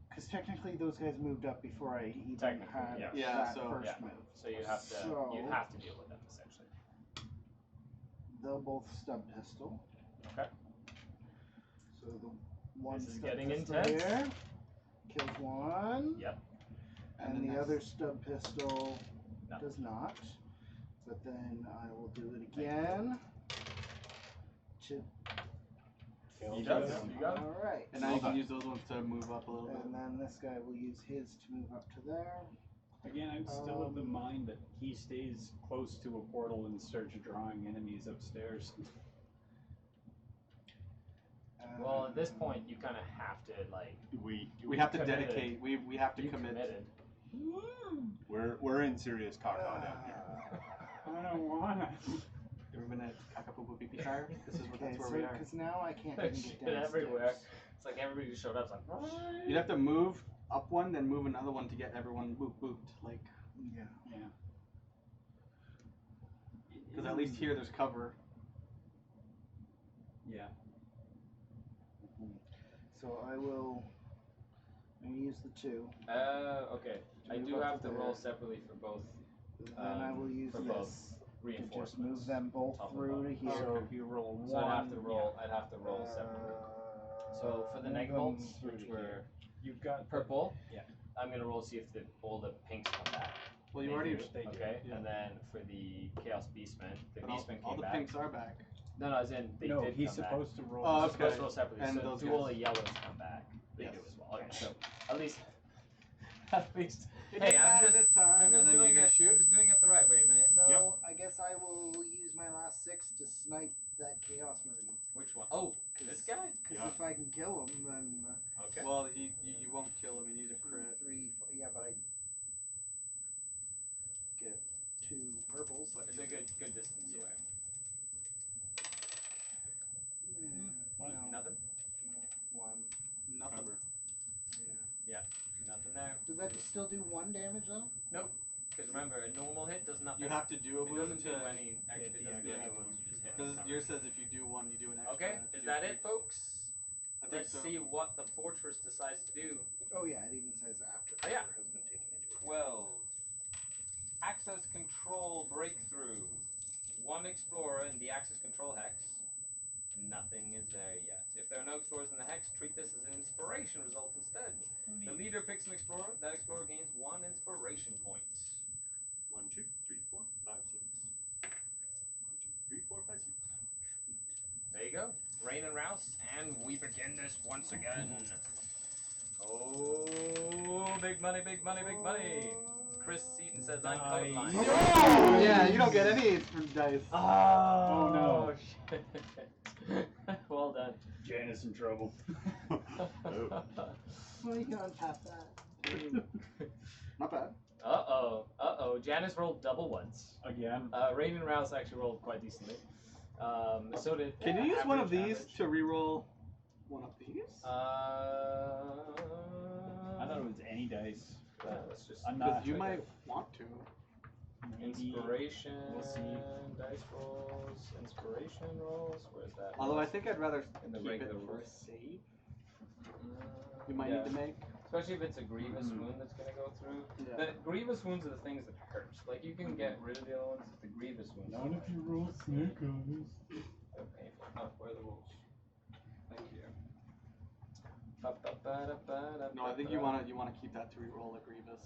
B: Because technically those guys moved up before I even
A: Technically,
B: had
A: yeah.
C: Yeah,
B: that
C: so-
B: first
A: yeah.
B: move.
A: So you'd have to deal with them essentially.
B: They'll both stub pistol.
A: Okay.
B: So the one
A: This is
B: stub
A: getting
B: pistol
A: intense.
B: here kills one.
A: Yep.
B: And
C: then
B: the
C: that's-
B: other stub pistol
A: No.
B: does not. But then I will do it again.
A: He does. You got it.
B: All right.
C: And now you can use those ones to move up a little bit.
B: And then this guy will use his to move up to there.
E: Again, I'm still of the mind that he stays close to a portal and starts drawing enemies upstairs.
A: Well, at this point, you kind of have to like.
C: We have to
A: committed.
C: dedicate. We have to
A: You
C: commit.
A: committed.
F: We're in serious caca down here.
E: I don't wanna.
C: Ever been at Kakapupu Pipi Shire? This is
B: Okay,
C: that's
B: so
C: where we are.
B: because now I can't
A: There's
B: even
A: shit
B: get downstairs.
A: everywhere. It's like everybody just showed up. It's like.
C: You'd have to move up 1, then move another one to get everyone booped. Like,
B: Yeah.
E: Yeah.
C: because at least here there's cover.
E: Yeah.
B: So I will. I'm gonna use the 2.
A: Okay.
B: To
A: I
B: move
A: do
B: up
A: have
B: to
A: to roll
B: there.
A: separately for both.
B: Then I will use
A: for
B: this
A: both
B: to
A: reinforcements.
B: just move them both
A: Top and
B: through to
A: bottom.
B: here.
E: So if you roll one,
A: So I'd have to roll. I'd have to roll separately. So for the
B: move
A: negavolts,
B: them through
A: which
B: to
A: were
B: here.
E: you've got
A: purple,
E: Yeah.
A: I'm gonna roll to see if all the pinks come back.
C: Well, you
A: They
C: already.
A: do,
E: they do,
A: okay,
C: yeah.
A: and then for the Chaos Beastmen, the
C: But
A: Beastmen
C: all
A: came
C: the
A: back.
C: pinks are back.
A: No, as in they
E: no,
A: did
E: he's
A: come back.
E: supposed to roll.
C: Oh,
A: He's supposed
C: okay.
A: to roll separately.
C: And
A: So
C: those
A: do all
C: guys.
A: the yellows come back? They
C: Yes.
A: do as well. Okay,
E: Yeah.
A: so at least, at least.
C: It
A: Hey,
C: didn't
A: I'm
C: matter
A: just,
C: this time.
A: I'm
C: and
A: just
C: then
A: doing
C: you're gonna
A: it.
C: shoot.
A: I'm just doing it the right way, man.
B: So
F: Yep.
B: I guess I will use my last 6 to snipe that Chaos Marine.
A: Which one? Oh, this guy.
B: Because
F: Yeah.
B: if I can kill him, then
A: Okay.
C: Well, you won't kill him. You need a crit.
B: 3, 4, yeah, but I get 2 per purples.
A: It's a good distance away.
B: No,
A: Nothing?
B: one.
C: Nothing.
F: Cover.
B: Yeah.
A: Nothing there.
B: Does that still do 1 damage though?
A: Because remember, a normal hit does nothing.
C: You have to do a
A: It
C: wound
A: doesn't do
C: to.
A: any. It doesn't do any wounds. You just hit.
C: Because yours says if you do one, you do an extra.
A: Okay,
C: and if
A: is
C: you do
A: that
C: three-
A: it, folks?
C: I think
A: Let's
C: so.
A: see what the fortress decides to do.
B: Oh yeah, it even says after
A: Oh, yeah.
B: cover has been taken into account.
A: 12. Access control breakthrough. 1 explorer in the access control hex. Nothing is there yet. If there are no explorers in the hex, treat this as an inspiration result instead. The leader picks an explorer. That explorer gains 1 inspiration point.
F: 1, 2, 3, 4, 5, 6. 1, 2, 3, 4, 5, 6.
A: There you go. Rain and Rouse, and we begin this once again. Oh, big money, big money, big money. Chris Seaton says I'm colorblind.
C: Oh, yeah, you don't get any for dice.
A: Oh,
E: no.
A: Shit. Well done.
E: Janice in trouble.
F: Oh.
B: Well, you can untap that.
C: Not bad.
A: Uh-oh. Janice rolled double once.
E: Again.
A: Rain and Rouse actually rolled quite decently. So did
C: Can you use one of
A: average,
C: these to reroll one of these?
E: I thought it was any dice.
A: Let's just
E: I'm
C: Because
E: not.
C: you might want to.
E: Maybe.
A: inspiration.
E: We'll see.
A: Dice rolls. Inspiration rolls. Where's that?
C: Although I think I'd rather
A: In the
C: keep it
A: regular
C: for
A: rules.
C: save.
A: Mm,
C: You might
A: yeah.
C: need to make.
A: Especially if it's a grievous wound that's gonna go through.
C: Yeah.
A: The grievous wounds are the things that hurt. Like you can get rid of the other ones. It's the grievous wounds.
E: Not if you roll snake eyes.
A: They're painful. Oh, where are the rules?
C: Thank you.
A: Ba-ba-ba-da-ba-da-ba-da.
C: No, I think you want to keep that to reroll a grievous.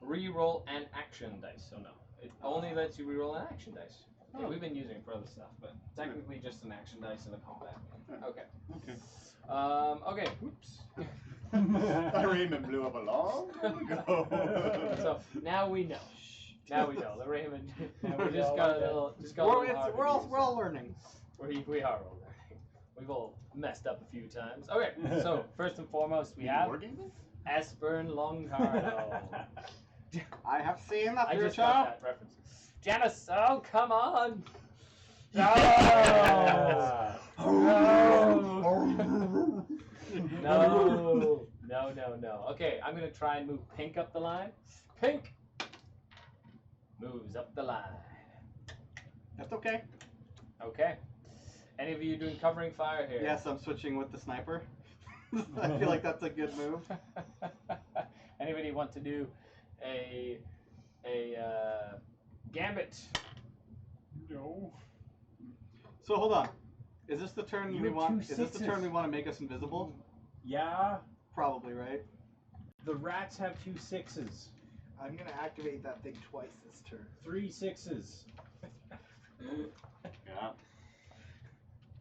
A: Reroll an action dice. So no, it only lets you reroll an action dice. Okay,
F: Oh.
A: we've been using it for other stuff, but technically just an action dice in a combat. Okay.
F: Okay.
A: Okay.
F: Oops. Raymond blew up a long time ago.
A: So now we know. Now we know. The Raymond.
E: Now
A: we
E: we
A: just
E: know,
A: got a
E: yeah.
A: little. Just got a little hard
C: We're
A: to
C: all
A: use.
C: learning.
A: We are all learning. We've all messed up a few times. Okay. So first and foremost, we
F: You
A: have
F: wargaming?
A: Espern Longcarno.
C: I have seen the
A: I
C: future.
A: just got that reference. Janice, oh come on! No! No. Okay, I'm gonna try and move Pink up the line. Pink moves up the line.
C: That's okay.
A: Okay. Any of you doing covering fire here?
C: Yes, I'm switching with the sniper. I feel like that's a good move.
A: Anybody want to do a gambit?
E: No.
C: So hold on. Is this the turn
E: You
C: we
E: have
C: want?
E: two
C: Is this the turn
E: sixes.
C: we want to make us invisible?
E: Yeah.
C: Probably, right?
E: The rats have 2 6s.
B: I'm gonna activate that thing twice this turn.
E: 3 6s.
F: Yeah.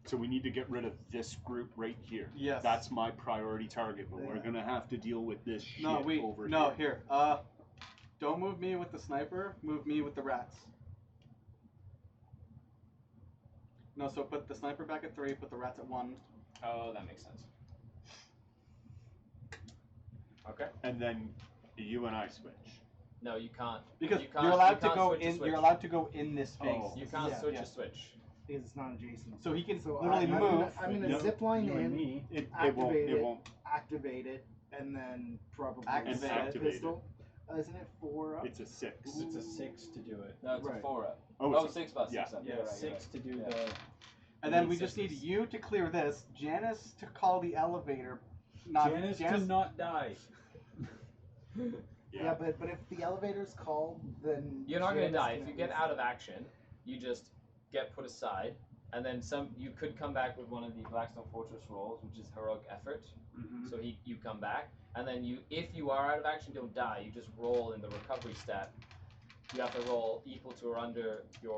F: So we need to get rid of this group right here.
C: Yes.
F: That's my priority target, but we're
B: Yeah.
F: gonna have to deal with this shit
C: No, wait.
F: over
C: No,
F: here.
C: here. Don't move me with the sniper. Move me with the rats. No, so put the sniper back at 3. Put the rats at 1.
A: Oh, that makes sense. Okay.
F: And then you and I switch.
A: No, you can't.
C: Because
A: You can't-
C: you're allowed
A: you
C: to
A: can't
C: go
A: switch a
C: in.
A: switch.
C: You're allowed to go in this space.
F: Oh.
A: You can't
B: Yeah,
A: switch
C: yeah.
A: a switch.
B: Because it's not adjacent.
C: So he can
B: So
C: literally
B: I'm
C: move.
B: gonna
F: Yep.
B: zip line
E: You and
B: in,
E: me.
F: It
B: Activate
F: won't. It
B: it.
F: won't.
B: activate it, and then probably
C: Activate
B: set
F: it.
B: pistol. Isn't it 4 up?
F: It's a 6.
E: It's a 6 to do it.
A: No, it's a
B: Right.
A: 4 up.
F: Oh,
A: Oh,
F: it's a-
A: 6 plus
F: yeah.
A: 6 up.
E: Yeah,
A: You're right,
E: 6 to do
A: Yeah.
E: the.
C: And then
E: need
C: we just need
E: sixes.
C: you to clear this. Janice to call the elevator. Not
E: Janice to not die.
B: Yeah, but if the elevator's called, then
A: You're not going to
B: Janice
A: die.
B: can
A: If you
B: at
A: get
B: least-
A: out of action, you just get put aside, and then you could come back with one of the Blackstone Fortress rolls, which is heroic effort.
E: Mm-hmm.
A: So you come back, and then if you are out of action, don't die. You just roll in the recovery stat. You have to roll equal to or under your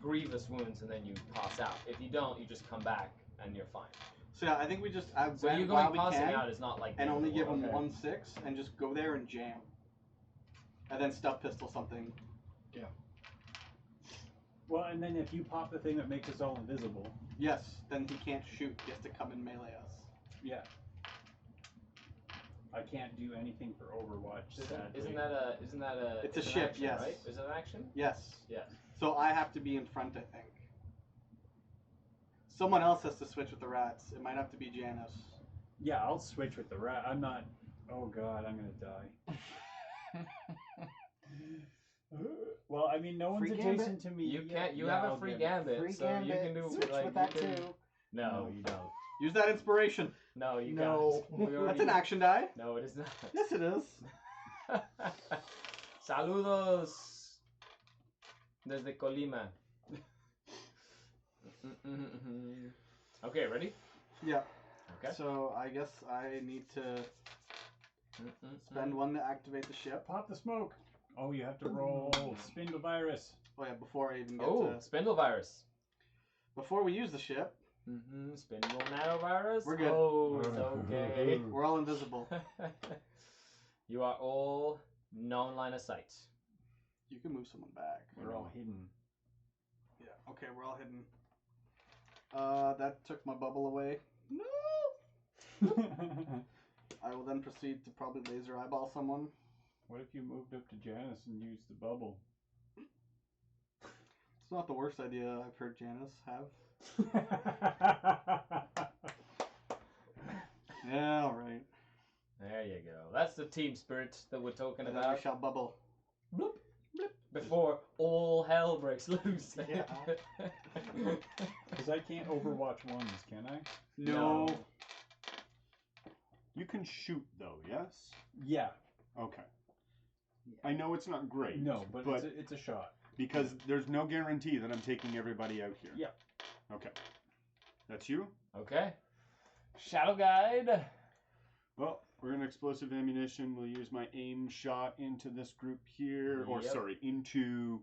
A: grievous wounds, and then you pass out. If you don't, you just come back and you're fine.
C: So yeah, I think we just
A: So you
C: while
A: going
C: we
A: passing
C: can,
A: out is not like
C: and only give him
A: okay.
C: 1/6 and just go there and jam. And then stuff pistol something.
E: Well, and then if you pop the thing that makes us all invisible.
C: Yes, then he can't shoot. He has to come and melee us.
E: Yeah. I can't do anything for Overwatch. Sadly.
A: Isn't that a?
C: It's a
A: an
C: ship,
A: action,
C: yes.
A: Right? Is it an action?
C: Yes.
A: Yes.
C: So I have to be in front, I think. Someone else has to switch with the rats. It might have to be Janice.
E: Yeah, I'll switch with the rat. I'm not. Oh God, I'm gonna die. Well, I mean, no one's
B: Free
E: adjacent to me.
A: You can't. You
E: Yeah,
A: have a
E: I'll
A: free
E: get it.
A: gambit,
B: Free
A: so
B: gambit.
A: you can do
B: Switch
A: like
B: with that
A: you can,
B: too.
E: No, you don't.
C: Use that inspiration.
A: No, you
B: No.
A: can't. We
C: That's
A: already-
C: an action die.
A: No, it is not.
C: Yes, it is.
A: Saludos desde Colima. Okay, ready?
C: Yeah.
A: Okay.
C: So I guess I need to spend one to activate the ship.
E: Pop the smoke. Oh, you have to roll Spindle Virus.
C: Oh yeah, before I even get
A: Oh,
C: to...
A: spindle virus.
C: Before we use the ship,
A: Spindle nanovirus.
C: We're good.
A: Oh, it's okay.
C: we're all invisible.
A: You are all non-line of sight.
C: You can move someone back.
E: We're all hidden.
C: Yeah, okay, we're all hidden. That took my bubble away. No! I will then proceed to probably laser eyeball someone.
E: What if you moved up to Janice and used the bubble?
C: It's not the worst idea I've heard Janice have. Yeah, alright.
A: There you go. That's the team spirit that we're talking
C: And then
A: about.
C: we shall bubble.
A: Bloop, bloop, before all hell breaks loose.
B: Yeah.
E: Because I can't Overwatch ones, can I?
C: No.
F: You can shoot though, yes?
E: Yeah.
F: Okay. I know it's not great.
E: No, but it's a shot.
F: because there's no guarantee that I'm taking everybody out here.
E: Yeah.
F: Okay. That's you?
A: Okay. Shadow Guide.
F: Well, we're going to explosive ammunition. We'll use my aim shot into this group here. Or,
A: Yep.
F: sorry, into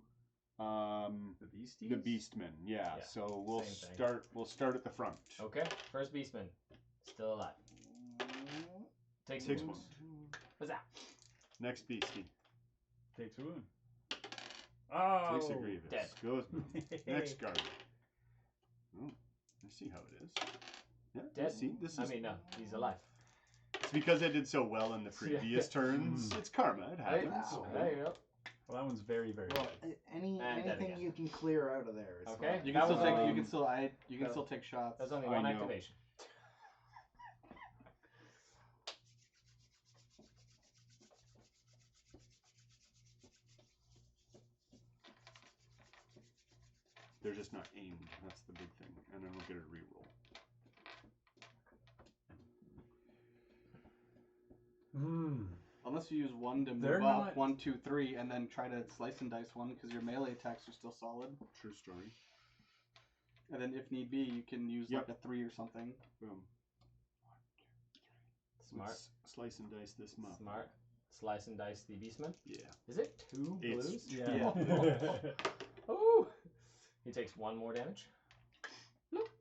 E: The Beasties?
F: the Beastmen. Yeah.
A: Yeah,
F: So we'll
A: same thing.
F: we'll start at the front.
A: Okay. First Beastman. Still alive. Takes
F: Takes
A: wounds. What's that?
F: Next beastie.
E: Takes a wound. Oh,
F: Takes a grievous.
A: dead.
F: Goes next guard. Oh, I see how it is. Yeah,
A: Dead.
F: I see. This is.
A: I mean, no, he's alive.
F: It's because I did so well in the previous turns. It's karma. It
A: Hey,
F: happens.
A: there you go.
E: Well, that one's very, very
B: Well,
E: good.
B: anything
A: again.
B: you can clear out of there is
A: Okay.
B: fine.
C: You can
A: That
C: still
A: was,
C: take. You can
A: that-
C: still take shots.
A: That's only
F: I
A: one
F: know.
A: activation.
F: They're just not aimed. That's the big thing. And then we'll get a reroll.
C: Unless you use one to move
E: They're
C: up,
E: not-
C: 1, 2, 3, and then try to slice and dice one because your melee attacks are still solid.
F: True story.
C: And then if need be, you can use
F: Yep.
C: like a 3 or something.
F: Boom.
A: Smart.
F: Let's slice and dice this muff.
A: Smart. Slice and dice the Beastman.
F: Yeah.
A: Is it 2
F: It's-
A: blues?
E: Yeah.
A: Ooh. He takes 1 more damage.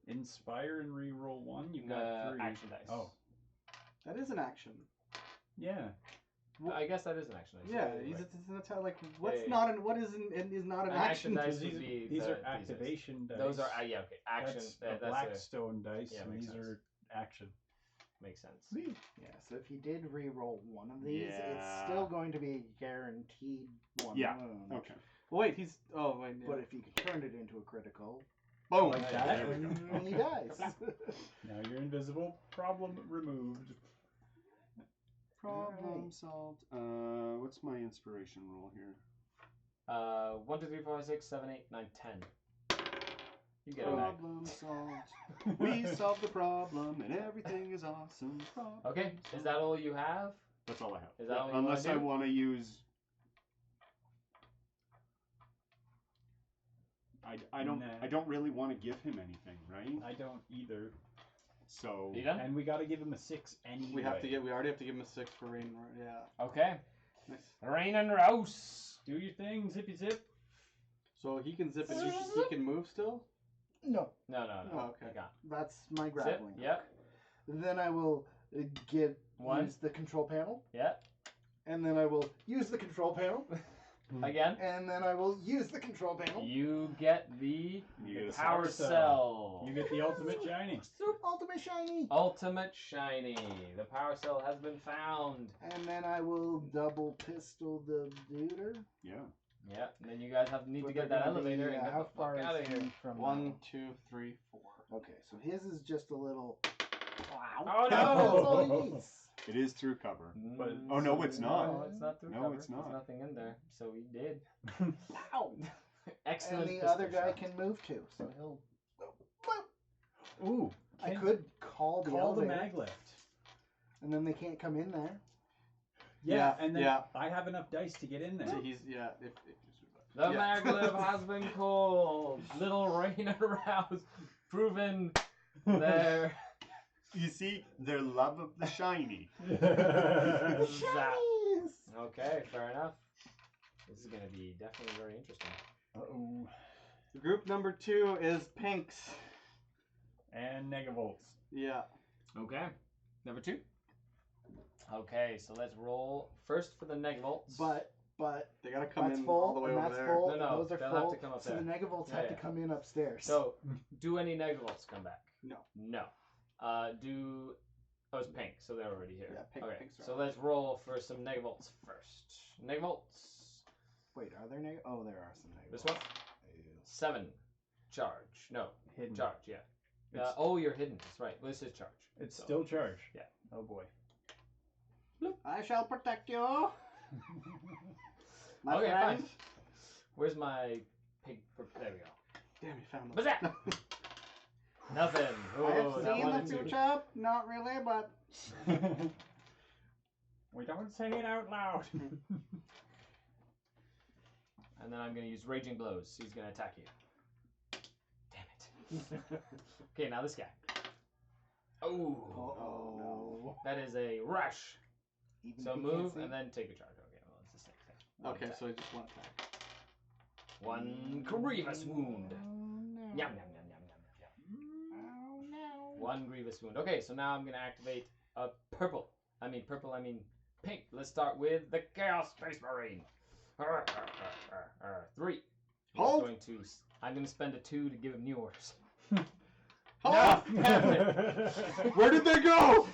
E: Inspire and reroll one. You've got 3.
A: Action dice.
E: Oh,
C: That is an action.
E: yeah.
A: I guess that is an action dice.
C: Yeah,
A: Right.
C: it's an attack. Like what's
A: Yeah.
C: not an what is not an
A: An
C: action?
A: action dice
E: These,
A: would be
E: these
A: the-
E: are activation dice.
A: Those are yeah okay action.
E: That's
A: That's
E: a Blackstone dice,
A: yeah,
E: and
A: makes
E: these
A: sense.
E: are action.
A: makes sense.
B: Yeah, so if you did re-roll one of these, it's
F: Yeah.
B: still going to be a guaranteed one
F: Yeah.
B: wound.
F: Okay.
C: Wait, he's wait. Yeah.
B: But if you can turn it into a critical,
C: Boom.
E: Like that?
F: There we go.
B: then he dies.
E: Now you're invisible. Problem removed.
F: Problem solved. What's my inspiration roll here?
A: 1, 2, 3, 4, 5, 6, 7, 8, 9, 10. You get it back.
F: Problem solved. We solved the problem, and everything is awesome. Problem
A: Okay, is
F: solved.
A: that all you have?
F: That's all I have.
A: Is that all you wanna
F: Unless I
A: do?
F: want to use. I don't.
E: Nah.
F: I don't really want to give him anything, right?
E: I don't either.
F: So.
A: You done?
E: And we got to give him a 6 anyway.
C: We already have to give him a 6 for rain. Yeah.
A: Okay.
C: Nice.
A: Rain and Rouse.
E: Do your thing, zippy zip.
C: So he can zip and he can move still.
B: No,
A: No.
C: Oh, okay.
A: You got
B: that's my
A: Zip.
B: grappling.
A: Yep.
B: Then I will
A: One.
B: use the control panel,
A: Yep.
B: and then I will use the control panel,
A: again.
B: And then I will use the control panel.
A: You get the
F: You get a
A: power cell.
E: You get the ultimate shiny.
B: Ultimate shiny.
A: Ultimate shiny. The power cell has been found.
B: And then I will double pistol the duder.
F: Yeah.
A: Yeah, and then you guys need to
B: But
A: get
B: they're
A: that
B: gonna be,
A: elevator and get
B: how
A: the
B: far
A: fuck out
B: is
A: of here.
B: he from
C: 1,
B: now?
C: 2, 3, 4.
B: Okay, so his is just a little.
A: Oh
B: That's all
A: no!
B: he needs.
F: It is through cover.
E: But-
F: Oh, no, it's not.
A: No, it's not through
F: No,
A: cover.
F: it's not.
A: There's nothing in there, so he did.
B: Ow.
A: Excellent.
B: And the
A: pistol
B: other guy
A: shot.
B: can move too, so he'll.
E: Ooh.
B: I
E: can-
B: could call the
E: call the
B: elevator,
E: mag lift.
B: and then they can't come in there.
E: Yeah, and then
C: yeah.
E: I have enough dice to get in there.
C: So he's if
A: The
C: Yeah.
A: maglev has been called. Little rain aroused. Proven there.
F: You see, their love of the shiny.
A: Zap. Okay, fair enough. This is going to be definitely very interesting.
E: Uh-oh.
C: Group number 2 is pinks.
E: And negavolts.
C: Yeah.
A: Okay. Number 2. Okay, so let's roll first for the negavolts.
B: But
C: They gotta come
B: that's
C: in
B: full,
C: all the way
B: and
C: over
B: that's
C: there.
B: full,
A: No, no,
B: and those are
A: they'll
B: full.
A: have to come up
B: so
A: there.
B: the negavolts
A: Yeah,
B: have
A: yeah.
B: to come in upstairs.
A: So, do any negavolts come back?
C: No.
A: No. Oh, it's pink, so they're already here.
C: Yeah, pink-
A: Okay,
C: pinks are
A: so
C: already
A: let's roll for some negavolts first. Negavolts.
B: Wait, are there Oh, there are some negavolts.
A: This one? 7. Charge. No,
E: Hidden.
A: charge, yeah.
E: It's-
A: Oh, you're hidden. That's right. Well, this is charge.
E: It's
A: So-
E: still charged.
A: Yeah.
E: Oh boy.
C: I shall protect you. My
A: Okay,
C: friend.
A: fine. Where's my pig? There we go.
C: Damn, you found
A: What's
C: them.
A: that? Nothing.
C: I
A: Oh,
C: have
A: that
C: seen
A: one
C: the
A: and two.
C: future. Not really, but
E: We don't say it out loud.
A: And then I'm going to use Raging Blows. He's going to attack you. Damn it. Okay, now this guy. Oh.
B: Oh.
A: That is a rush.
B: Even
A: So
B: if he can't
A: move
B: see?
A: and then take a charge. Okay, well, it's the same thing. One
C: okay.
A: attack.
C: So just one attack.
A: One grievous wound. Yum, yum, yum, yum, yum, yum.
B: Oh no.
A: One grievous wound. Okay, so now I'm going to activate a purple. I mean pink. Let's start with the Chaos Space Marine. 3. He's
C: Hold.
A: going to. I'm going to spend a 2 to give him new orders.
C: Hold. Where did they go?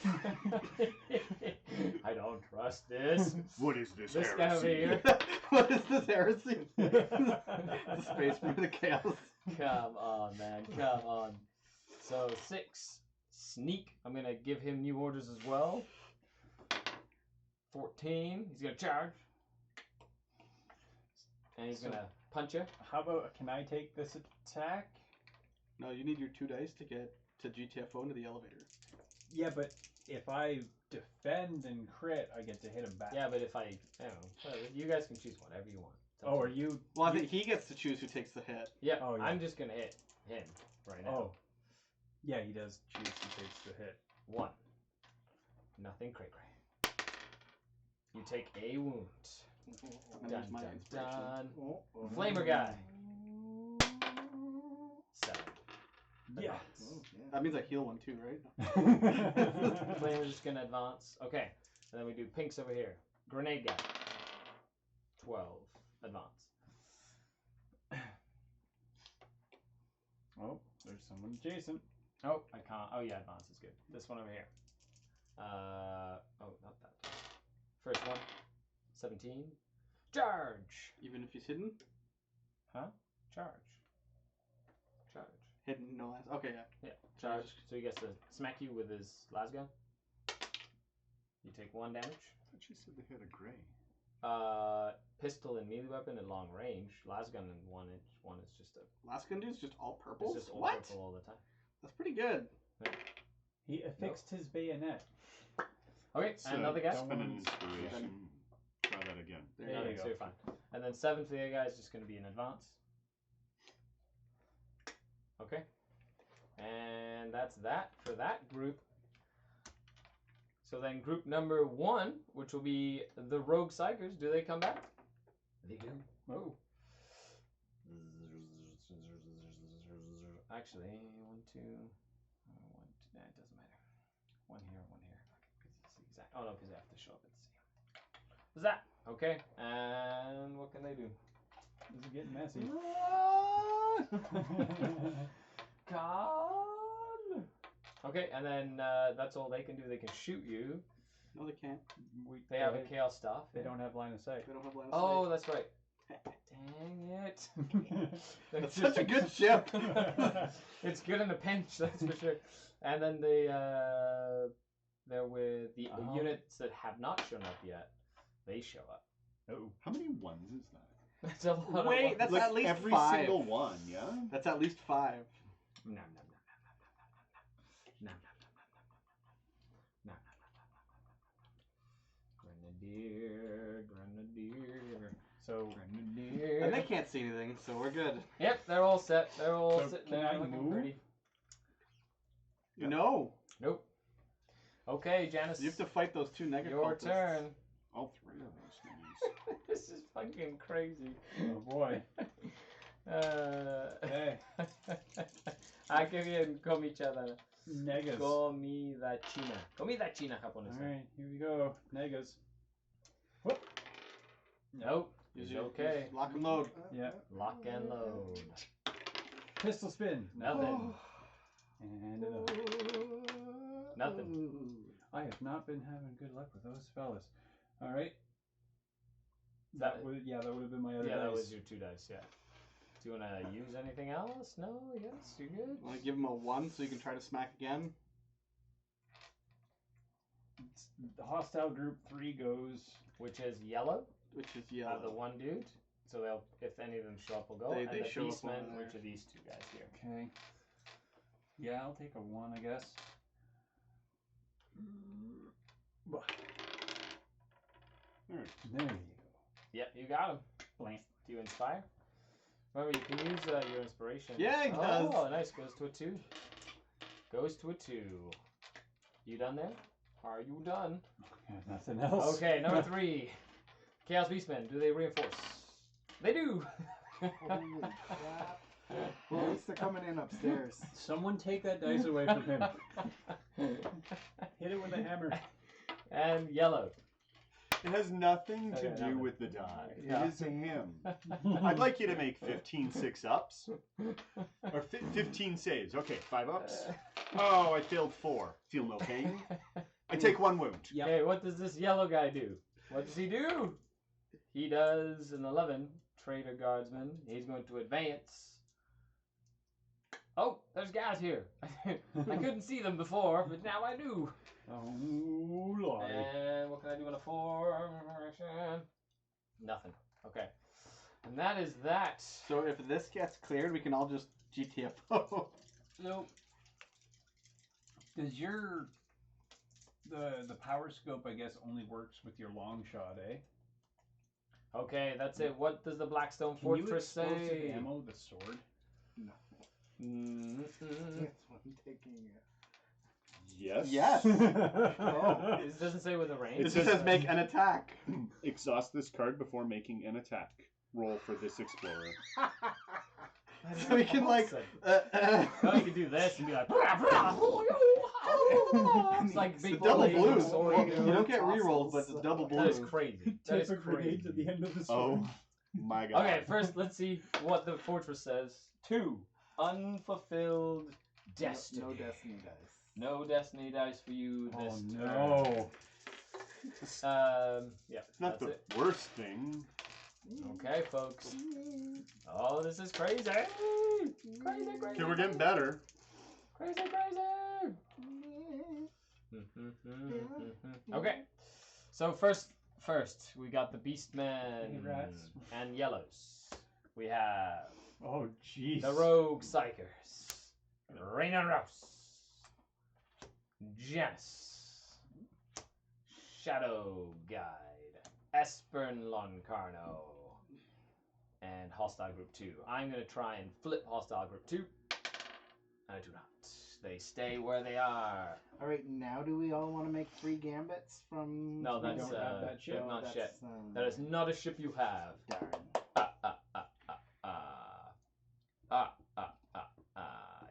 A: I don't trust this.
F: What is this
A: This guy over
F: heresy?
A: here.
C: What is this heresy? The space for the chaos.
A: Come on, man. Come on. So 6. Sneak. I'm going to give him new orders as well. 14. He's going to charge. And he's going to punch you.
E: How about, can I take this attack?
C: No, you need your 2 dice to get to GTFO into the elevator.
E: Yeah, but if I defend and crit, I get to hit him back.
A: Yeah, but if I don't know, whatever, you guys can choose whatever you want. It's up
E: Oh,
A: to
E: are
A: you?
E: you?
C: Well, I think he gets to choose who takes the hit.
A: Yeah,
E: Oh, yeah.
A: I'm just going to hit him right now.
E: Oh. Yeah, he does choose who takes the hit.
A: 1. Nothing cray cray. You take a wound.
C: I'm gonna use my inspiration.
A: Dun.
B: Oh, oh.
A: Flamer guy. 7.
E: Yes.
B: Oh, yeah.
C: That means I heal one too, right?
A: Flamer's just gonna advance. Okay. And then we do pinks over here. Grenade guy. 12. Advance.
E: Oh, there's someone adjacent.
A: Oh, I can't. Oh yeah, advance is good. This one over here. Oh, not that. First one. 17. Charge.
C: Even if he's hidden?
A: Huh? Charge. Charge.
C: Hidden, no last. Okay, yeah.
A: Yeah, charge. So he gets to smack you with his lasgun. You take 1 damage.
F: I thought you said they had a gray.
A: Pistol and melee weapon at long range. Lasgun and 1 inch. One is just a.
C: Last gun dude's just all
A: It's
C: purples?
A: just all
C: What?
A: purple all the time.
C: That's pretty good.
E: He affixed his bayonet.
A: Okay,
F: So,
A: and another guy.
F: Spend an
E: Someone's-
F: inspiration. Try that again.
C: There
A: Yeah,
C: you
A: yeah,
C: go.
A: so you're fine. And then 7 for the other guy is just going to be an advance. Okay. And that's that for that group. So then group number 1, which will be the Rogue Psychers, do they come back? They do. Oh. Actually, 1, 2, 1, 2, nah, it doesn't matter. 1 here, 1 here. Okay, 'cause it's the exact. Oh no, because they have to show up at the same. What's that? Okay, and what can they do?
E: This is getting messy.
A: Con. Okay, and then that's all they can do. They can shoot you.
C: No, they can't.
A: They have a chaos staff.
E: They don't have line of sight.
C: They don't have line of
A: Oh,
C: sight.
A: that's right. Dang it.
C: That's such a good ship.
A: It's good in a pinch, that's for sure. And then they're with the units that have not shown up yet. They show up.
E: Oh.
F: How many ones is that?
A: That's a lot.
C: Wait,
A: of
C: that's
F: Like
C: at least
F: every
C: 5.
F: single one, yeah?
C: That's at least 5.
A: No. Grenadier.
E: So,
A: Grenadier.
C: And they can't see anything, so we're good.
A: Yep, they're all set. They're all
E: So
A: sitting
E: can
A: there
E: I
A: looking
E: move?
A: pretty.
F: Yeah.
C: No.
A: Nope. Okay, Janice.
C: You have to fight those 2 negative.
A: Your turn.
F: All 3 of those things.
A: This is fucking crazy.
E: oh boy. Hey.
A: ¿A qué bien comichada?
E: Negas.
A: Comida china. Comida china japonesa.
E: Alright, here we go. Negas. Whoop.
A: Nope. It's okay.
C: Just lock and load.
E: Yeah.
A: Lock and load.
E: Pistol spin.
A: Nothing.
E: And another.
A: Nothing.
E: I have not been having good luck with those fellas. Alright.
A: That-
E: That would that would have been my other
A: Yeah,
E: dice.
A: that was your 2 dice, yeah. Do you want to use anything else? No? Yes? You're good?
C: Want to give him a 1 so you can try to smack again?
E: The hostile group 3 goes.
A: Which is yellow.
C: Which is
A: The
C: yellow.
A: one dude. So they'll, if any of them show up, will go.
C: They
A: and the
C: show up
A: beastmen,
C: over there.
A: which are these 2 guys here.
E: Okay. Yeah, I'll take a 1, I guess.
F: Alright.
E: There you go.
A: Yep, you got him.
E: Blank.
A: Do you inspire? Remember, you can use your inspiration.
C: Yeah, he does.
A: Oh, nice. Goes to a 2. Goes to a 2. You done there? Are you done?
E: Nothing else.
A: Okay, number 3. Chaos Beastmen. Do they reinforce? They do.
B: Holy crap. Well, at least they're coming in upstairs.
E: Someone take that dice away from him. Hit it with a hammer.
A: And yellow.
F: It has nothing to
A: Okay,
F: do
A: nothing.
F: with the die.
A: Yeah.
F: It is him. I'd like you to make 15 6-ups. Or 15 saves. Okay, 5 ups. Oh, I failed 4. Feel no pain. I take 1 wound.
E: Yep.
A: Okay, what does this yellow guy do? What does he do? He does an 11. Traitor Guardsman. He's going to advance. Oh, there's guys here. I couldn't see them before, but now I do.
E: Oh, Lord.
A: And what can I do on a 4? Nothing. Okay. And that is that.
C: So if this gets cleared, we can all just GTFO.
A: Nope.
E: Does your the power scope, I guess, only works with your long shot, eh?
A: Okay, that's it. What does the Blackstone
E: Can you
A: Fortress
E: explosive
A: say?
E: ammo the sword?
A: Mm-mm.
B: That's what I'm taking it.
F: Yes.
C: Yes.
E: Oh.
A: It doesn't say with a range.
C: It says make an attack.
F: Exhaust this card before making an attack. Roll for this explorer.
C: So we can like.
A: Now you can do this and be like. It's like big
C: double
A: blade
C: blue.
A: sword,
C: Well,
A: you
C: you
A: know?
C: don't get rerolls, but it's double
A: That is
C: blue.
A: crazy. That is
E: Type of grenades
A: crazy.
E: at the end of the sword.
F: Oh my god.
A: Okay, first let's see what the fortress says. 2. Unfulfilled destiny.
B: No destiny dice.
A: No destiny dice for you
E: Oh
A: this
E: no.
A: turn. Yeah,
F: It's not
A: that's
F: the worst thing.
A: it. Okay, folks. Oh, this is crazy. Crazy, crazy.
F: Okay, we're getting better.
A: Crazy, crazy. Okay, so first we got the Beastmen
E: Congrats.
A: and Yellows. We have
E: Oh jeez.
A: the Rogue Psychers, Reina Rouse, Janice, Shadow Guide, Espern Loncarno, and Hostile Group 2. I'm going to try and flip Hostile Group 2. I do not. They stay where they are.
B: Alright, now do we all want to make 3 gambits from...
A: No,
E: We
A: that's
E: don't have that ship.
A: not
B: that's,
A: shit. That is not a ship you have.
B: Darn.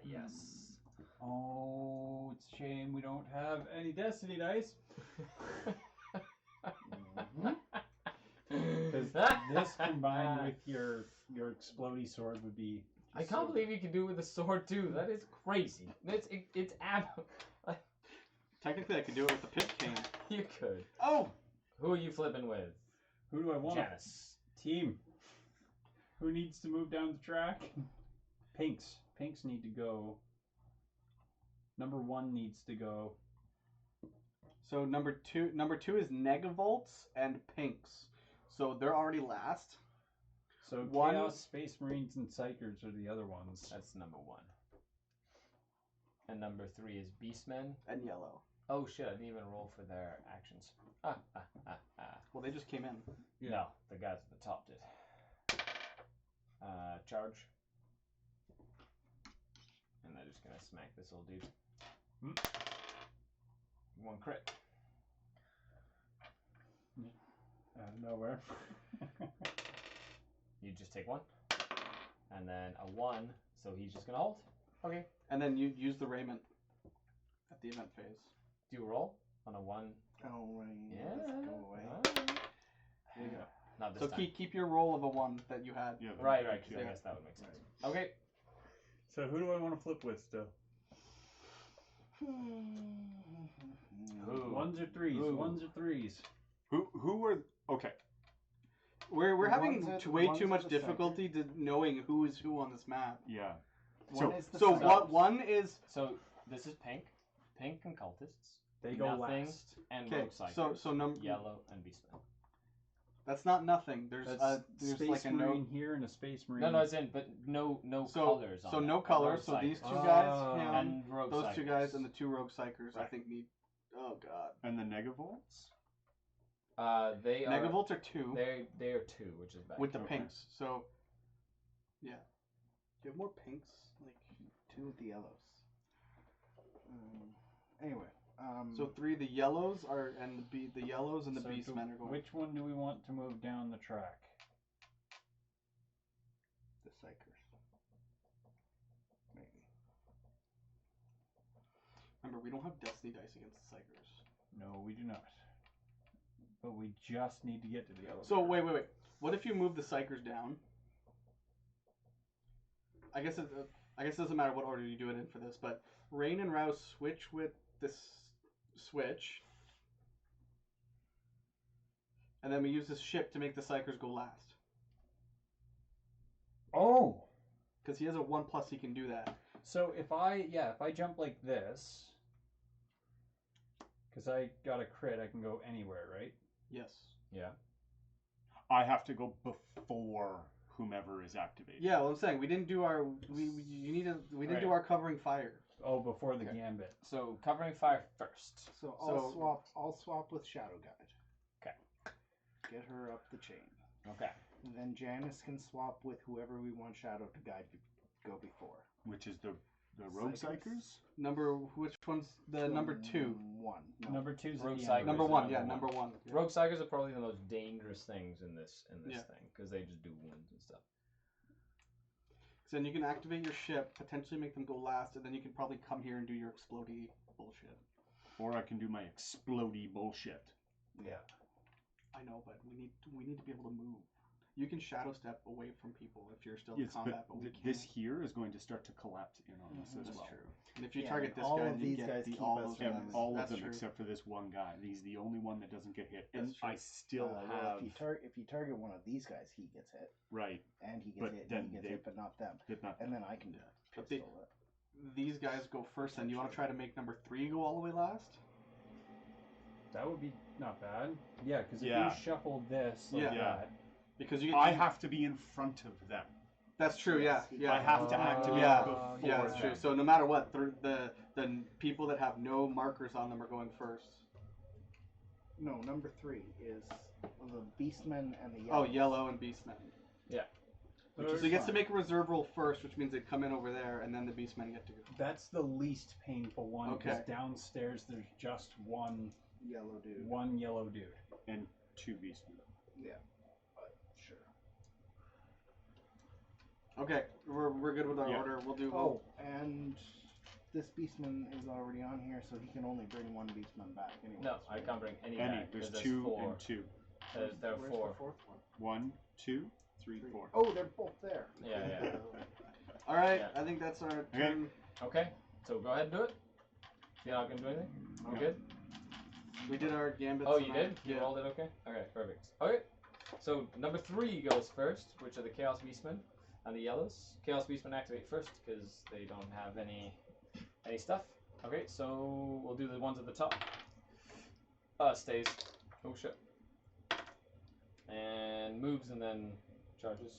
A: Yes.
E: Oh, it's a shame we don't have any destiny dice. this combined with your explodey sword would be.
A: I can't believe you can do it with a sword too. That is crazy. It's
C: Technically, I could do it with the pit cane.
A: You could.
C: Oh!
A: Who are you flipping with?
E: Who do I want?
A: Janice.
E: Team. Who needs to move down the track? Pinks. Pinks need to go. Number 1 needs to go.
C: So number two is Negavolts and Pinks. So they're already last.
E: So
C: One-
E: Chaos, Space Marines, and Psychers are the other ones.
A: That's number 1. And number 3 is Beastmen.
C: And Yellow.
A: Oh shit! I didn't even roll for their actions.
C: Well, they just came in.
A: No, the guys at the top did. Charge. And they're just gonna smack this old dude. 1 crit.
E: Out of nowhere.
A: You just take 1. And then a 1, so he's just gonna hold. Okay.
C: And then you use the raiment at the event phase.
A: Do you roll on a 1?
B: Oh, right.
A: Yeah.
B: Let's go away.
A: Alright.
C: There you go.
A: Not this
C: So
A: time.
C: keep your roll of a 1 that you had.
F: Yeah,
A: Right, 'cause I
C: Yeah.
A: guess that would make sense. Okay.
E: So who do I want to flip with still?
A: Ooh.
E: Ones or threes?
A: Ooh.
E: Ones or threes?
F: Who were okay?
C: We're
B: The
C: having
B: ones that-
C: way
B: ones
C: too
B: that
C: much
B: are
C: difficulty to knowing who is who on this map.
F: Yeah.
B: One
F: So-
B: is the
C: So
B: Psychers.
C: what one is
A: So this is pink. Pink and cultists.
E: They go
A: Nothing.
E: last.
A: And
C: okay?
A: rogue psychers.
C: So number
A: Yellow and beastmen.
C: that's not nothing. There's
E: That's
C: there's
E: Space
C: like a
E: Marine
C: no.
E: here and a Space Marine.
A: No, it's in, but no
C: So
A: colors on
C: so
A: it.
C: no
A: Rogue
C: colors. So these
A: psychers.
C: two guys,
E: Oh.
C: him,
A: and rogue
C: those two guys,
A: psychers.
C: and the 2 rogue psychers. I
A: Right.
C: think need. Oh god.
F: And the Negavolts?
A: They are
C: Negavolts are 2
A: they are 2, which is bad.
C: with the
F: Okay.
C: pinks. So yeah, you have more pinks. Like
B: 2 with the yellows. Anyway.
C: so 3 the yellows are and the yellows and the
E: So
C: beastmen are going.
E: Which one do we want to move down the track?
B: The Psychers. Maybe.
C: Remember, we don't have Destiny dice against the psychers.
E: No, we do not. But we just need to get to the elevator.
C: So wait. What if you move the psychers down? I guess it doesn't matter what order you do it in for this, but Rain and Rouse switch with this switch, and then we use this ship to make the psychers go last.
E: Oh!
C: Because he has a 1+, he can do that.
E: So if I jump like this, because I got a crit, I can go anywhere, right?
C: Yes.
A: Yeah.
F: I have to go before whomever is activated.
C: Yeah. Well, I'm saying we didn't do our we didn't do our covering fire.
E: Oh, before the
A: Okay.
E: gambit.
A: So covering fire first.
B: So
C: So-
B: I'll swap with Shadow Guide.
A: Okay.
B: Get her up the chain.
A: Okay.
B: And then Janice can swap with whoever we want Shadow to guide go before.
F: Which is the Rogue
B: Psychers?
F: Psychers?
C: Which one's the number 2?
B: 1. No.
E: Number 2's
A: Rogue
E: the
A: Psychers.
E: end.
C: Number
A: is
C: 1.
A: number
C: Yeah,
A: one.
C: number 1. Yeah.
A: Rogue psychers are probably the most dangerous things in this
C: Yeah.
A: thing because they just do wounds and stuff.
C: So then you can activate your ship, potentially make them go last, and then you can probably come here and do your explodey bullshit.
F: Or I can do my explodey bullshit.
B: Yeah.
C: I know, but we need to be able to move. You can shadow step away from people if you're still in
F: Yes,
C: combat, but
F: but
C: we
F: this
C: can't.
F: here is going to start to collapse in on us as
C: That's
F: well.
C: true. And if you
B: Yeah,
C: target this
B: all
C: guy,
B: of
C: then you
B: these
C: get
B: guys
C: the
B: keep
C: all
B: us
C: of
B: from
C: them.
B: them.
F: All of
C: That's
F: them
C: true.
F: except for this one guy. He's the only one that doesn't get hit. And
C: That's true.
F: I still
B: Well,
F: have
B: if you target one of these guys, he gets hit,
F: right.
B: and he gets
F: But
B: hit,
F: then
B: and he gets
F: they-
B: hit, but not them.
F: Did not
B: And then I can
C: But they-
B: pistol it.
C: These guys go first, and you want to try to make number 3 go all the way last?
E: That would be not bad. Yeah, because if
F: Yeah.
E: you shuffle this like
C: Yeah.
E: that,
C: Because you.
F: I have to be in front of them.
C: That's true.
B: Yes,
C: Yeah.
B: he
C: Yeah.
F: I have to activate
C: Yeah.
F: before
C: Yeah, that's true.
F: them.
C: So no matter what, the people that have no markers on them are going first.
B: No, number 3 is the Beastmen and the
C: Oh,
B: Yellows.
C: yellow and beastmen.
B: Which
C: So
B: is
C: he gets to
B: fine.
C: make a reserve roll first, which means they come in over there, and then the beastmen get to go.
E: that's the least painful one. Because
C: Okay.
E: downstairs there's just one
B: Yellow dude.
E: yellow dude.
F: And 2 beastmen.
B: Yeah, but sure.
C: Okay, we're good with our
F: Yeah.
C: order. We'll do.
B: Oh, and this Beastman is already on here, so he can only bring one Beastman back anyway.
A: No, I can't bring any
F: Any.
A: back,
F: There's
A: 'cause
F: 2
A: 4.
F: and 2.
A: There are
B: Where's
A: four.
B: the fourth one?
F: 1, 2, 3, 4.
B: Oh, they're both there.
A: Yeah.
C: All right,
A: Yeah.
C: I think that's our
F: Okay.
C: turn.
A: Okay, so go ahead and do it. You're not gonna do anything? You
F: No.
A: good?
C: We did our gambits.
A: Oh,
C: and
A: you
C: our-
A: did? You
C: Yeah.
A: rolled it okay? Okay, perfect. Okay, so number 3 goes first, which are the Chaos Beastmen and the yellows. Chaos Beastmen activate first because they don't have any stuff. Okay, so we'll do the ones at the top. Stays. Oh shit. And moves and then charges.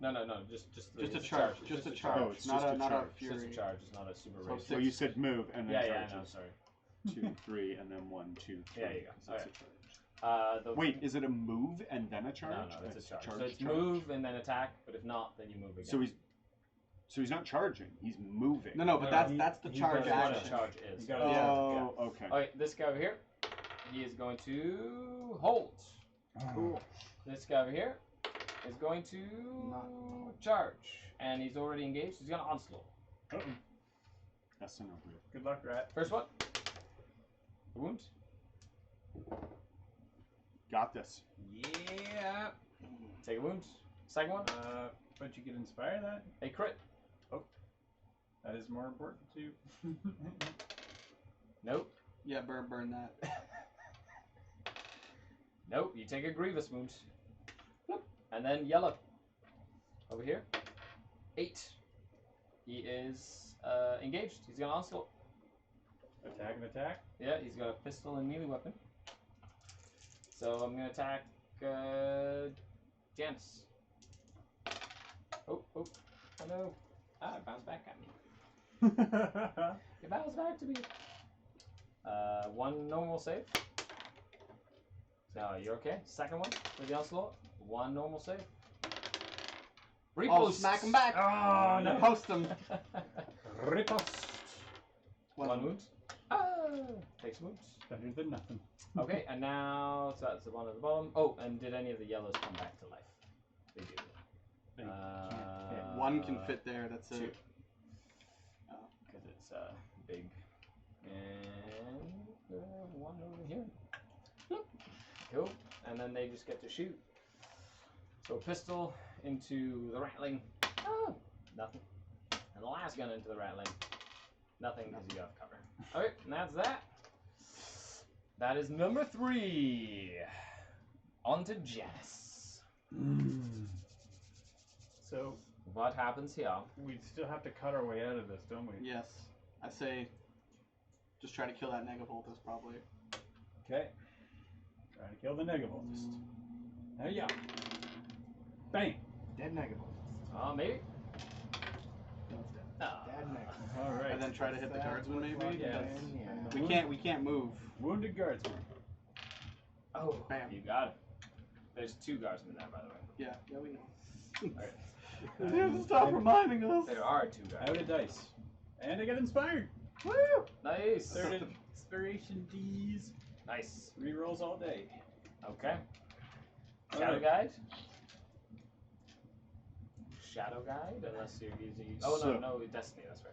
A: No, just
C: Just a charge. Just a charge.
F: Oh, it's
C: not
F: just
C: a
F: a
C: not
F: charge.
C: a
A: Just
C: fury.
A: a charge. It's not a super
C: So
A: race.
C: six.
F: Well, you said move and then
A: Yeah,
F: charges.
A: I know. Sorry.
F: 2, 3, and then 1, 2, 3.
A: Yeah, you go.
F: 'cause it's
A: Alright.
F: a charge. Wait, is it a move and then a charge?
A: No, it's a charge.
F: Charge,
A: So it's
F: charge.
A: move and then attack, but if not, then you move again.
F: So he's not charging. He's moving.
C: No, but
A: No,
C: that's the
E: he
C: charge
E: does
A: That's what
C: action.
A: a charge is.
E: You gotta-
F: Oh, okay.
A: Alright, this guy over here, he is going to hold.
B: Cool.
A: This guy over here is going to charge. And he's already engaged. He's going to onslaught.
E: Uh-oh.
F: That's enough.
E: Good luck, rat.
A: First one. A wound.
F: Got this.
E: Yeah.
A: Take a wound. Second one.
E: But you can inspire that.
A: A crit.
E: That is more important too.
A: Nope.
C: Yeah, burn that.
A: Nope. You take a grievous wound. Bloop. And then yellow. Over here. 8. He is engaged. He's going to onslaught.
E: Attack and attack.
A: Yeah, he's got a pistol and melee weapon. So I'm going to attack Janice. Oh, no. Ah, it bounced back at me. It bounced back to me. 1 normal save. So you're okay. Second one with the onslaught. 1 normal save.
C: Oh,
A: Repost.
C: smack him back.
A: Oh, no.
C: Post him.
E: Riposte.
A: 1 wound. Ah, takes wounds.
E: Better than nothing.
A: Okay, and now, so that's the one at the bottom. Oh, and did any of the yellows come back to life? They do.
F: They
C: One can fit there. That's
A: 2.
C: it.
A: Because it's big. And 1 over here. Bloop. Cool. And then they just get to shoot. So pistol into the ratling. Ah, nothing. And the last gun into the ratling. Nothing because you have cover. Okay, and that's that. That is number 3. On to Janice.
E: So
A: What happens here?
E: we still have to cut our way out of this, don't we?
C: Yes. I say, just try to kill that negavoltus probably.
E: Okay. Trying to kill the negavoltist. There you go. Bang.
B: Dead negative.
A: Maybe?
B: No, it's dead.
A: Ah.
B: Dead negative.
E: All right.
C: And then try to hit the guardsman maybe.
E: Yeah.
C: Because we can't move.
E: Wounded guardsman.
A: Oh,
C: Bam.
A: you got it. There's 2 guardsmen there, by the way.
C: Yeah, we know.
A: Alright.
C: You have to stop reminding us.
A: There are 2
E: Out
A: guardsmen.
E: of dice. And I got inspired.
C: Woo!
A: Nice.
E: Third inspiration D's.
A: Nice.
E: Rerolls all day.
A: Okay.
E: All
A: Shadow
E: right.
A: Guide? Shadow Guide? Unless you're using... Oh,
F: So-
A: no, Destiny, that's right.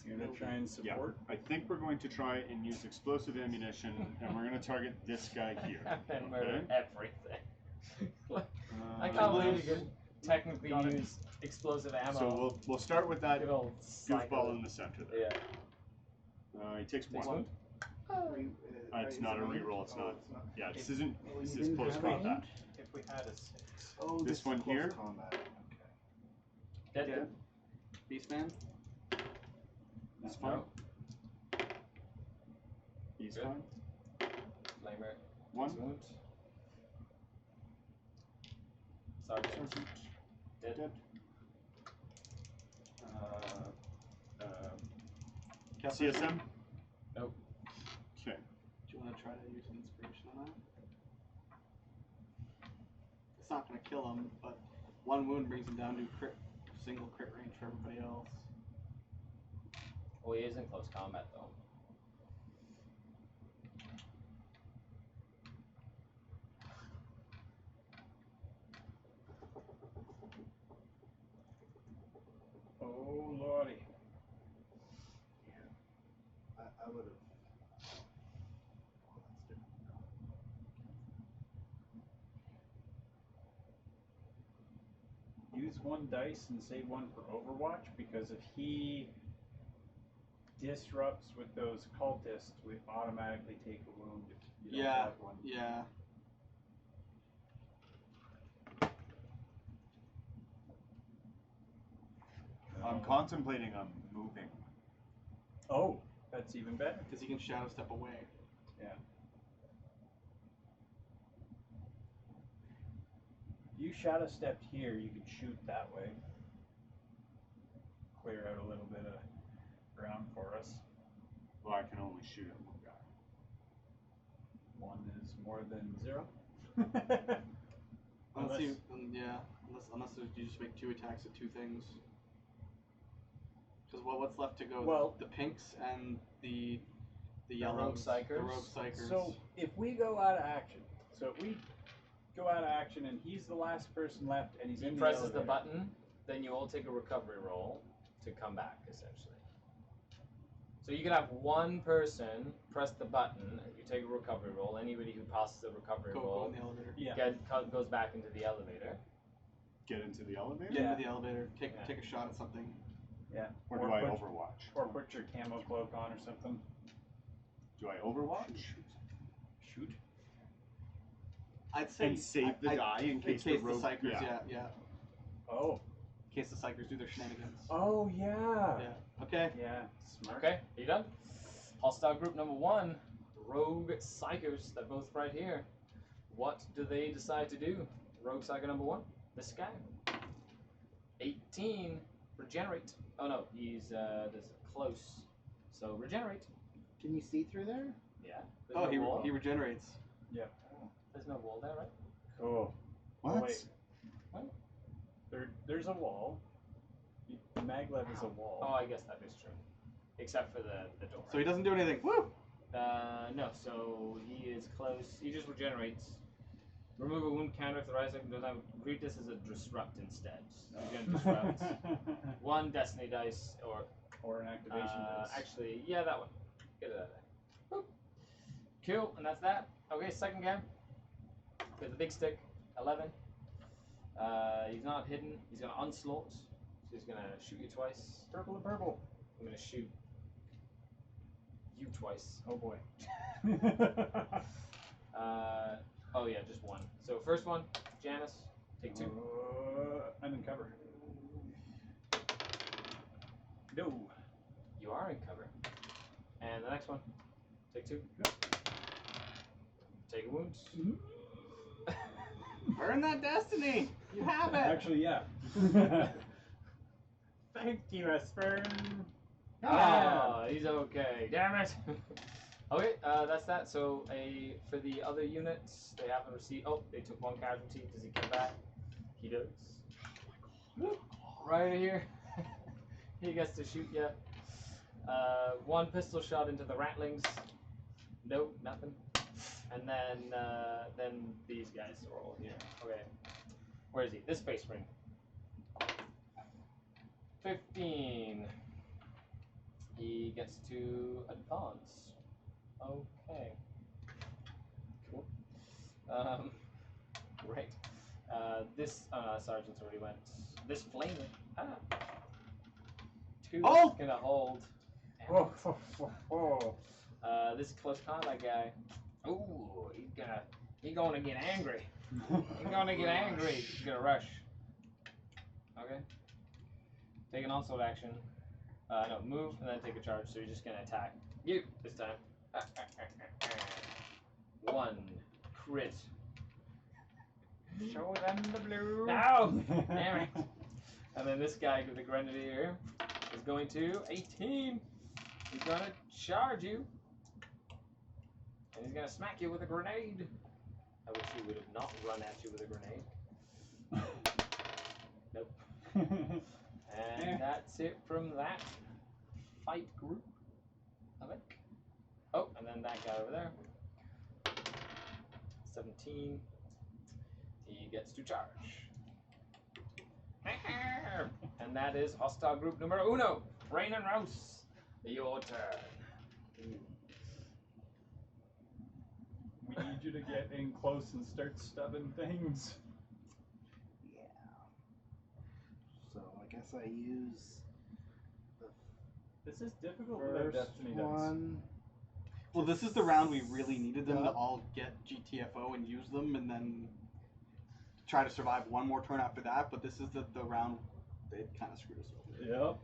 E: You're gonna try and
F: Yeah,
E: support.
F: I think we're going to try and use explosive ammunition, and we're going to target this guy here.
A: And murder everything. I
F: Uh,
A: can't believe you could technically use explosive ammo.
F: So we'll start with that
A: Good old
F: goofball in the center there.
A: Yeah.
F: He takes
A: Takes
F: 1.
A: one.
F: It's not a reroll. It's not. Yeah, this isn't.
B: Oh,
F: This
B: you
F: is
B: didn't
F: close
B: have
F: combat.
E: If we had a 6.
B: Oh,
F: This
B: is
F: one
B: close
F: here?
B: Combat.
A: Dead.
C: Dead. Beastman.
F: He's
A: No.
F: fine. He's
A: Good.
F: fine.
A: Flamer.
F: 1.
A: Wound. Sergeant.
F: Sergeant.
A: Dead.
F: Dead. CSM.
A: Nope.
F: Okay.
C: Do you want to try to use an inspiration on that? It's not going to kill him, but 1 wound brings him down to single crit range for everybody else.
A: Well, he is in close combat, though.
E: Oh lordy.
B: I would have.
E: use one dice and save one for Overwatch, because if he disrupts with those cultists, we automatically take a wound if you don't have one.
C: Yeah.
F: I'm contemplating on moving.
E: Oh, that's even better.
C: Because he can shadow step away.
E: Yeah. If you shadow stepped here, you could shoot that way. Clear out a little bit of ground for us.
F: Well, I can only shoot at one guy.
E: One is more than 0.
C: Unless you, unless you just make 2 attacks at 2 things. Because what's left to go?
E: Well,
C: the pinks and the
A: rogue
C: yellows,
A: psychers.
C: the rogue psychers.
E: So if we go out of action, and he's the last person left, and he's
A: He
E: in the
A: presses the
E: elevator.
A: button, then you all take a recovery roll to come back, essentially. So you can have one person press the button, you take a recovery roll. Anybody who passes the recovery
C: go
A: roll
C: in the elevator.
E: Yeah.
A: goes back into the elevator.
F: Get into the elevator?
C: Get into the elevator. Take a shot at something.
E: Yeah.
F: Or do I overwatch?
E: Or put your camo cloak on or something.
F: Do I overwatch?
E: Shoot.
C: I'd say
F: And save the die in case the rogue.
C: psychers. Yeah.
E: Oh.
C: In case the psychers do their shenanigans.
E: Oh yeah.
C: Yeah. Okay.
E: Yeah. Smart.
A: Okay, are you done? Hostile group number 1, rogue psychers. They're both right here. What do they decide to do? Rogue psycho number 1, this guy. 18, regenerate. Oh no, he's this close. So regenerate.
B: Can you see through there?
A: Yeah. There's no wall.
C: He regenerates.
A: There's no wall there, right?
E: Cool.
F: What?
E: Oh, wait. There's a wall. Maglev is a wall.
A: Oh, I guess that is true. Except for the door.
C: So he doesn't do anything. Woo!
A: No, so he is close. He just regenerates. Remove a wound counter if the rising doesn't have. Greet this as a disrupt instead. So you're gonna disrupt 1 destiny dice
E: or an activation dice.
A: Actually, yeah, that one. Get it out of there. Boop. Cool, and that's that. Okay, second game. With the big stick, 11. He's not hidden. He's gonna onslaught. So he's gonna shoot you twice.
E: Purple and purple.
A: I'm gonna shoot you twice.
E: Oh boy.
A: Oh yeah, just 1. So first one, Janice, take 2.
E: I'm in cover. No.
A: You are in cover. And the next one, take 2. Take a wound.
C: Earn that destiny. You have it.
E: Actually, yeah. Thank you, Esper.
A: Ah, he's okay. Damn it. Okay, that's that. So for the other units, they haven't received. Oh, they took 1 casualty. Does he come back? He does. Right here. He gets to shoot you. 1 pistol shot into the ratlings. Nope, nothing. And then these guys are all here. Okay. Where is he? This Space Marine. 15. He gets to advance. Okay. Cool. Right. This sergeant's already went. This flamer. 2
C: Oh!
A: is gonna hold.
E: Oh.
A: This close combat guy. Ooh, he's gonna get angry. He's gonna get angry. He's gonna rush. Okay. Take an onslaught action. No, move and then take a charge. So you're just gonna attack you this time. 1 crit. Show them the blue. No! Damn it. And then this guy with the grenadier is going to 18. He's gonna charge you. And he's gonna smack you with a grenade. I wish he would have not run at you with a grenade. Nope. And that's it from that fight group, I think. Oh, and then that guy over there. 17. He gets to charge. And that is hostile group numero 1. Rain and Rouse. Your turn.
E: We need you to get in close and start stubbing things.
B: guess I use the
E: This is difficult without
B: first
E: Destiny dice.
B: one.
C: Well, this is the round we really needed them to
B: Yup.
C: all get GTFO and use them, and then try to survive one more turn after that. But this is the round they kind of screwed us over.
E: Yep.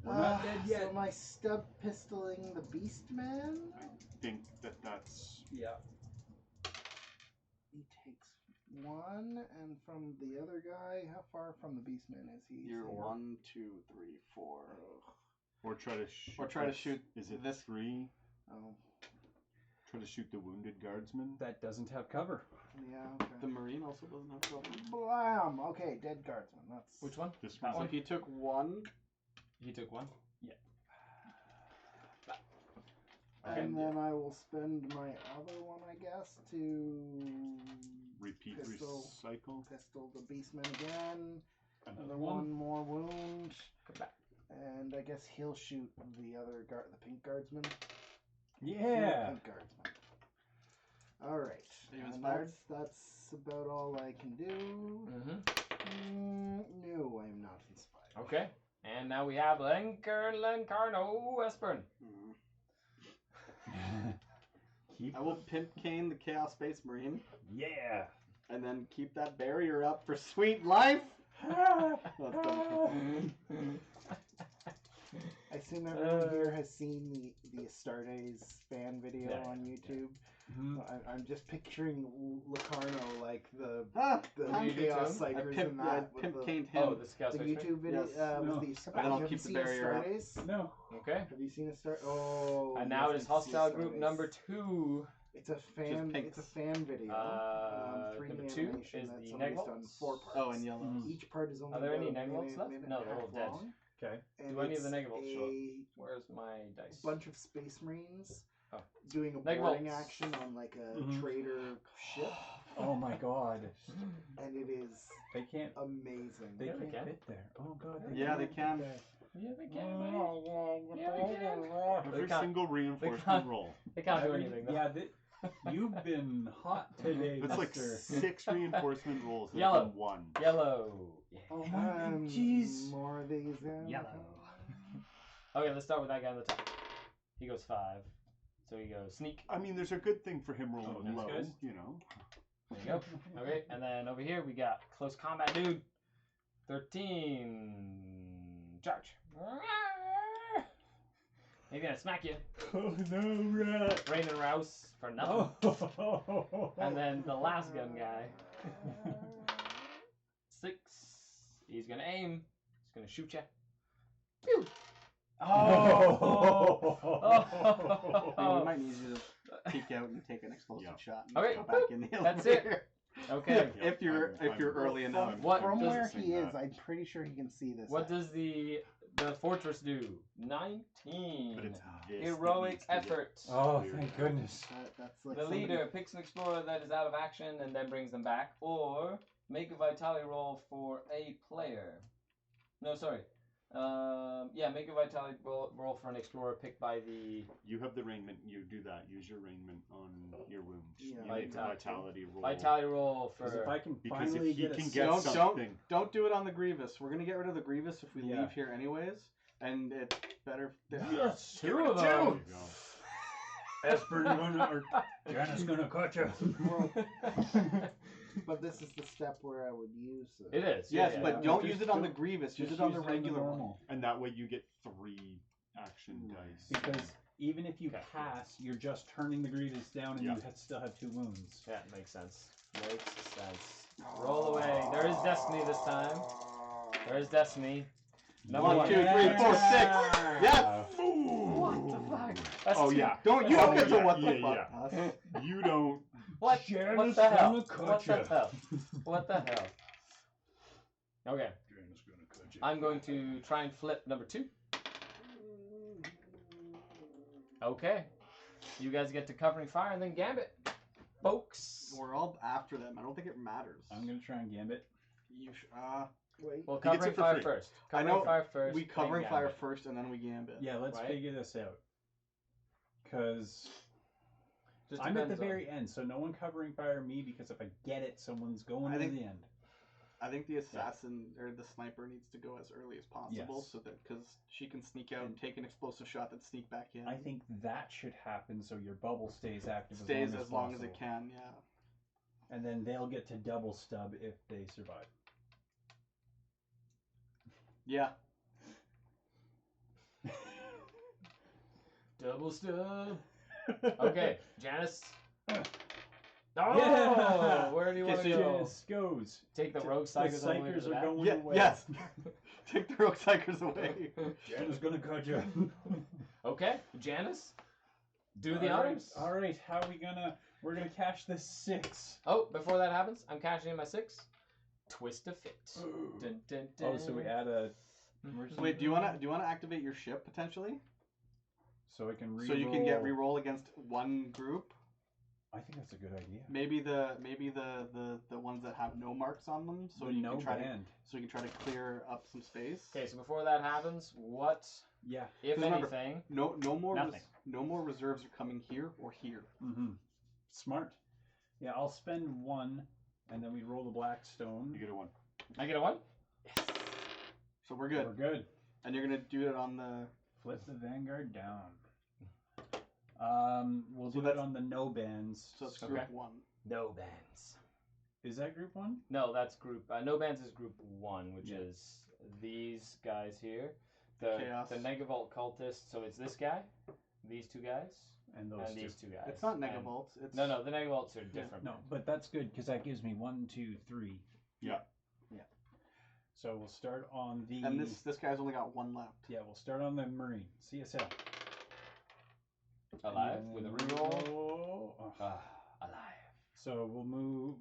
E: We're not dead yet.
B: So am I stub pistoling the Beastman?
F: think that's
E: Yeah.
B: He takes one, and from the other guy, how far from the Beastman is he?
C: You're
B: So-
C: 1, 2, 3, 4.
F: or try to shoot.
C: Or try to shoot
F: Is it
C: this-
F: 3?
B: Oh,
F: Try to shoot the wounded guardsman.
E: That doesn't have cover.
B: yeah. Okay.
C: The Marine also doesn't have trouble.
B: Blam. Okay, dead guardsman. That's
A: Which one?
F: This
A: That
F: one.
C: So he took 1.
A: He took one.
B: And then I will spend my other one, I guess, to
F: Repeat,
B: Pistol.
F: recycle.
B: pistol the Beastman again.
E: Another
B: One more wound.
A: Come back.
B: And I guess he'll shoot the other the pink guardsman.
E: Yeah.
B: Pink guardsman. All right.
C: Are you
B: And
C: inspired?
B: that's about all I can do. No, I'm not inspired.
A: Okay. And now we have Lencarno Espern.
E: Keep.
C: I will pimp cane the Chaos Space Marine,
E: Yeah.
C: and then keep that barrier up for sweet life. That's dumb.
B: I assume everyone here has seen the Astartes fan video
A: Yeah,
B: on YouTube.
E: Mhm.
B: I'm just picturing Locarno like the
A: What do you do to
B: Chaos
A: him?
C: I
B: Psychers
C: pimp,
B: and
C: yeah,
B: that with
C: pimp
B: the,
C: caned him.
A: Oh, the Scout
B: the
A: Space
B: YouTube video.
C: Yes.
B: Was
E: No.
B: the
C: And then I'll
B: you
C: keep the
B: haven't
C: barrier up.
B: seen Astartes?
E: No.
A: Okay.
B: Have you seen Astartes? Oh.
A: And
B: you
A: now
B: guys
A: it is
B: need to see
A: hostile group
B: Astartes.
A: number 2.
B: It's a fan.
C: pinks.
B: It's a fan video. 3D
A: Number 2
B: animation
A: is
B: that's
A: the
B: only done
A: Negvolts.
B: 4 parts.
C: Oh, and yellow.
E: Mhm.
B: Each part is only
A: Are there any
B: about a
A: Negvolts
B: minute,
A: left?
B: minute
A: No,
B: and a
A: they're all
B: half
A: dead.
B: long.
E: Okay.
B: And
A: Do any of the
B: it's
A: Negvolts show up?
B: a
A: Where's my dice?
B: bunch of space marines
A: Oh.
B: doing a
A: Negvolts.
B: boarding action on like a
E: Mhm.
B: trader ship,
E: Oh my God.
B: and it is
E: They can't.
B: amazing.
E: They
A: Yeah, they
E: can't
A: can.
E: fit there. Oh God.
C: Yeah, they can.
A: Yeah, they can, buddy. Yeah, they can.
F: Every
A: can't-
F: single reinforcement
A: can't-
F: roll.
A: They can't do anything, though.
E: Yeah, you've been hot today,
F: It's like
E: Mister.
F: 6 reinforcement rolls. and
A: Yellow.
F: then 1.
A: Yellow. Yeah.
E: Oh my
B: And
E: jeez.
B: more of these in.
A: Yellow. Okay, let's start with that guy on the top. He goes 5. So he goes sneak.
F: I mean, there's a good thing for him rolling
E: thanks,
F: low,
E: guys.
F: you know.
A: There you go. Okay, and then over here we got close combat dude. 13. Charge. He's gonna smack you.
E: Oh no, rat.
A: Rain and Rouse for nothing.
E: Oh.
A: And then the last gun guy. 6. He's gonna aim. He's gonna shoot you. Pew!
C: We might need you to peek out and take an explosive
F: Yeah.
C: shot and
A: Okay,
C: go back in the
A: that's
C: elevator.
A: Okay.
F: Yeah,
C: If you're
F: I'm
C: early enough.
A: What
B: From
A: does
B: where
F: it say
B: he is,
F: that?
B: I'm pretty sure he can see this.
A: What
B: at.
A: does the fortress do? 19.
F: But it's this that
A: Heroic
F: needs to get
A: effort.
E: Oh,
F: cleared
E: thank
F: out.
E: goodness.
B: That's like
A: The
B: somebody-
A: leader picks an explorer that is out of action and then brings them back, or make a vitality roll for a player. No, sorry. Yeah, make a vitality roll for an explorer picked by the.
F: You have the raiment. You do that. Use your raiment on your wound.
B: Yeah.
F: You make a
A: Vitality.
F: vitality roll.
A: Vitality roll
E: Because if
A: for.
E: I can
F: Because
E: finally
F: if he
E: get
F: can
E: a
F: get
C: Don't-
F: something,
C: Don't do it on the Grievous. We're gonna get rid of the Grievous if we
E: Yeah.
C: leave here anyways, and it's better.
E: Yes,
A: Two of
F: there
A: them.
F: you go.
E: Esper, or Janice gonna catch you.
B: But this is the step where I would use it.
A: It is.
C: Yes,
A: yeah,
C: but
A: yeah.
C: don't
E: Just
C: use it on the
E: don't-
C: Grievous. Use
E: Just
C: it on the
E: use
C: regular one.
E: normal.
F: And that way you get 3 action dice.
E: Because even if you
A: Okay.
E: pass, you're just turning the Grievous down and
F: Yeah.
E: you still have 2 wounds.
A: Yeah, it makes sense. Makes sense. Roll away. There is destiny this time. There is destiny. Number
C: 1, 2, 3, 4, 6. Yes.
A: What the fuck? That's
F: Oh
A: two-
F: yeah.
C: Don't you
F: Oh,
C: don't get to
F: yeah,
C: what the
F: yeah,
C: fuck.
F: yeah. You don't.
A: What?
E: Janice
A: What the hell?
E: gonna cut
A: What the
E: ya.
A: hell? What the hell? Okay,
E: Janice gonna catch you.
A: I'm going to try and flip number 2. Okay, you guys get to covering fire and then gambit, folks.
C: We're all after them. I don't think it matters.
E: I'm gonna try and gambit.
C: You
B: Wait.
A: Well,
F: He gets
A: covering
F: it for
A: fire
F: free.
A: first.
C: I
A: Covering
C: know,
A: fire first.
C: we
A: then
C: covering fire
A: gambit.
C: first and then we gambit.
E: Yeah, let's
A: Right.
E: figure this out. Because
A: Just
E: I'm at the
A: depends on-
E: very end, so no one covering fire me because if I get it, someone's going
C: I
E: to
C: think-
E: the end.
C: I think the assassin or the sniper needs to go as early as possible,
E: Yes.
C: so that because she can sneak out and take an explosive shot, then sneak back in.
E: I think that should happen so your bubble stays active
C: Stays
E: as
C: as long as
E: possible.
C: it can. Yeah.
E: And then they'll get to double stub if they survive.
C: Yeah.
A: Double stub. Okay, Janice. Oh,
E: Yeah!
A: where do you
C: Okay,
A: want to
C: so
A: go?
E: Janice goes.
A: Take the rogue
E: The
A: psychers all the way to
E: psychers
A: the
E: are
A: back?
E: going
C: Yeah.
E: away.
C: Yes. Take the rogue psychers away.
E: Janice gonna cut you.
A: Okay, Janice. Do the honors.
E: All right. How are we gonna? We're gonna cash this 6.
A: Oh, before that happens, I'm cashing in my 6. Twist of fate. Dun, dun, dun.
E: Oh, so we add a.
C: Wait, do you wanna activate your ship potentially?
E: So I can reroll.
C: So you can get reroll against one group.
E: I think that's a good idea.
C: Maybe the ones that have no marks on them, so
E: The
C: you
E: no
C: can try
E: band.
C: so you can try to clear up some space.
A: Okay, so before that happens, what,
E: Yeah.
A: if
C: 'Cause remember,
A: anything?
C: No more
A: Nothing.
C: no more reserves are coming here or here.
E: Mm-hmm. Smart. Yeah, I'll spend 1, and then we roll the Blackstone.
F: You get a 1.
A: I get a 1? Yes.
C: So we're good.
E: We're good.
C: And you're gonna do it on the
E: Flip the Vanguard down. We'll
C: So
E: do it
C: that's-
E: on the no bands.
C: so it's group
A: Okay.
C: 1.
A: No bands.
E: Is that group 1?
A: No, that's group. No bands is group 1, which
E: Yeah.
A: is these guys here. The
C: Chaos.
A: Negavolt cultist. So it's this guy, these 2 guys,
E: And those
A: and
E: two.
A: these 2 guys.
C: It's not
A: And-
C: Negavolts. It's
A: No, the Negavolts are different.
E: No, but that's good because that gives me 1, 2, 3.
F: Yeah.
E: Yeah. So we'll start on the.
C: And this guy's only got 1 left.
E: Yeah, we'll start on the Marine CSL.
A: Alive
E: And
A: with a
E: then
A: reroll.
E: Oh.
A: Alive.
E: So we'll move.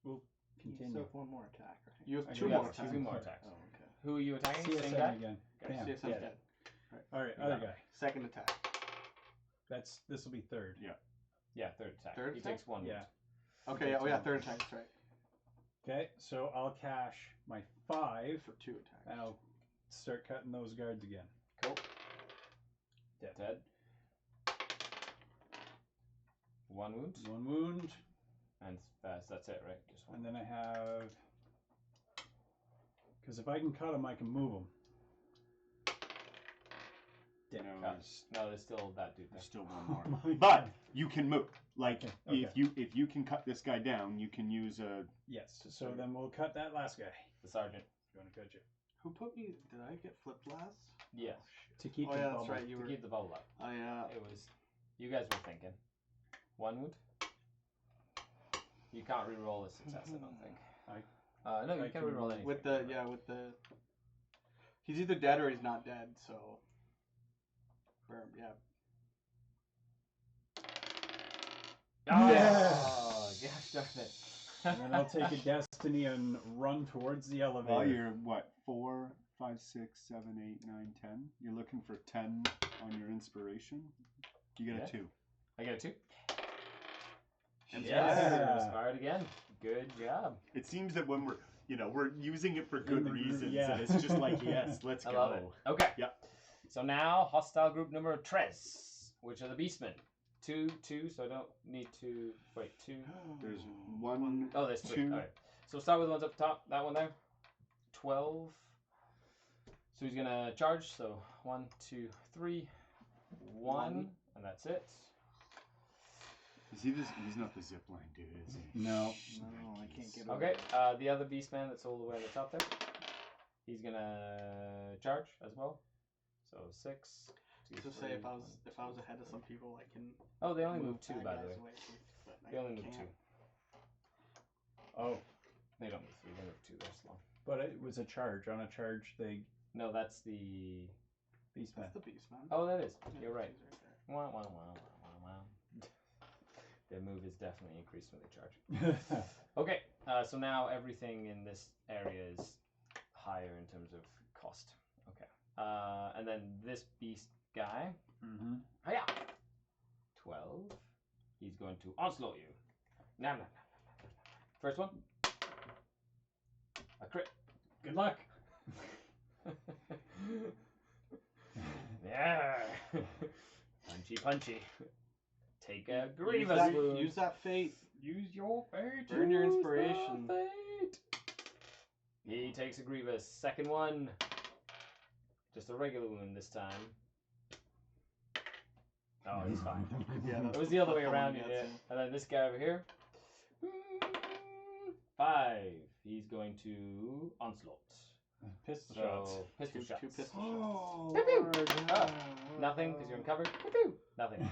E: We'll
B: You
E: continue.
B: still have one more attack, right?
C: You have
E: I
C: 2
E: got
C: more
E: two
C: attacks.
A: 2 more attacks.
B: Oh, okay.
A: Who are you attacking? Same
E: CSM
A: guy?
E: again.
A: Okay.
E: Bam.
C: CSM's
E: Yeah.
C: dead.
E: All right,
A: You
E: other
A: got
E: guy.
C: Second attack.
E: This will be 3rd.
A: Yeah, 3rd attack.
C: Third
A: he
C: attack?
A: takes 1
E: Yeah.
A: wound.
C: Okay,
E: takes
C: oh yeah,
E: one.
C: 3rd attack, that's right.
E: Okay, so I'll cash my 5,
C: For 2 attacks.
E: and I'll start cutting those guards again.
A: Cool.
E: Dead.
A: 1 wound.
E: 1 wound,
A: And fast. That's it, right? Just 1.
E: and then I have. Because if I can cut them, I can move them.
F: No,
A: Cut.
F: there's,
A: No, there's still that dude there.
F: there's still one more.
E: Oh my
F: But
E: God.
F: you can move. Like
E: Okay.
F: if you can cut this guy down, you can use a.
E: Yes, so then we'll cut that last guy.
A: The sergeant.
E: You want to cut you?
C: Who put me? Did I get flipped last?
A: Yes.
E: To keep
C: Oh
E: the
C: yeah,
E: bubble.
C: that's right. You
A: To
C: were.
A: keep the bubble up.
C: Oh yeah.
A: It was. You guys were thinking. 1 wound. You can't reroll a success, I don't think. No, you
E: I
A: can
E: can
A: reroll anything.
C: With the with the. He's either dead or he's not dead. So. Yeah.
A: Oh, gosh darn it.
E: And then I'll take a destiny and run towards the elevator.
F: Well, you're what? 4, 5, 6, 7, 8, 9, 10. You're looking for 10 on your inspiration. You get
A: Yeah.
F: a 2.
A: I get a 2.
C: And
E: Yeah.
A: Inspired again. Good job.
F: It seems that when we're using it for good
E: the group,
F: reasons,
E: yeah.
F: and it's just like yes, let's
A: I
F: go.
A: love it. Okay.
F: Yep.
A: So now, hostile group number tres, which are the beastmen. 2, 2, so I don't need to. Wait, 2.
F: There's 1.
A: Oh, there's 3.
F: 2.
A: Alright. So we'll start with the ones up top. That one there. 12. So he's gonna charge. So 1, 2, 3. 1. And that's it.
F: Is he this? He's not the zipline dude, is he?
E: No.
B: No, I can't get
A: Okay. The other beastman that's all the way on the top there. He's gonna charge as well. So 6. 2,
C: So
A: 3,
C: say if I was ahead of some people, I can.
A: Oh, they only move 2,
C: bad
A: by the
C: guys
A: way.
C: away, but I
A: They only move 2.
C: can't.
E: Oh,
A: They don't move 3. They move 2. They're slow.
E: but it was a charge. On a charge, they
A: No, that's the.
E: beastman.
C: That's the beast, man.
A: Oh, that is.
C: Yeah,
A: You're right.
C: he's there.
A: Wow, wow, wow, wow, wow, wow. Their move is definitely increased when they charge. Okay, so now everything in this area is higher in terms of cost. Okay. And then this beast guy.
E: Mm-hmm.
A: Hiya! 12. He's going to onslaught you. Nam, nam, nam, nam, nam, nam. First one. A crit.
E: Good luck.
A: Yeah. Punchy, punchy. Take a grievous
C: Use that,
A: wound.
C: use that fate.
E: Use your fate.
C: Burn your
A: Use
C: inspiration.
A: the fate. He takes a grievous. Second one. Just a regular wound this time. Oh, he's fine.
C: Yeah,
A: It
C: that's
A: was the other way
C: what
A: around you
C: gets
A: did.
C: him.
A: And then this guy over here. 5. He's going to onslaught.
D: Pistol
A: So
D: shots.
A: pistol
C: Two
A: shots.
C: pistol shots.
B: Oh,
A: Pew, pew.
B: Lord.
A: Ah, nothing because you're uncovered. Pew, pew. Nothing.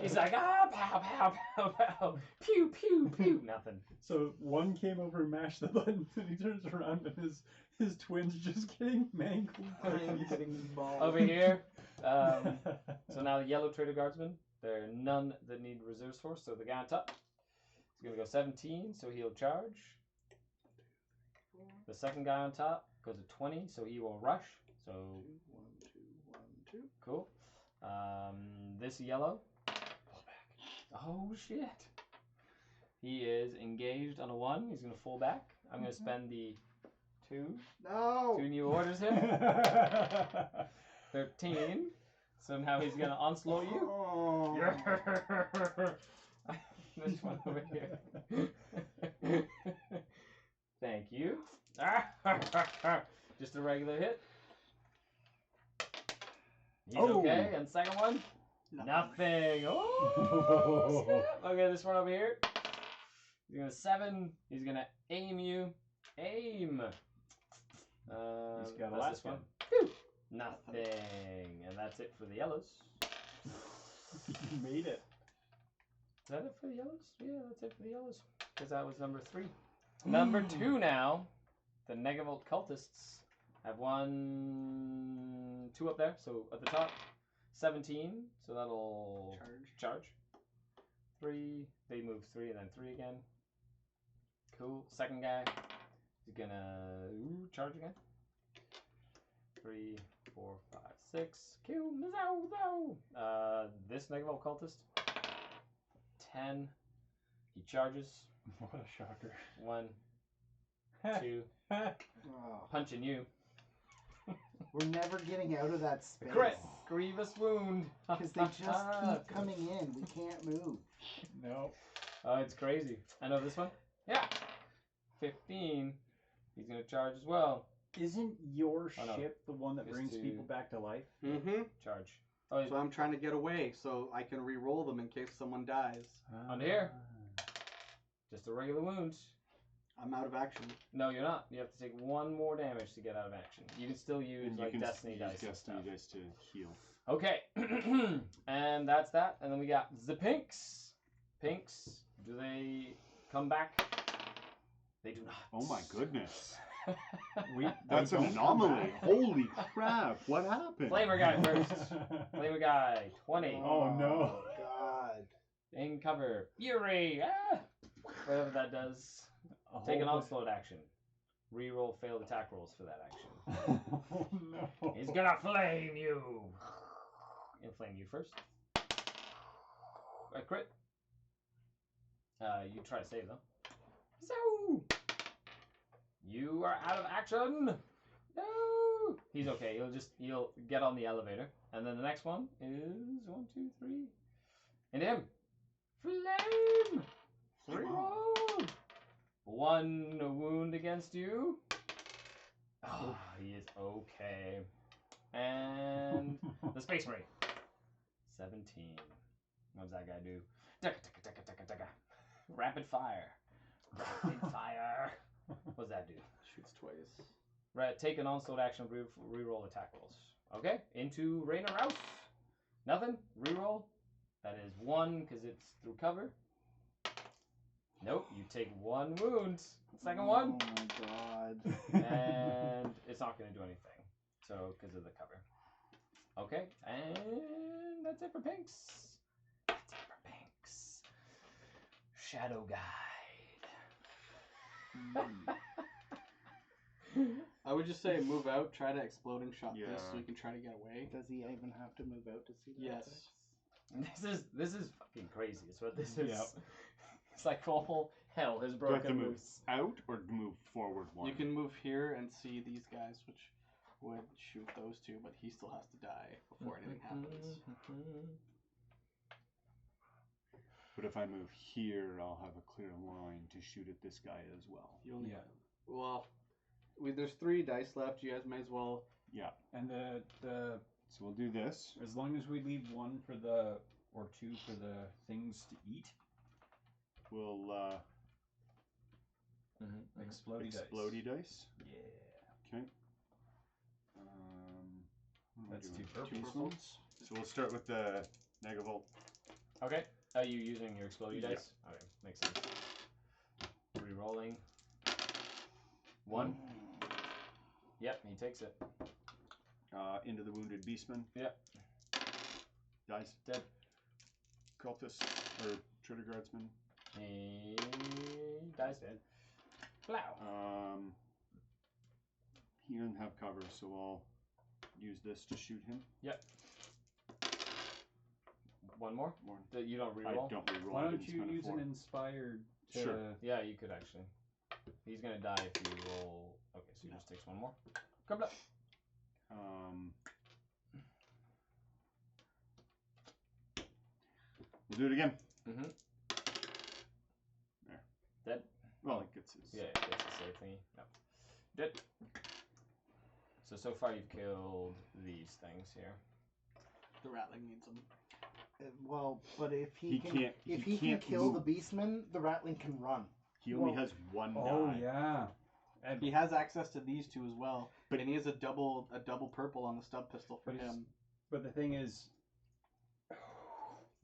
A: He's like, ah, pow, pow, pow, pow. Pew, pew, pew. Nothing.
E: So one came over and mashed the button, and he turns around and his twin's just getting mangled.
B: I'm getting mauled.
A: Over here. So now the yellow trader guardsmen. There are none that need reserves force. So the guy on top is going to go 17, so he'll charge. The second guy on top goes to 20, so he will rush. So
C: 2.
A: cool. This yellow. Oh shit. He is engaged on a 1. He's going to fall back. I'm going to spend the 2
B: No.
A: new orders here. 13. So now he's going to onslaught you.
B: Oh.
A: This one over here. Thank you. Just a regular hit. He's okay. And second one? Nothing. Oh, snap. Okay, this one over here. He's going to 7. He's going to aim you. Aim.
E: He's got a
A: that's
E: last
A: this one.
E: one.
A: Whew. Nothing. And that's it for the yellows.
E: You made it.
A: Is that it for the yellows? Yeah, that's it for the yellows. Because that was number 3. Number 2 now. The Negavolt cultists have 2 up there. So at the top, 17. So that'll charge. 3. They move 3 and then 3 again. Cool. Second guy is gonna charge again. 3, 4, 5, 6. Kill. This Negavolt cultist. 10. He charges.
E: What a shocker.
A: 1, 2.
B: Oh.
A: Punching you.
B: We're never getting out of that space.
A: Crit. Grievous wound.
B: Because they just keep coming in. We can't move.
E: No.
A: Oh, it's crazy. I know this one. Yeah. 15. He's gonna charge as well.
E: Isn't your
A: Oh, no.
E: ship the one that
A: Just
E: brings
A: to-
E: people back to life?
C: Mm-hmm.
A: Charge. Oh, he's
C: So I'm trying to get away so I can re-roll them in case someone dies.
A: Under here. Just a regular wound.
C: I'm out of action.
A: No, you're not. You have to take 1 more damage to get out of action. You can still use
F: And you
A: like
F: can
A: Destiny
F: use
A: dice and
F: Destiny
A: stuff.
F: dice to heal.
A: Okay. And that's that. And then we got the pinks. Pinks. Do they come back? They do not.
F: Oh my goodness.
E: That's
F: That's an anomaly. Holy crap. What happened?
A: Flavor guy first. Flavor guy. 20.
E: Oh, no.
B: God.
A: In cover. Fury. Ah! Whatever that does. Take an onslaught action. Reroll failed attack rolls for that action.
E: Oh no.
A: He's gonna flame you. Inflame you first. A crit. You try to save them. So you are out of action. No. He's okay. He'll get on the elevator, and then the next one is 1, 2, 3. Into him. Flame. Reroll. 1 wound against you. Oh, he is okay. And the Space Marine. 17. What does that guy do? Rapid fire. Rapid fire. What does that do?
C: Shoots twice.
A: Right, take an onslaught action, reroll attack rolls. Okay, into Rainer Rouse. Nothing. Reroll. That is 1 because it's through cover. Nope, you take 1 wound. Second one.
B: Oh my god.
A: And it's not going to do anything. So, because of the cover. Okay, and that's it for pinks. That's it for pinks. Shadow Guide.
C: I would just say move out, try to exploding shot
F: Yeah.
C: this so you can try to get away.
B: Does he even have to move out to see that?
C: Yes.
A: This is fucking crazy. It's what this is.
E: Yep.
A: It's like all hell has
F: Do I have to
A: broken
F: move
A: loose.
F: out or move forward 1?
C: You can move here and see these guys, which would shoot those 2, but he still has to die before anything happens.
F: But if I move here, I'll have a clear line to shoot at this guy as well.
C: You only
E: Yeah.
C: well, There's 3 dice left. You guys may as well.
E: And the
F: So we'll do this.
E: as long as we leave 1 for the or 2 for the things to eat.
F: We'll
E: Explodey dice.
F: explodey dice.
E: Yeah.
F: Okay. What am I
E: That's
F: doing?
E: 2 purples.
F: purples. So we'll start with the Negavolt.
A: Okay. Are you using your explodey
F: Yeah.
A: dice? Okay, makes sense. Re-rolling. 1. Yep, he takes it.
F: Into the wounded beastman.
A: Yep.
F: Dies.
A: Dead.
F: Cultist or Trader Guardsman.
A: He dies.
E: Dead.
A: Plow.
F: He doesn't have cover, so I'll use this to shoot him.
A: Yep. 1 more?
F: More.
A: You don't
F: I
A: re-roll?
F: don't reroll.
E: Why
F: I
E: don't
F: didn't
E: you
F: spend a
E: use
F: 4.
E: an inspired to...
F: Sure.
A: Yeah, you could actually. He's gonna die if you roll. Okay, so he just takes 1 more. Come up.
F: We'll do it again.
A: Mm-hmm.
F: There.
A: Dead.
F: Well, it gets his.
A: Yeah, it's a safe thingy. Yep. Dead. So far you've killed these things here.
C: The Ratling needs them.
B: Well, but if
F: He
B: can
F: can't
B: kill
F: move.
B: the beastman, the Ratling can run.
F: He only
E: Well-
F: has 1
E: Oh,
F: die.
E: yeah.
C: And he has access to these 2 as well.
F: But-
C: And he has a double purple on the stub pistol for
E: But he's-
C: him.
E: But the thing is...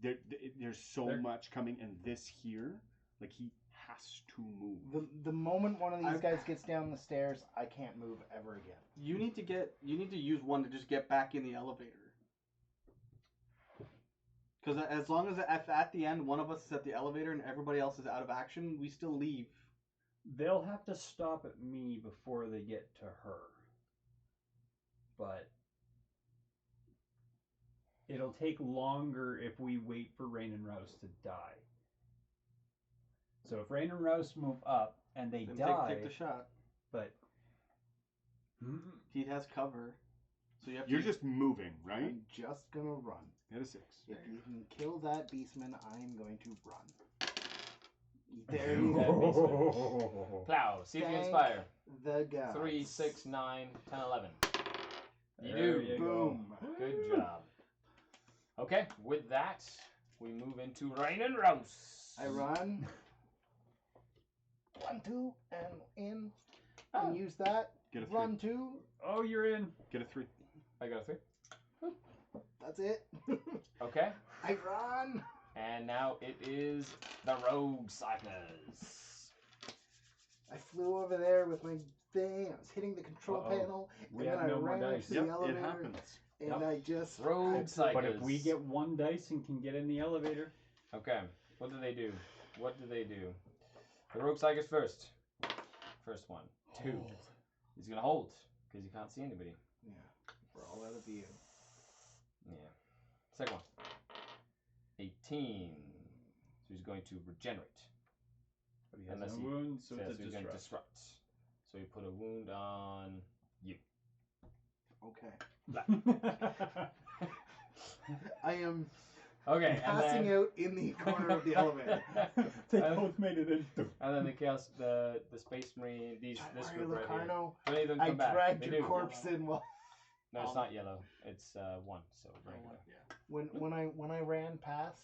F: There's so
E: There-
F: much coming, and this here, like he has to move.
B: The moment one of these
C: I've-
B: guys gets down the stairs, I can't move ever again.
C: You need to use 1 to just get back in the elevator. Because as long as at the end one of us is at the elevator and everybody else is out of action, we still leave.
E: They'll have to stop at me before they get to her. But it'll take longer if we wait for Rain and Rouse to die. So if Rain and Rouse move up and they
C: Then
E: die,
C: take the shot.
E: but
C: He has cover. So you have
F: You're
C: to
F: just moving, right?
B: I'm just gonna run.
F: Get a 6.
B: If you can kill that beastman, I'm going to run. There you go.
E: go.
A: Plow. See if you
B: Thank
A: inspire.
B: The guy.
A: 3, 6, 9, 10, 11. You
E: There
A: do.
E: you go.
B: Boom.
A: Good job. Okay, with that, we move into Rain and Rouse.
B: I run. 1, 2, and in.
A: Oh.
B: And use that.
F: Get a 3.
B: Run 2.
E: Oh, you're in.
F: Get a 3.
A: I got a 3.
B: That's it.
A: Okay,
B: I run.
A: and now it is the Rogue Cyclers.
B: I flew over there with my thing. I was hitting the control
E: Uh-oh.
B: panel,
E: We
B: and then
E: have
B: I
E: no more
B: ran
E: dice.
B: into
F: Yep,
B: the elevator,
F: it happens.
B: and
E: Yep.
B: I just
A: Rogue Cyclers.
E: But if we get 1 dice and can get in the elevator,
A: Okay, what do they do? What do they do? The Rogue Cyclers first. First one. 2. He's gonna hold, because you can't see anybody.
B: Yeah, we're all out of view.
A: Yeah. Second one. 18. So he's going to regenerate.
E: but he has
A: Unless
E: no
A: he
E: wounds, so
A: says
E: it's a
A: he's going to
E: disrupt.
A: disrupt. So you put a wound on you.
B: Okay. I am
A: Okay, and
B: passing
A: then
B: out in the corner of the elevator.
E: They
A: and,
E: both made it in.
A: and then they cast the Space Marine. This
B: Don't
A: group
B: worry,
A: right here.
B: Locarno.
A: Do any of them
B: I
A: come back?
B: dragged
A: They
B: your
A: do.
B: corpse in while
A: No, it's not yellow. It's 1. So regular.
B: when I ran past.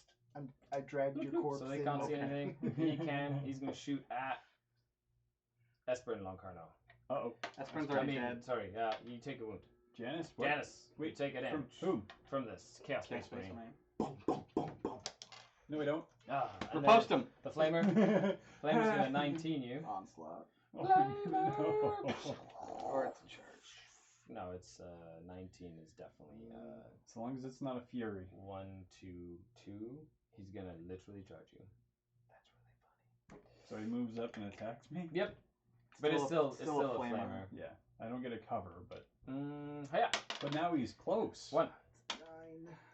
B: I dragged your corpse.
A: So they
B: in
A: can't see
B: while-
A: anything. He can. He's going to shoot at Esper and Locarno.
E: Uh-oh.
C: Esper's
A: I
C: already
A: mean,
C: dead.
A: sorry. You take a wound.
E: Janice? What?
A: Janice, you
E: Wait,
A: take it in
E: From who?
A: from this Chaos
C: Okay,
A: Space
C: Space
A: Marine.
C: Marine.
B: Boom, boom, boom, boom.
E: No, we don't.
A: And
C: Repost
A: then
C: him.
A: The Flamer. Flamer's going to 19 you.
C: Onslaught.
E: Oh, no.
C: Or it's a charge.
A: No, it's 19 is definitely
E: As long as it's not a fury.
A: 1, 2, 2. He's gonna literally charge you. That's really funny.
E: So he moves up and attacks me?
A: Yep, but it's still a
C: flamer.
A: flamer.
E: Yeah. I don't get a cover, but
A: Yeah,
E: but now he's close.
A: 1.
B: 9.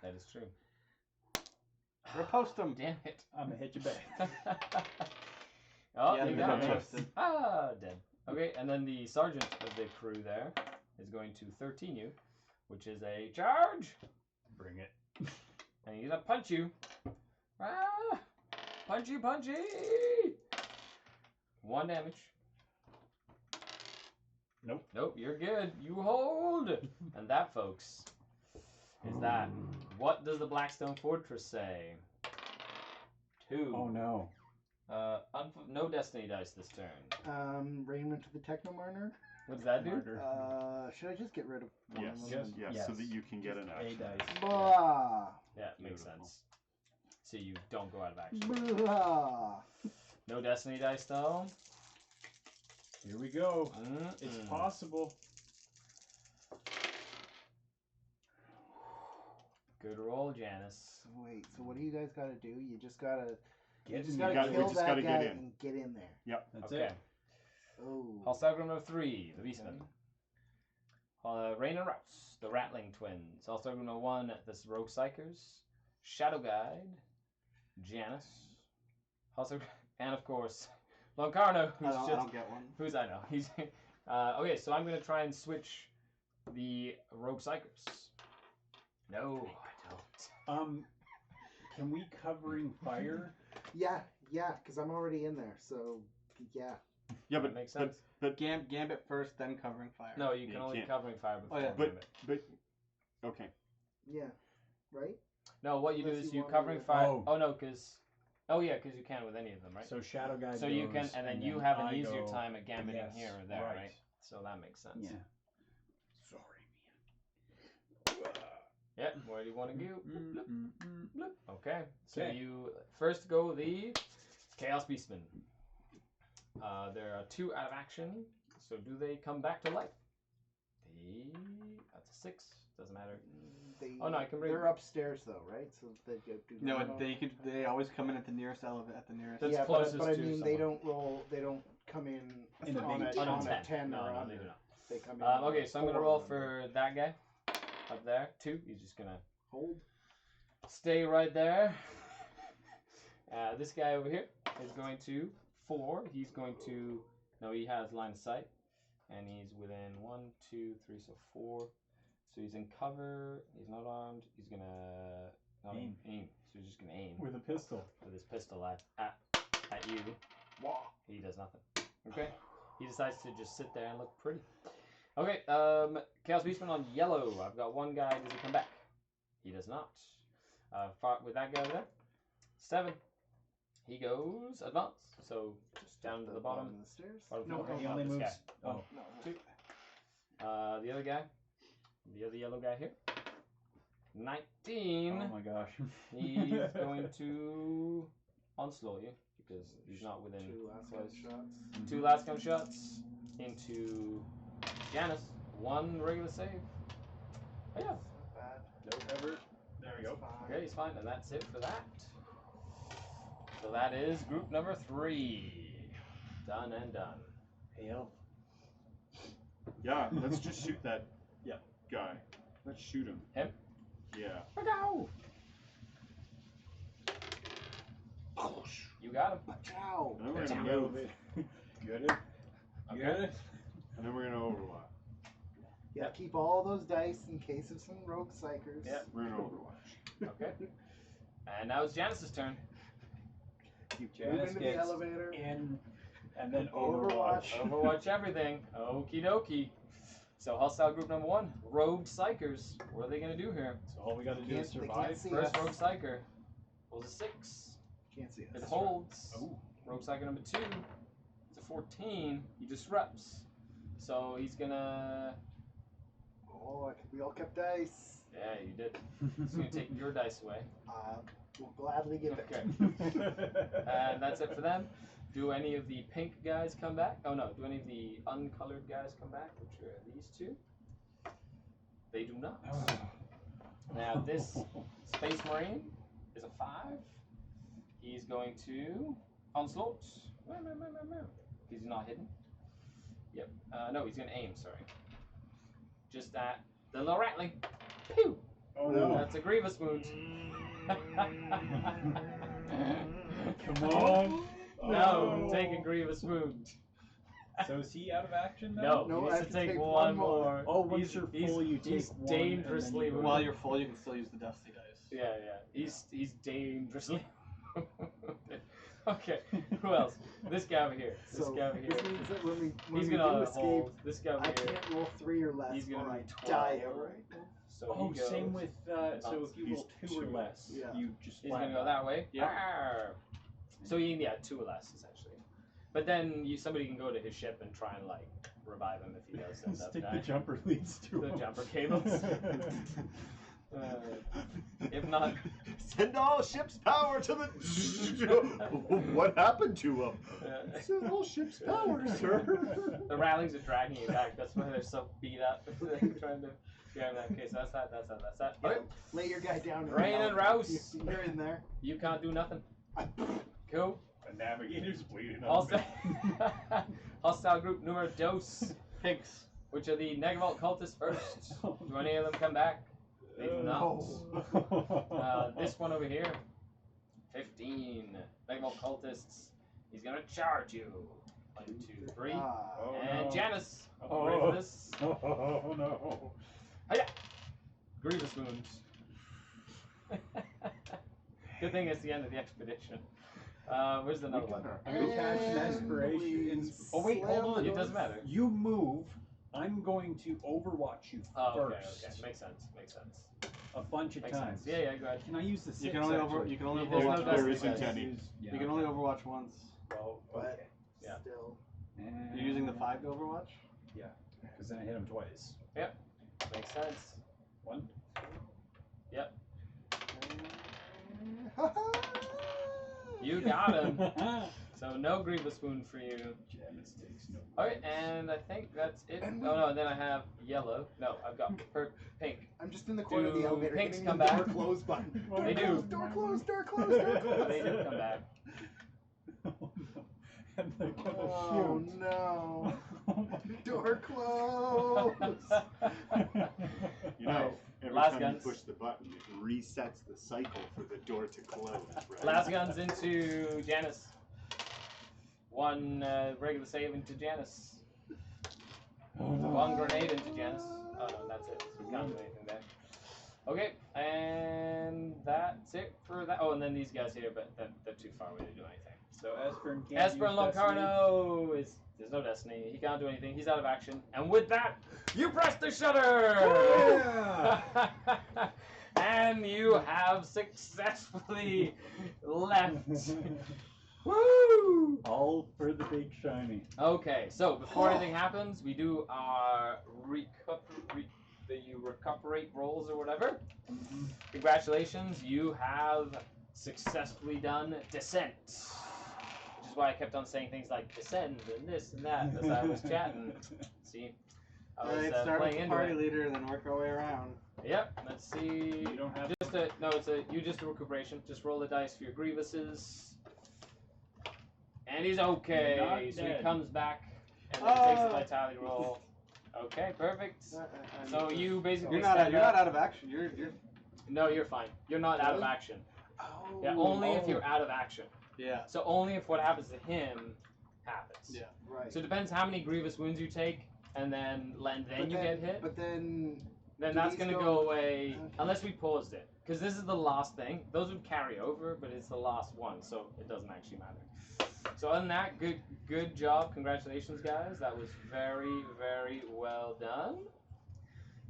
A: That is true.
C: Repost him.
A: Damn it.
E: I'm gonna hit you back.
A: Oh,
C: Yeah,
A: you
C: they're
A: got
C: not
A: it.
C: posted.
A: Dead. Okay, and then the sergeant of the crew there is going to 13 you, which is a charge,
E: Bring it.
A: and he's gonna punch you. Punchy, punchy. 1 damage. Nope, you're good. You hold. And that, folks, is that. What does the Blackstone Fortress say? 2.
E: Oh no.
A: No destiny dice this turn.
B: Raiment to the Technomarner.
A: What does that do?
B: Should I just get rid of one
F: Yes,
B: of them?
F: yes, so that you can get an
E: A
F: action.
E: dice.
B: Blah.
A: Yeah, it makes
F: Beautiful.
A: sense. So you don't go out of action.
B: Blah.
A: No destiny dice though.
E: Here we go.
A: Mm-mm.
E: It's possible.
A: Good roll, Janice.
B: Wait, so what do you guys gotta do? You just gotta
E: Get in
B: gotta
E: there.
F: we
B: kill
F: just
B: that
F: gotta
B: guy
F: get in.
B: and get in there.
E: That's
A: Okay.
E: it.
B: Oh.
A: Hostile group number 3, the Beastmen. Rain and Rouse, the Rattling Twins. Hostile group number 1, the Rogue Psychers. Shadow Guide, Janice. Hostile, and of course, Loncarno,
C: I don't get one.
A: who's I know. He's okay. So I'm gonna try and switch the Rogue Psychers. No, I don't.
E: Can we covering fire?
B: Yeah, because I'm already in there, so yeah.
F: Yeah,
A: That makes sense.
C: Gambit first, then covering fire.
A: No, you
F: Yeah,
A: can
F: you
A: only
F: can't.
A: covering fire before.
C: yeah.
A: Gambit.
F: But okay.
B: Yeah. Right?
A: No, what you do
B: Unless
A: is
B: you
A: you
B: want
A: covering
B: to-
A: fire.
E: Oh.
A: Oh no, because because you can with any of them, right?
E: So Shadow Guy.
A: So you can,
E: goes,
A: and then you have an
E: I
A: easier
E: go-
A: time at gambiting
E: Yes,
A: here or there,
E: right.
A: right? So that makes sense.
E: Yeah.
A: Yeah. Where do you want to go? Bloop. Okay. So
E: Okay.
A: you first go the Chaos Beastmen. There are 2 out of action. So do they come back to life? That's a 6. Doesn't matter. Oh, no, I can bring-
B: They're upstairs though, right? So they do
C: No,
B: not-
C: they always come in at the nearest elevator. At the nearest.
A: That's
B: yeah,
A: closest
B: but I
A: to
B: mean, they
A: someone.
B: don't roll. They don't come in
E: In the
B: on
E: big
B: a,
E: ten.
B: on a 10
A: No,
B: or
A: no,
B: under.
A: they do not.
B: They come in.
A: Okay, so I'm gonna
B: 4
A: roll
B: or under.
A: for that guy up there. 2. He's just gonna
B: Hold.
A: stay right there. This guy over here is going to 4. He's going to he has line of sight, and he's within 1, 2, 3, so 4. So he's in cover. He's not armed. He's gonna not
E: Aim.
A: aim. So he's just gonna aim
E: With a pistol.
A: with his pistol at you. He does nothing. Okay. He decides to just sit there and look pretty. Okay. Chaos Beastman on yellow. I've got one guy. Does he come back? He does not. With that guy over there. 7. He goes advance. So just down to the bottom.
B: of the stairs.
A: Bottom
C: No,
A: floor.
E: he
A: Not
E: only
A: this
E: moves.
A: guy.
E: Oh.
B: No.
A: 2. The other guy. The other yellow guy here. 19.
E: Oh my gosh.
A: He's going to onslaught you because he's not within
B: 2 last
A: close.
B: shots.
A: 2 last gun shots into Janice. 1 regular save. Oh, yeah.
B: Not bad.
E: No cover. There we go.
A: Okay, he's fine, and that's it for that. So that is group number 3. Done and done.
E: Hail.
F: Yeah, let's just shoot that
E: Yeah.
F: guy. Let's shoot him.
A: Him?
F: Yeah.
A: Go! You got him.
B: Ow.
F: And then we're
A: That's
F: gonna
A: a
F: move.
E: Got it. You got it.
F: And then we're gonna overwatch.
B: Yeah, keep all those dice in case of some rogue psychers.
A: Yeah.
F: We're gonna overwatch.
A: Okay. And now it's Janice's turn.
B: Move
E: Janice
B: into the
E: gets
B: elevator.
E: in, and then
B: Overwatch.
E: Overwatch.
A: Overwatch everything. Okie dokie. So hostile group number 1, Rogue Psychers. What are they gonna do here?
E: So all we got to do is
B: They can't
E: survive.
B: see
A: First
B: us.
A: Rogue Psycher rolls a 6.
B: Can't see us.
A: It holds.
E: Oh.
A: Rogue Psycher number 2. It's a 14. He disrupts. So he's gonna.
B: Oh, we all kept dice.
A: Yeah, you did. He's gonna take your dice away.
B: We'll gladly give it.
A: Okay. And that's it for them. Do any of the pink guys come back? Oh no, do any of the uncolored guys come back, which are these 2? They do not. Now this Space Marine is a 5. He's going to onslaught. He's not hidden. Yep. No, he's gonna aim, sorry. Just at the little rattling. Pew!
E: Oh no.
A: That's a grievous wound.
E: Come on.
A: No,
E: Oh.
A: take a grievous wound.
E: So is he out of action now?
A: No,
B: No,
A: he
B: I
A: needs
B: have
A: to
B: to
A: take
B: take
A: one
B: one
A: more.
B: more.
E: Oh, once you're full, you
A: he's
E: take one, and then you
A: dangerously
E: go-
A: wounded.
C: While you're full, you can still use the dusty dice.
A: Yeah. He's dangerously wounded. Okay, who else? This guy over here. This
B: So
A: guy over here.
B: this means that when
A: He's
B: we
A: gonna
B: do escape,
A: hold. This guy over
B: I
A: here.
B: can't roll 3 or less,
A: He's gonna
B: or
A: be
B: I die
A: 12.
B: outright.
A: So
E: Oh,
A: he goes.
E: same with so if you roll
F: He's
E: 2 or
F: 2.
E: less,
B: Yeah.
E: you just
A: He's gonna go that way.
C: Yep.
A: Arr. So he 2 or less essentially. But then somebody can go to his ship and try and like revive him if he does end up
E: Stick the
A: dying.
E: jumper leads to
A: The
E: him.
A: jumper cables. If not,
F: Send all ship's power to the. What happened to him? Send all ship's power, sir.
A: the railings are dragging you back. That's why they're so beat up. They're trying to get in that case. That's that.
B: Yeah,
A: Okay.
B: lay your guy down.
A: Rain and Rouse.
B: You're in there.
A: You can't do nothing. Cool.
D: The navigator's bleeding on
A: Hostile, hostile group numero dos,
C: Pigs.
A: which are the Negavolt cultists first. Do any of them come back? They do not. This one over here, 15. Negavolt cultists. He's gonna charge you. 1, 2, 3.
D: Oh,
A: And
D: no.
A: Janice.
D: Oh.
A: Ready for this?
D: Oh no.
A: Hiya! Grievous wounds. Good thing it's the end of the expedition. Where's the another one?
E: I'm gonna cast an aspiration. Oh wait, hold on.
A: It doesn't matter.
E: You move. I'm going to overwatch you
A: Oh, okay,
E: first.
A: okay. Makes sense. Makes sense.
E: A bunch of
A: Makes
E: times.
A: sense. Yeah, go ahead.
E: Can I use the 6?
C: You can only
E: actually?
C: you can only
A: There's no
C: overwatch.
A: dust
F: There
A: in
F: isn't
A: this.
F: any.
E: Yeah.
C: You can only overwatch once.
E: Well,
B: But
E: okay.
A: Yeah.
B: still.
E: And
C: You're using the 5 to overwatch.
E: because then I hit him twice.
A: Makes sense.
E: 1.
A: You got him. So no grievous wound for you.
E: Janice takes no.
A: Alright, and I think that's it.
B: And
A: Oh no, and then I have yellow. No, I've got pink.
B: I'm just in the corner of the
A: Do
B: elevator.
A: pinks
B: hitting
A: come
B: the door
A: back?
B: close button.
A: They do.
B: Door closed. Door closed. Door closed.
A: They do come back.
E: And they're gonna
B: Oh
E: shoot.
B: no.
E: Oh my
B: Door closed.
F: You know, every
A: Last
F: time
A: guns.
F: you push the button, it resets the cycle for the door to close, right?
A: Last guns into Janice. 1 regular save into Janice.
E: Oh, no.
A: 1 grenade into Janice. Oh no, that's it. So we can't do anything there. Okay, and that's it for that. Oh, and then these guys here, but they're too far away to do anything.
E: So Esperin can't
A: Esper
E: use Destiny.
A: Locarno there's no destiny. He can't do anything. He's out of action. And with that, you press the shutter.
E: Yeah.
A: And you have successfully left. Woo!
E: All for the big shiny.
A: Okay, so before anything happens, we do our recuperate rolls or whatever. Congratulations, you have successfully done descent. Which is why I kept on saying things like descend and this and that as I was chatting. See, I was
C: Right, start with
A: playing
C: the
A: into
C: party
A: it.
C: leader, then work our way around.
A: Yep, let's see.
E: You don't have
A: Just a recuperation. Just roll the dice for your grievances. And he's okay.
E: Not
A: So
E: dead.
A: he comes back and then takes the
C: Oh.
A: vitality roll. Okay, perfect. So you basically
C: You're not
A: stand up.
C: out of action. You're
A: No, you're fine. You're not out of
B: Really?
A: action.
B: Oh.
A: Yeah, only if you're out of action.
C: yeah.
A: So only if what happens to him happens.
C: Yeah.
B: Right.
A: So it depends how many grievous wounds you take, and then
B: But
A: you get hit.
B: But then
A: Then
B: do
A: that's
B: these
A: gonna
B: go-
A: go away
B: Okay.
A: unless we paused it, because this is the last thing. Those would carry over, but it's the last one, so it doesn't actually matter. So other than that, good job, congratulations, guys. That was very, very well done.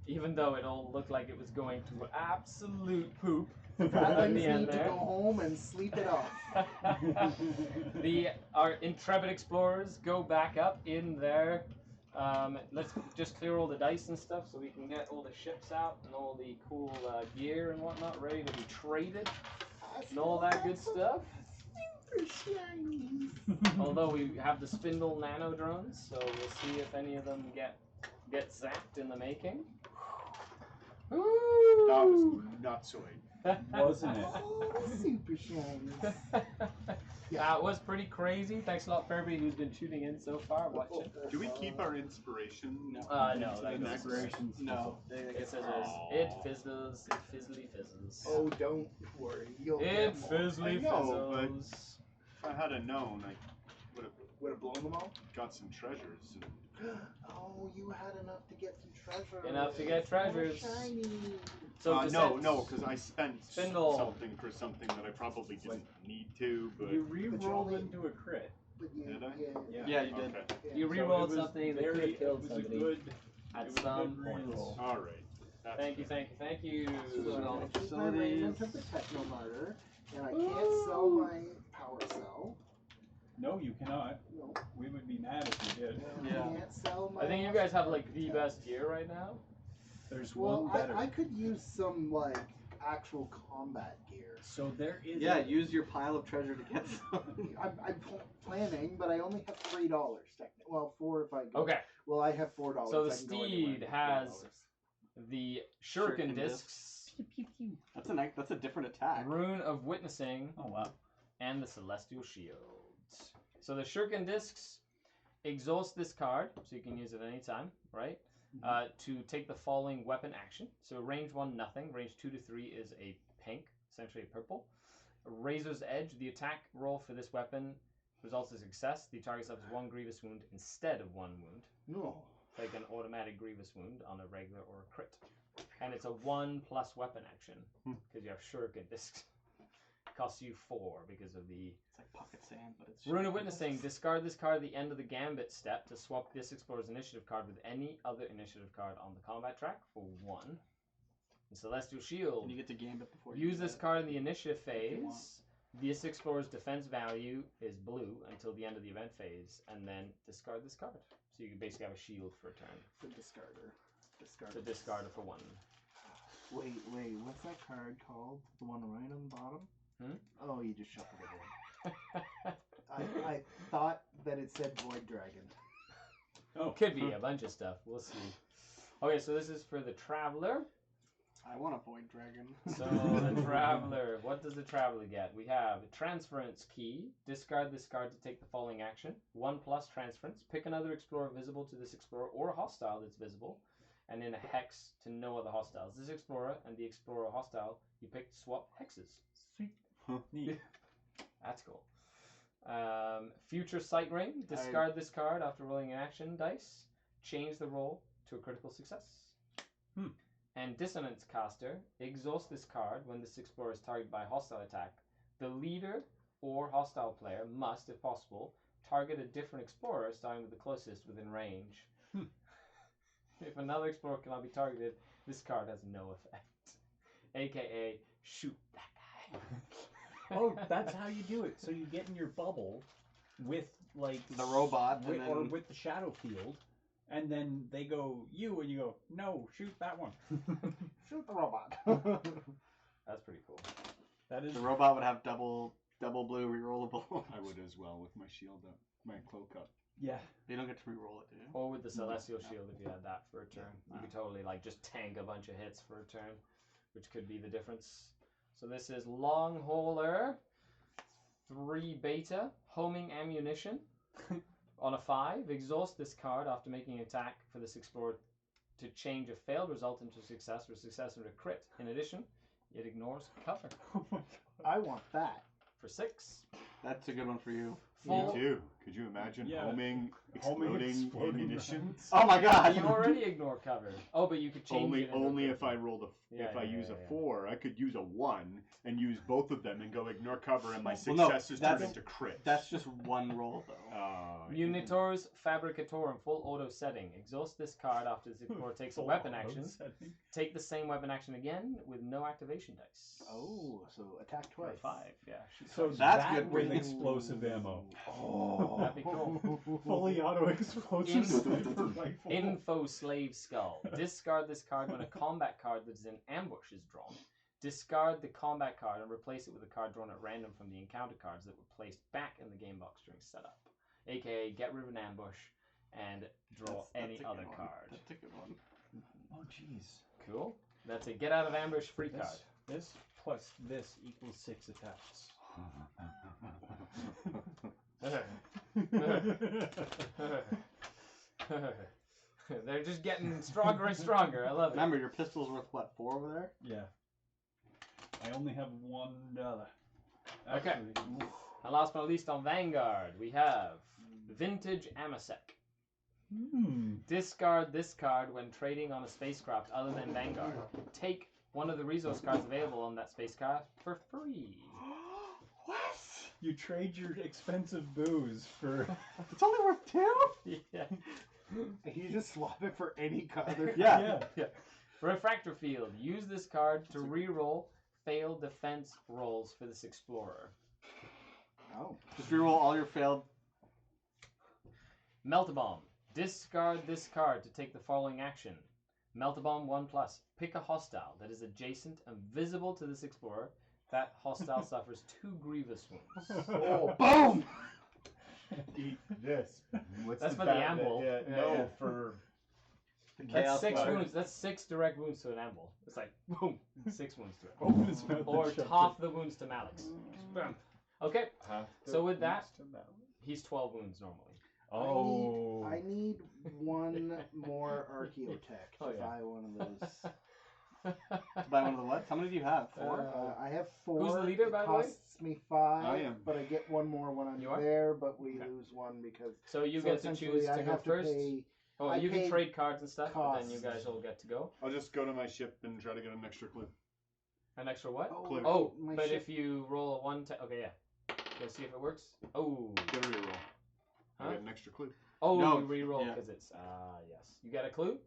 A: Even though it all looked like it was going to absolute poop at
B: Rattlings
A: the end
B: need to
A: there.
B: go home and sleep it off.
A: Our intrepid explorers go back up in there. Let's just clear all the dice and stuff so we can get all the ships out and all the cool gear and whatnot ready to be traded and all that good stuff.
B: Super shiny.
A: Although we have the spindle nano drones, so we'll see if any of them get zapped in the making.
F: That was
A: Woo!
F: nutsoid.
E: Wasn't it?
B: Oh, super shiny.
A: That was pretty crazy. Thanks a lot for everybody who's been tuning in so far, watching.
F: Do we keep our inspiration?
C: No.
A: No, that goes
E: Inspirations.
C: No.
A: It says it fizzles, it fizzly fizzles.
B: Oh, don't worry. You'll
A: It
B: get more.
A: fizzly
F: I know, but-
A: fizzles.
F: If I had a known, I would have
B: Would have blown them all?
F: Got some treasures.
B: Oh, you had enough to get some treasure.
A: Enough to get treasures.
B: Shiny.
A: So
F: no, because I spent
A: Spindle.
F: something for something that I probably didn't need to, but...
E: You re-rolled
B: only-
E: into a crit.
B: But you,
F: Did I?
C: Yeah, you did.
F: Okay.
A: you
E: So
A: re-rolled
E: it was
A: something that could
E: very-
A: have killed
E: it was
A: somebody
E: a good,
A: at
E: it was a
A: some
E: good
A: point.
E: re-roll.
F: All right. That's
A: Thank you,
F: fair.
A: thank you, thank you.
B: So I'm gonna keep my raiment of the techno martyr, and I can't sell my power cell.
E: No, you cannot.
B: No.
E: We would be mad if you did.
B: And
C: Yeah.
B: I can't sell my.
A: I think you guys have like the best gear right now.
E: There's
B: Well,
E: one better.
B: I could use some like actual combat gear.
E: So there is.
C: Yeah, use your pile of treasure to get some.
B: I'm planning, but I only have $3 technically. Well, 4 if I go.
A: Okay,
B: Well, I have $4.
A: so the
B: I can go anywhere
A: steed
B: with
A: has
B: $3.
A: the
C: Shuriken
A: shuriken discs,
E: Pew, pew, pew.
C: That's a different attack.
A: rune of witnessing,
E: Oh wow.
A: and the celestial shield. So the shuriken discs exhaust this card, so you can use it anytime, right? To take the following weapon action. So range 1, nothing. Range 2 to 3 is a pink, essentially a purple. Razor's Edge, the attack roll for this weapon results in success. The target suffers 1 grievous wound instead of 1 wound.
B: No.
A: Like an automatic grievous wound on a regular or a crit. And it's a 1+ weapon action, because you have shuriken discs. Costs you 4 because of the
C: It's like pocket sand, but it's.
A: Rune of Witnessing. Discard this card at the end of the Gambit step to swap this explorer's initiative card with any other initiative card on the combat track for 1. The Celestial Shield.
C: And you get to gambit before you
A: Use
C: do
A: this
C: that.
A: card in the initiative
C: you want.
A: phase. This explorer's defense value is blue until the end of the event phase, and then discard this card. So you can basically have a shield for a turn.
B: The discarder.
A: So discard it for 1.
B: Wait, what's that card called? The one right on the bottom? Oh, you just shuffled it in. I thought that it said Void Dragon.
E: Oh,
A: Could be a bunch of stuff. We'll see. Okay, so this is for the Traveler.
C: I want a void dragon.
A: So the Traveler, what does the Traveler get? We have a Transference Key. Discard this card to take the following action. 1+ Transference. Pick another Explorer visible to this Explorer or a hostile that's visible, and in a hex to no other hostiles. This Explorer and the Explorer hostile you pick swap hexes.
E: sweet. Neat.
A: That's cool. Future Sight Ring. Discard this card after rolling an action dice. Change the roll to a critical success. And Dissonance Caster. Exhaust this card when this explorer is targeted by a hostile attack. The leader or hostile player must, if possible, target a different explorer starting with the closest within range. If another explorer cannot be targeted, this card has no effect. AKA, shoot that guy.
E: Oh, that's how you do it. So you get in your bubble with like
C: The robot, and
E: or
C: then-
E: with the shadow field, and then they go you, and you go no, shoot that one.
B: Shoot the robot.
A: That's pretty cool.
E: That is
C: The robot would have double blue rerollable.
F: I would as well with my shield up, my cloak up.
E: yeah.
C: You don't get to reroll it, do you?
A: Or with the Celestial Shield if you had that for a turn. You could totally like just tank a bunch of hits for a turn, which could be the difference. So this is Long Hauler, 3 beta, homing ammunition. On a 5, exhaust this card after making an attack for this explorer to change a failed result into a success or a success into a crit. In addition, it ignores cover.
E: Oh my god.
B: I want that.
A: For 6.
C: That's a good one for you.
A: Full.
F: Me too. Could you imagine
E: Yeah.
F: homing
E: Homing
F: exploding
E: exploding
F: ammunition?
E: rounds.
C: Oh my god!
A: You already ignore cover. Oh, but you could change
F: Only
A: it. into
F: only
A: a
F: if I
A: crit.
F: rolled
A: Yeah,
F: if I
A: yeah,
F: use
A: yeah,
F: a
A: yeah.
F: 4, I could use a 1 and use both of them and go ignore cover, and my
C: Well, no,
F: successes turn
C: that's-
F: into crits.
C: That's just one roll, though.
A: Munitors Fabricatorum, full auto setting. Exhaust this card after this explorer takes a
E: Full
A: weapon
E: auto
A: action.
E: setting.
A: Take the same weapon action again with no activation dice.
B: Oh, so attack
A: For
B: twice.
A: 5, yeah.
E: So
C: That's
E: that
C: good
E: with
C: for-
E: explosive ammo.
B: Oh,
A: That'd be cool.
E: Fully auto explosive sniper rifle.
A: Info Slave Skull. Discard this card when a combat card that is in ambush is drawn. Discard the combat card and replace it with a card drawn at random from the encounter cards that were placed back in the game box during setup. AKA, get rid of an ambush and draw
C: That's
A: any
C: a good
A: other
C: one.
A: card.
C: That's a good one.
E: Oh jeez.
A: Cool. That's a get out of ambush free card.
E: This plus this equals 6 attacks.
A: They're just getting stronger and stronger. I love it.
C: Remember, your pistol's worth what, 4 over there?
E: Yeah. I only have $1.
A: Okay.
E: Actually,
A: And last but not least on Vanguard, we have Vintage Amasek.
E: Hmm.
A: Discard this card when trading on a spacecraft other than Vanguard. Take one of the resource cards available on that spacecraft for free.
C: What?
E: You trade your expensive booze for.
C: It's only worth 2?
A: Yeah.
B: You just swap it for any other.
C: Yeah.
A: Refractor Field. Use this card to re-roll failed defense rolls for this explorer.
B: Oh.
C: Just reroll all your failed.
A: Melt-A-Bomb. Discard this card to take the following action. Melt-A-Bomb 1+. Pick a hostile that is adjacent and visible to this explorer. That hostile suffers 2 grievous wounds.
B: Oh,
C: Boom!
F: Eat this. What's
A: That's for the
F: bad-
A: amble.
F: Yeah,
A: Yeah,
F: no,
A: yeah.
F: for
A: That's
C: Chaos
A: 6
C: Fire.
A: wounds. That's 6 direct wounds to an amble. It's like, boom, 6 wounds to it.
E: Open his mouth.
A: Or
E: and shut
A: half the wounds to Malix. Bam. Okay,
F: half
A: So with that-
F: to that.
A: he's 12 wounds normally.
E: Oh.
B: I need one more Archaeotech to
A: Oh, yeah.
B: buy one of those.
C: To buy one of the what? How many do you have? 4?
B: I have 4.
A: Who's the leader,
B: it
A: by the way?
B: costs me 5.
F: I am.
B: But I get one more when I'm
A: You are?
B: there, but we
A: Okay.
B: lose one because.
A: So you
B: so
A: get to
B: essentially
A: choose
B: I
A: to go
B: have
A: first.
B: pay
A: Oh,
B: I
A: you can
B: pay
A: trade cards and stuff, but then you
B: costs.
A: guys all get to go.
F: I'll just go to my ship and try to get an extra clue.
A: An extra what?
F: Clue.
A: Oh,
B: my
A: but
B: ship-
A: if you roll a 1 okay, yeah. Let's see if it works. Oh.
F: Get a reroll.
A: Huh?
F: I get an extra clue.
A: Oh,
C: No,
A: you re-roll
C: yeah.
A: because it's, yes. You got a clue?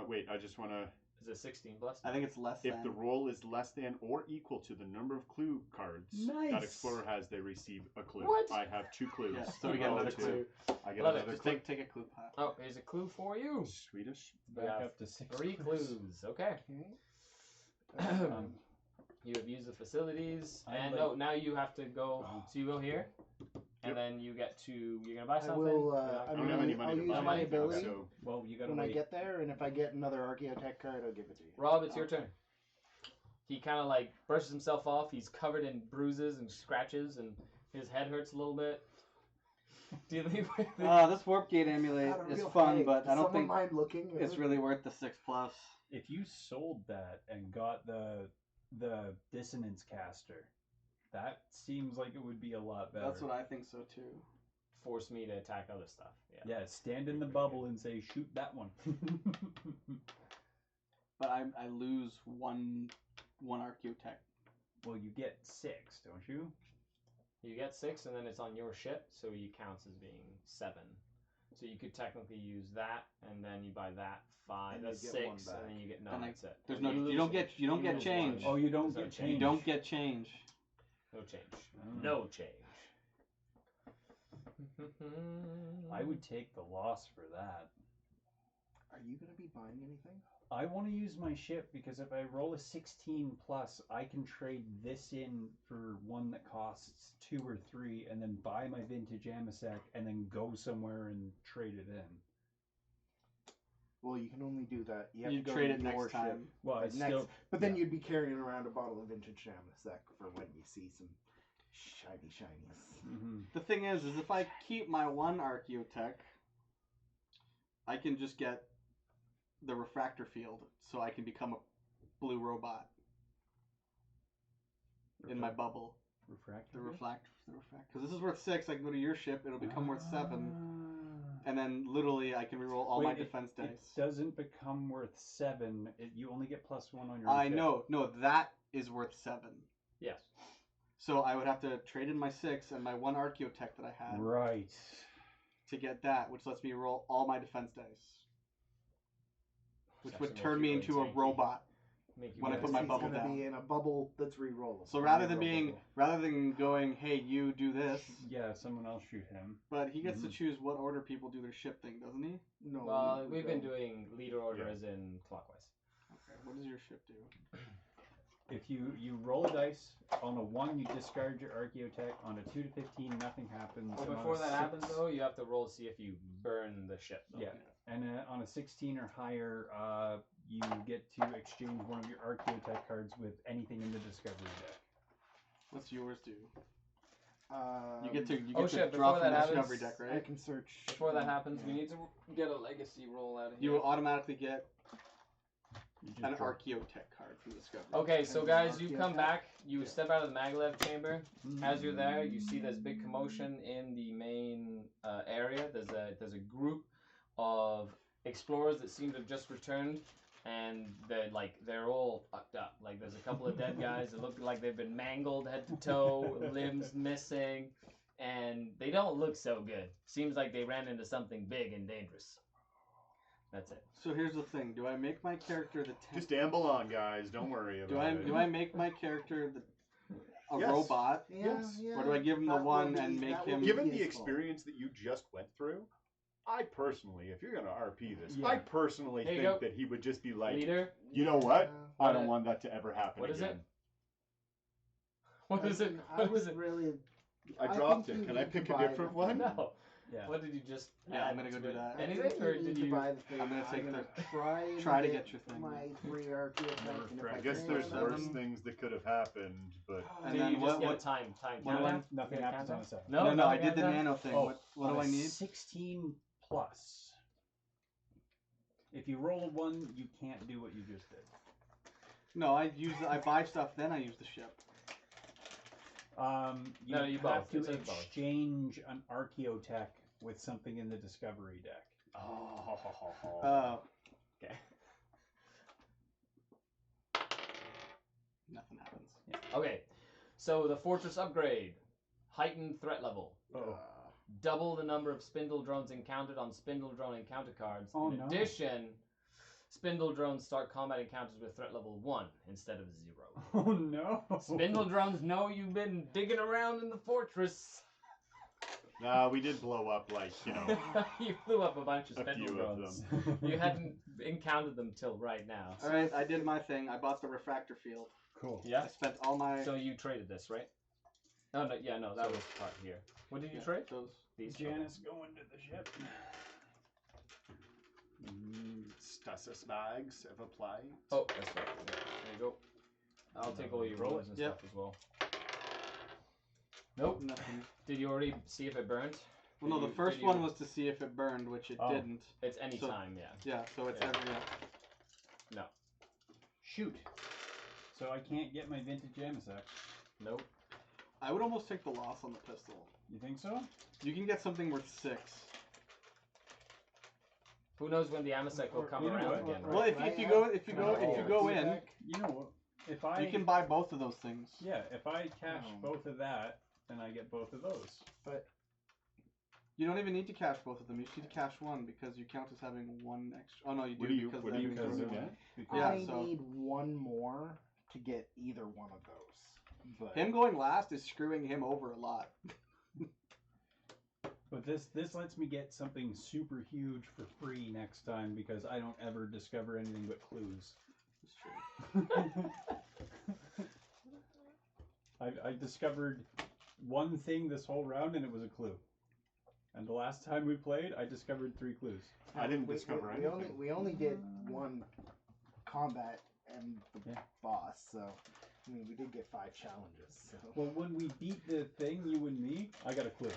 F: Wait, I just want to.
A: Is it 16 plus?
C: I think it's less
F: If
C: than.
F: the roll is less than or equal to the number of clue cards
E: Nice.
F: that explorer has, they receive a clue.
A: What?
F: I have 2 clues.
C: Yeah, so we get
F: Oh,
C: another
F: 2.
C: clue.
F: I get
A: Love it.
F: another
C: Just
F: clue.
C: take a clue pot.
A: Oh, here's a clue for you.
F: Swedish.
A: We
E: Back
A: have
E: up to 6.
A: 3 clues. Okay.
B: Um,
A: You have used the facilities,
E: I
A: and
E: like-
A: no, now you have to go.
F: Oh.
A: So you go here, and
F: Yep.
A: then you get to. You're gonna buy
B: I
A: something.
B: will.
A: Yeah.
F: I
B: I
F: don't
B: mean,
F: have any
B: I'll
F: money to
B: use
F: buy
B: my
F: anything,
B: ability
F: so
E: Well, you gotta
B: when I
E: wait.
B: get there, and if I get another Archaeotech card, I'll give it to you.
A: Rob, it's your turn. He kind of like brushes himself off. He's covered in bruises and scratches, and his head hurts a little bit. Dealing with it.
C: This warp gate amulet
B: God, a
C: is
B: real
C: fun,
B: pig.
C: but
B: Does
C: I don't
B: someone
C: think
B: mind looking.
C: it's really worth the 6+.
E: If you sold that and got the dissonance caster, that seems like it would be a lot better.
C: That's what I think so too.
A: Force me to attack other stuff. Yeah.
E: Yeah, stand in the bubble and say, shoot that one.
C: But I lose one Archaeotech.
E: Well, you get 6, don't you?
A: You get 6, and then it's on your ship, so he counts as being 7. So you could technically use that, and then you buy that 5.
B: And
A: that's
B: you get
A: 6,
B: one back.
A: and then you get no.
C: And
A: that's it.
C: There's no. You
A: lose-
C: don't get
A: lose
C: change.
A: one.
E: Oh, you don't
A: There's no
E: get
A: change.
C: You
E: change.
C: don't get change.
A: No change.
E: Oh.
A: No change.
E: I would take the loss for that.
B: Are you gonna be buying anything?
E: I want to use my ship because if I roll a 16 plus, I can trade this in for one that costs 2 or 3, and then buy my vintage Amasek, and then go somewhere and trade it in.
B: Well, you can only do that. You have
C: You
B: to go
C: trade
B: to
C: it
B: your
C: next
B: ship.
C: time.
E: Well, I
B: Like next,
E: still.
B: but then
E: yeah.
B: you'd be carrying around a bottle of vintage Shamasek for when you see some shinies.
E: Mhm.
C: The thing is if I keep my one Archaeotech, I can just get the refractor field, so I can become a blue robot in my bubble.
E: Refractor.
C: The refract. Because this is worth 6. I can go to your ship. It'll become worth 7, and then literally I can reroll all my defense
E: It
C: dice.
E: doesn't become worth 7. You only get +1 on your.
C: I
E: ship.
C: know. No, that is worth 7.
A: Yes.
C: So I would have to trade in my 6 and my one Archaeotech that I had
E: Right.
C: to get that, which lets me roll all my defense dice, which
A: Actually
C: would
A: make
C: turn
A: you
C: me
A: really
C: into a
A: tanky.
C: robot.
A: Make you
C: When I
A: really
C: put my
B: He's
C: bubble
B: gonna
C: down.
B: be in a bubble that's re-rollable.
C: So rather than going, hey, you do this,
E: Yeah, someone else shoot him.
C: but he gets to choose what order people do their ship thing, doesn't he?
B: No.
A: Well,
B: we
A: we've been
B: go-
A: doing leader order
F: Yeah.
A: as in clockwise.
C: Okay, what does your ship do?
E: If you roll a dice, on a 1 you discard your Archaeotech, on a 2 to 15 nothing happens.
A: Well,
E: and on
A: before
E: a
A: that
E: 6
A: happens, though, you have to roll to see if you burn the ship. Though.
E: Yeah, and on a 16 or higher, you get to exchange one of your Archaeotech cards with anything in the Discovery deck.
C: What's yours do?
B: Um,
C: You get to
A: Oh, shit,
C: draw
A: before
C: from
A: that
C: the Discovery
A: happens-
C: deck,
B: I
C: right?
B: can search.
A: Before that happens, we
B: Yeah.
A: need to get a legacy roll out of here.
C: You will automatically get an Archaeotech card from Discovery.
A: Okay, so
B: And
A: guys, you come
B: Archaeotech?
A: back. You
C: Yeah.
A: step out of the maglev chamber. As you're there, you see this big commotion in the main area. There's a group of explorers that seem to have just returned, and they're all fucked up. Like there's a couple of dead guys that look like they've been mangled head to toe, limbs missing, and they don't look so good. Seems like they ran into something big and dangerous. That's it.
C: So here's the thing: do I make my character the tank?
F: Just amble on, guys. Don't worry about it.
C: Do I make my character a
F: Yes.
C: robot?
F: Yes.
C: Or do I give him the
B: That
C: one
B: would
C: and
B: be-
C: make
B: that would
C: him-
B: be
F: Given the
B: useful.
F: experience that you just went through, I personally, if you're gonna RP this,
E: Yeah.
F: I personally
A: Here you
F: think
A: go.
F: that he would just be like,
A: Leader,
F: you know what? I
A: What-
F: don't want that to ever happen
A: what is
F: again.
A: it? What is it?
B: I
A: What
B: would
A: is it?
B: really.
F: I
B: I
F: dropped
B: think
F: it.
B: you
F: Can I
B: need to
F: pick a
B: buy
F: different
B: the-
F: one?
A: No.
E: Yeah.
A: What did you just?
C: Yeah, I'm
A: add
C: gonna go
A: to
C: do
A: it?
C: that.
B: I think
A: Anything,
B: you
A: or
B: need
A: did
B: to
A: you?
B: buy the thing.
C: I'm gonna take
B: gonna
C: the-
B: try and
C: try to get your thing.
B: My 3 Archaeotech. and if
F: I
B: I
F: guess
B: can-
F: there's
C: Seven.
F: worse things that could have happened, but
C: And
A: Do
C: then
A: you
C: what-
A: just get a
C: what-
A: time
C: what do I-
A: countdown?
E: Nothing
A: You get a
E: happens on
A: countdown?
E: a 7.
C: No, I
A: nothing
C: did the
A: happens?
C: nano thing.
E: Oh,
C: What do I need?
E: 16 plus. If you roll a 1, you can't do what you just did.
C: No, I buy stuff, then I use the ship.
E: You
A: No, you
E: have
A: both. It
E: to
A: says both.
E: exchange an Archaeotech with something in the Discovery deck.
F: oh,
A: Okay.
C: Nothing happens.
A: Okay. So the fortress upgrade, heightened threat level.
E: Oh.
A: Double the number of spindle drones encountered on spindle drone encounter cards.
E: Oh,
A: In
E: no.
A: addition, spindle drones start combat encounters with threat level 1 instead of 0.
E: Oh no!
A: Spindle drones know you've been digging around in the fortress.
F: nah, we did blow up like
A: You flew up a bunch of
F: a
A: spindle
F: few of
A: drones.
F: them.
A: You hadn't encountered them till right now.
C: All right, I did my thing. I bought the refractor field.
E: Cool.
A: Yeah.
C: I spent all my
A: So you traded this, right? Oh no, yeah, no, that was part here. What did you trade?
C: those.
A: These.
E: Janice going to the ship.
F: Stasis bags have applied.
A: Oh, that's right. Yeah, there you go. I'll take all your
E: Roll it.
A: rollers and
C: Yep.
A: stuff as well. Nope.
C: Nothing.
A: Did you already see if it burned?
C: Well, no,
A: Did
C: the
A: you-
C: first
A: did you-
C: one was to see if it burned, which it
E: Oh.
C: didn't.
A: It's any
C: So-
A: time, yeah.
C: Yeah, so it's
A: Yeah.
C: every.
E: Shoot. So I can't get my vintage Janicek.
A: Nope.
C: I would almost take the loss on the pistol.
E: You think so?
C: You can get something worth 6.
A: Who knows when the Amasec will come
E: you know
A: around
E: what?
A: again,
C: Well,
A: right?
C: if you go in,
E: You know what? If I
C: you can buy both of those things.
E: Yeah, if I cash
B: Oh.
E: both of that, then I get both of those.
C: You don't even need to cash both of them. You just need to cash one because you count as having one extra. Oh no, you do
F: What do you-
C: because
F: what
C: that
F: do you
C: means
E: because
C: we're
E: of
C: doing
E: that?
C: it.
E: Because
C: Yeah,
B: I
C: so-
B: need one more to get either one of those. But
C: Him going last is screwing him over a lot.
E: But this lets me get something super huge for free next time because I don't ever discover anything but clues.
C: It's true.
E: I discovered one thing this whole round and it was a clue. And the last time we played, I discovered 3 clues.
F: I didn't discover
B: we
F: anything.
B: we only did one combat and the
E: Yeah.
B: boss, so I mean we did get 5 challenges. So.
E: Well, when we beat the thing, you and me, I got a clue.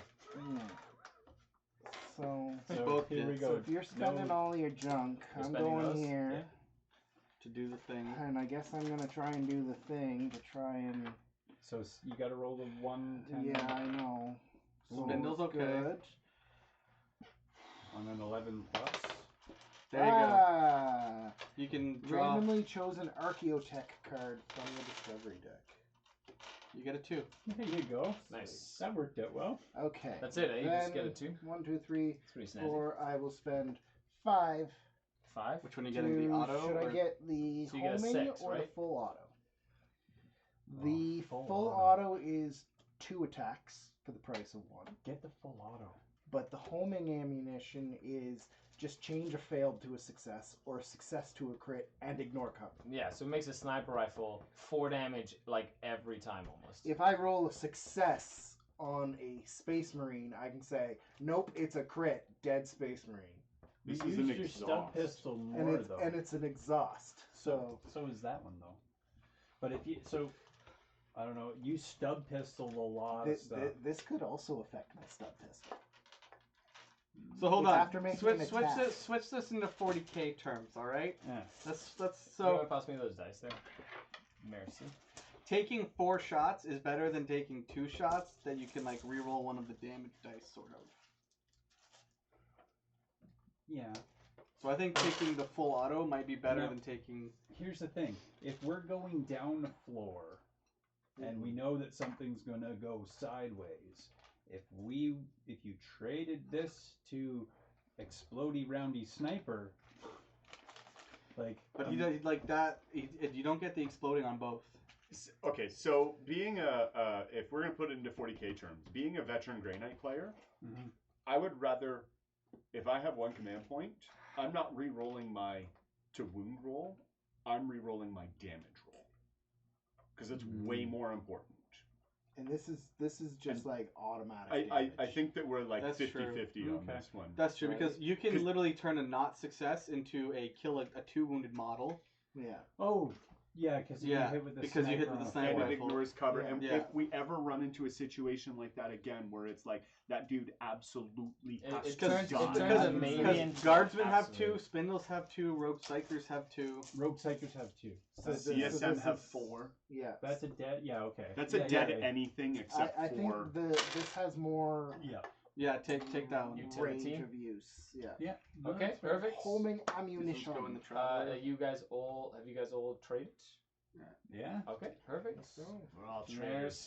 B: So,
E: So
C: both
E: here we
C: did.
E: go.
B: so if you're spending
E: No-
B: all your junk,
A: You're
B: I'm
A: spending
B: going
A: those?
B: here,
C: To do the thing.
B: and I guess I'm gonna try and do the thing to try and.
E: So you got to roll the 1, 10,
B: Yeah, I know. So
C: Spindle's
B: it's
C: okay.
B: good.
E: on an 11 plus.
C: There you go.
B: Ah,
C: You can draw.
B: randomly chosen Archaeotech card from the Discovery deck.
C: You get a 2.
E: There you go.
A: Nice.
E: That worked out well.
B: Okay.
A: That's it, eh? You just get
B: Then
A: a 2?
B: 1, 2, 3,
A: It's pretty snazzy.
B: 4. I will spend 5.
A: 5?
C: Which one are you getting? The auto?
B: Should I
C: or-
B: get the
A: So you get a
B: homing
A: 6,
B: or the
A: right?
B: full auto? The
E: full
B: full
E: auto.
B: auto is 2 attacks for the price of 1.
E: Get the full auto.
B: But the homing ammunition is just change a failed to a success or a success to a crit and ignore cover.
A: Yeah, so it makes a sniper rifle 4 damage like every time almost.
B: If I roll a success on a Space Marine, I can say, nope, it's a crit, dead Space Marine.
F: This
E: You
F: is an
E: used your stub
F: exhaust.
E: pistol
B: And
E: more
B: it's,
E: though.
B: and it's an exhaust. So
E: So is that one though. But if you I don't know, you stub pistol a lot of
B: this,
E: stuff.
B: this could also affect my stub pistol.
C: So hold
B: It's
C: on.
B: after making an attack.
C: Switch this into 40k terms. All right.
E: Yeah.
C: Let's
A: You
C: so
A: want to pass me those dice there? Merci.
C: taking 4 shots is better than taking 2 shots that you can like reroll one of the damage dice, sort of.
E: Yeah.
C: So I think taking the full auto might be better
E: No.
C: than taking.
E: Here's the thing: if we're going down the floor, and we know that something's gonna go sideways, if you traded this to Explodey Roundy Sniper, like.
C: But he does like that. You don't get the exploding on both.
F: Okay, so being if we're gonna put it into 40k terms, being a veteran Grey Knight player,
E: Mhm.
F: I would rather, if I have 1 command point, I'm not re-rolling my to wound roll. I'm re-rolling my damage roll because it's way more important.
B: And this is just like automatic.
F: I
B: damage.
F: think that we're like
C: That's
F: 50-50 on
E: Okay.
F: this one.
C: That's true
B: Right.
C: because you can literally turn a not success into a kill a 2 wounded model.
B: Yeah.
E: Oh, yeah, because you
C: Yeah,
E: hit with the
C: because you hit with
E: on
C: the
E: a
C: sniper
F: And
E: four.
F: it
C: rifle.
F: ignores cover.
B: Yeah.
F: And
C: Yeah.
F: if we ever run into a situation like that again, where it's like that dude absolutely has
A: It
F: to
A: turns- it
F: die.
A: turns
C: Because
A: a melee
C: because
A: into
C: guardsmen have
A: absolute.
C: 2, spindles have 2, rogue psychers have 2.
E: Rogue Psychers have 2.
B: So this-
F: CSM
B: this
F: have
B: is-
F: 4.
B: Yeah.
E: That's a dead. Yeah, okay.
F: That's
E: Yeah,
F: a dead
E: yeah, yeah.
F: anything except
B: I
F: for.
B: think this has more
E: Yeah.
C: Yeah, take that one.
A: Utility.
B: range of use. Yeah.
E: Yeah. No,
A: Okay,
E: that's fair.
A: perfect.
B: Homing
C: Let's go in the
B: ammunition.
C: traveler.
A: Have you guys all traded?
E: Yeah.
A: Okay, perfect.
F: We're all traders.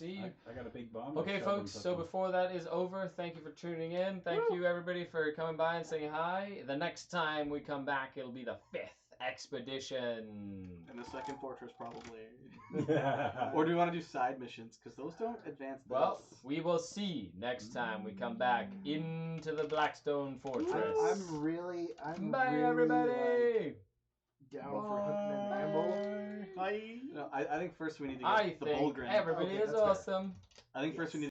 A: Merci.
E: I got a big bomb.
A: Okay, folks, so before that is over, thank you for tuning in. Thank you, everybody, for coming by and saying hi. The next time we come back, it'll be the 5th expedition.
C: And the second fortress probably.
E: Yeah.
C: Or do we want to do side missions? Because those don't advance this.
A: Well, we will see next time we come back into the Blackstone Fortress.
B: I'm really
A: Bye,
B: really,
A: everybody.
B: like, down for hunting an amble.
F: Bye.
C: No, I think first we need to get
A: I
C: the
A: think
C: Bulgrin.
A: everybody
B: Okay,
A: is
B: that's fair.
A: awesome.
C: I think first we need